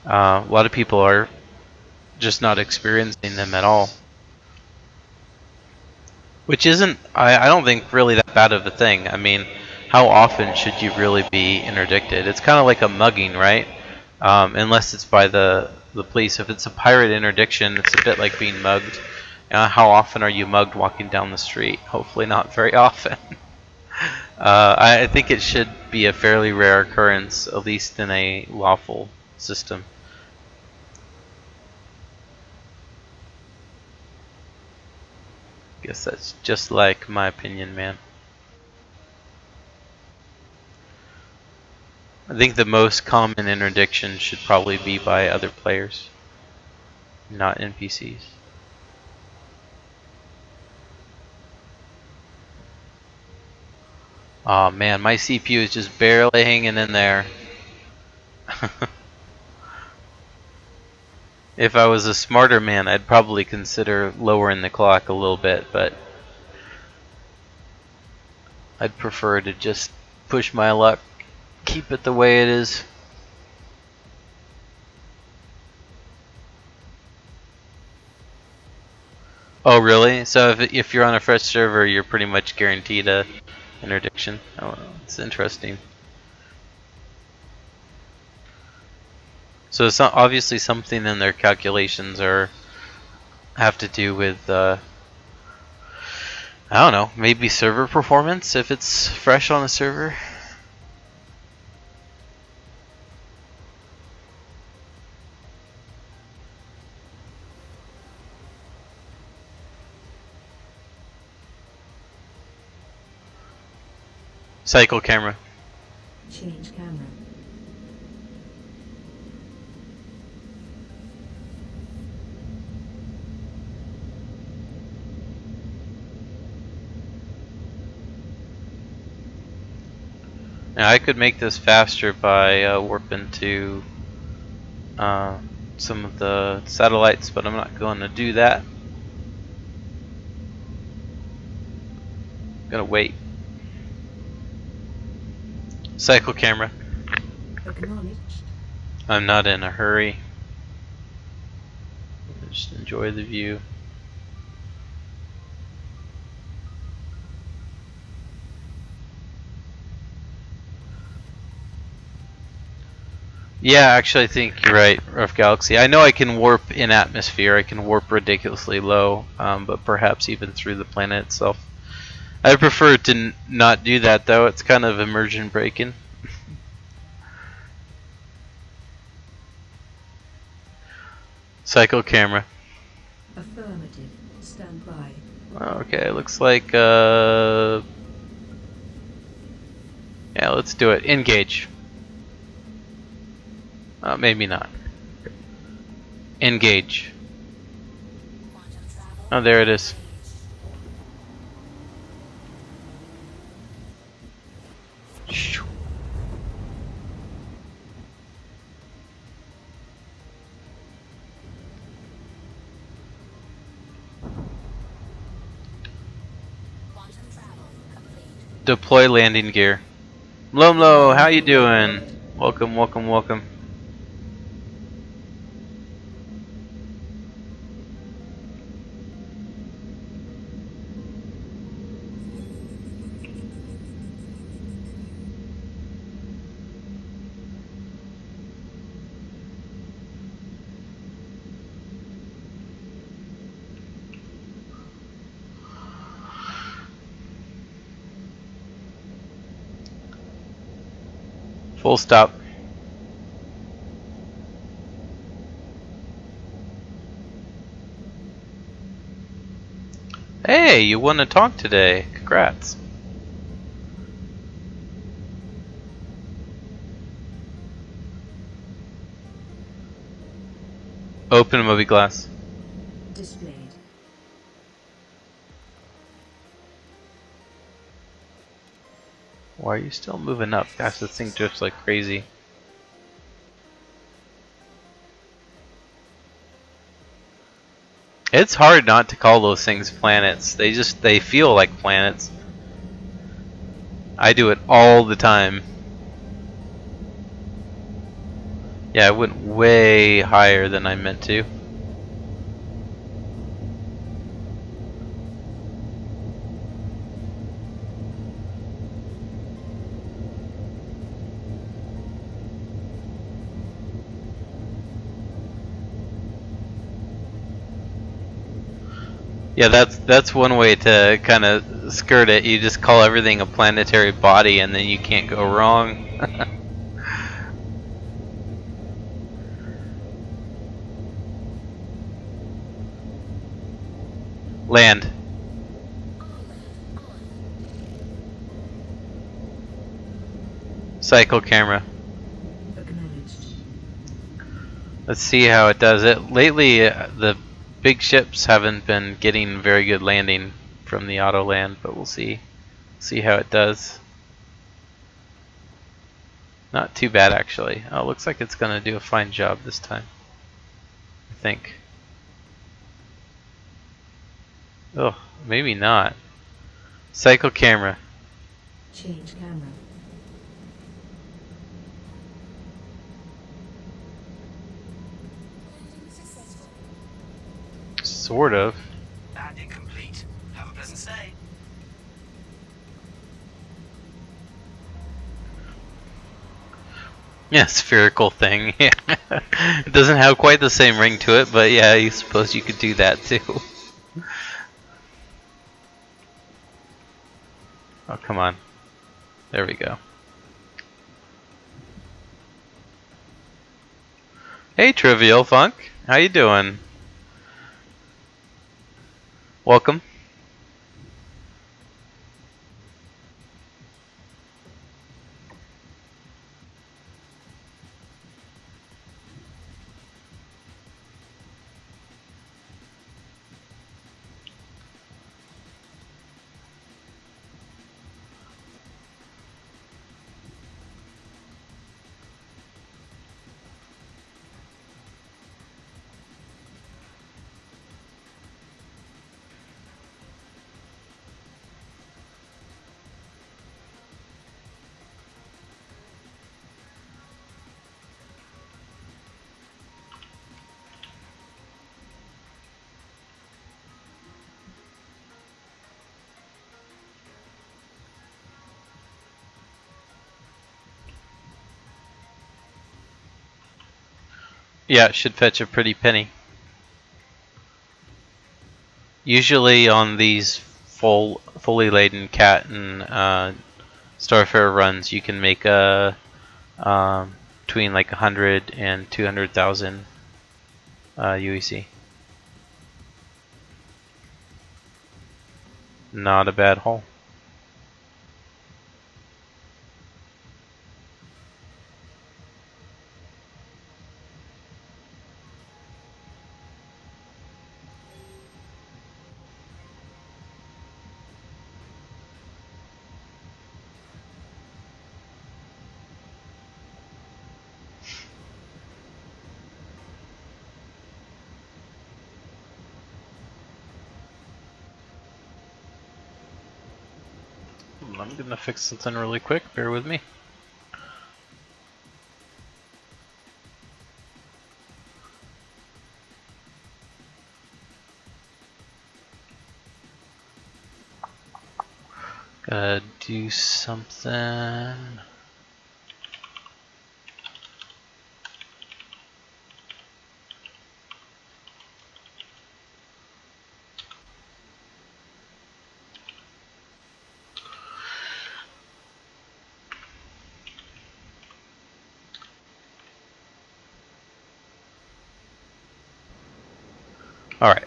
lot of people are just not experiencing them at all. Which isn't, I don't think, really that bad of a thing. I mean, how often should you really be interdicted? It's kind of like a mugging, right? Unless it's by the police. If it's a pirate interdiction, it's a bit like being mugged. How often are you mugged walking down the street? Hopefully not very often. I think it should be a fairly rare occurrence, at least in a lawful system. Guess that's just like my opinion, man. I think the most common interdiction should probably be by other players, not NPCs. Oh man, my CPU is just barely hanging in there. If I was a smarter man, I'd probably consider lowering the clock a little bit, but I'd prefer to just push my luck, keep it the way it is. Oh really? So if you're on a fresh server, you're pretty much guaranteed a interdiction. Oh, it's interesting. So it's not obviously something in their calculations or have to do with I don't know, maybe server performance if it's fresh on a server. Cycle camera. Change camera. Now I could make this faster by warping to some of the satellites, but I'm not going to do that. I'm gonna wait. Cycle camera. Acknowledged. I'm not in a hurry. Just enjoy the view. Yeah, actually, I think you're right, Rough Galaxy. I know I can warp in atmosphere. I can warp ridiculously low, but perhaps even through the planet itself. I prefer to not do that, though. It's kind of immersion breaking. Cycle camera. Affirmative. Stand by. Okay, looks like yeah, let's do it. Engage. Maybe not. Engage. Oh, there it is. Shoo. Deploy landing gear. Mlomlo, how you doing? Welcome, welcome, welcome. Full stop. Hey, you won a talk today. Congrats. Open movie glass. Displayed. Why are you still moving up? Gosh, this thing drifts like crazy. It's hard not to call those things planets. They feel like planets. I do it all the time. Yeah, I went way higher than I meant to. Yeah, that's one way to kind of skirt it. You just call everything a planetary body, and then you can't go wrong. Land. Cycle camera. Acknowledged. Let's see how it does it. Lately, the big ships haven't been getting very good landing from the auto land, but we'll see how it does. Not too bad, actually. Oh, it looks like it's gonna do a fine job this time, I think. Oh, maybe not. Cycle camera. Change camera. Sort of. Landing complete. Have a pleasant stay. Yeah, spherical thing. Yeah. It doesn't have quite the same ring to it, but yeah, I suppose you could do that too. Oh, come on. There we go. Hey, Trivial Funk. How you doing? Welcome. Yeah, it should fetch a pretty penny. Usually on these fully laden cat and Starfare runs, you can make a between like 100 and 200,000 UEC. Not a bad haul. I'm gonna fix something really quick. Bear with me. Gotta do something. All right.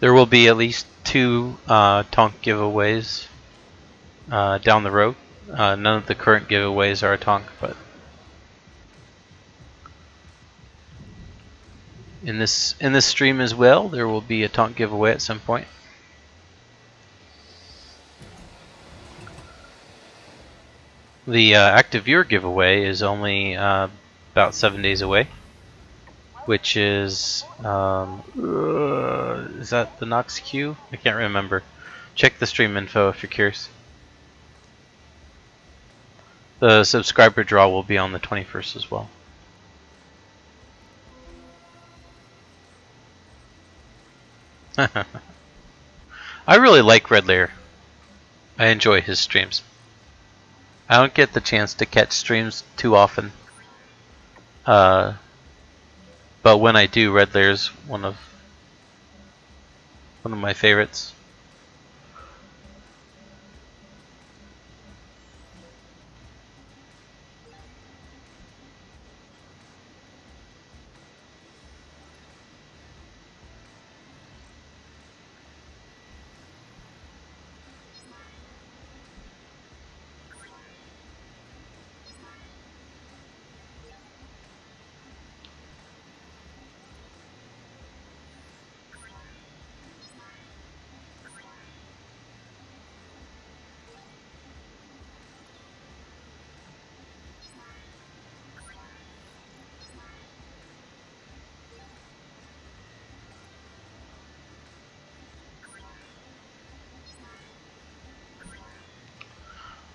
There will be at least 2 tonk giveaways down the road. None of the current giveaways are a tonk, but in this stream as well, there will be a tonk giveaway at some point. The active viewer giveaway is only about 7 days away, which is that the Nox Q? I can't remember. Check the stream info if you're curious. The subscriber draw will be on the 21st as well. I really like Red Layer. I enjoy his streams. I don't get the chance to catch streams too often. But when I do, Red Layer's one of my favorites.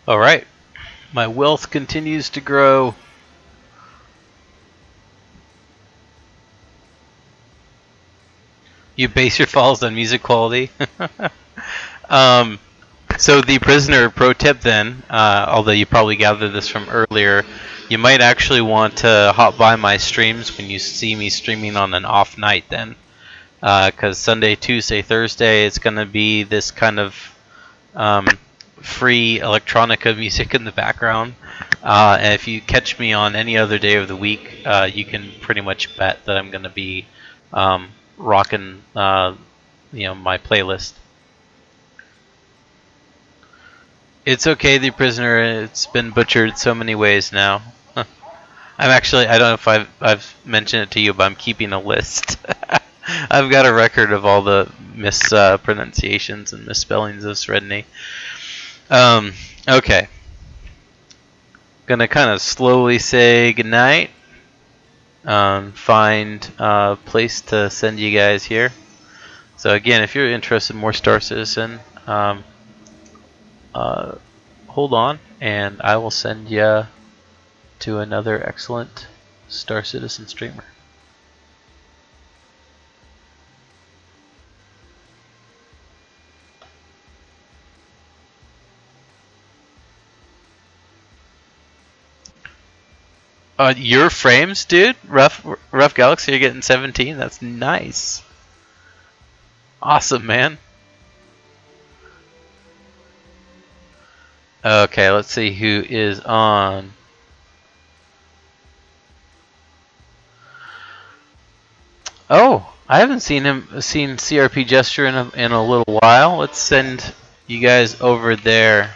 All right, my wealth continues to grow. You base your files on music quality. So the prisoner pro tip then, although you probably gathered this from earlier, you might actually want to hop by my streams when you see me streaming on an off night then. Because Sunday, Tuesday, Thursday, it's going to be this kind of free electronica music in the background. And if you catch me on any other day of the week, you can pretty much bet that I'm going to be rocking my playlist. It's okay, the prisoner. It's been butchered so many ways now. I don't know if I've mentioned it to you, but I'm keeping a list. I've got a record of all the mispronunciations and misspellings of Sredni. Okay. Gonna kind of slowly say goodnight. Find a place to send you guys here. So again, if you're interested in more Star Citizen, hold on, and I will send you to another excellent Star Citizen streamer. Your frames, dude. Rough Galaxy, you're getting 17. That's nice. Awesome, man. Okay, let's see who is on. Oh, I haven't seen CRP Gesture in a little while. Let's send you guys over there.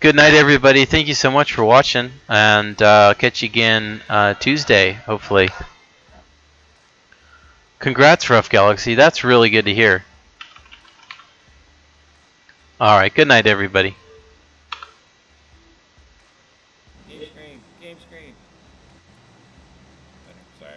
Good night, everybody. Thank you so much for watching, and catch you again Tuesday, hopefully. Congrats, Rough Galaxy. That's really good to hear. All right. Good night, everybody. Game screen. Game screen. Sorry.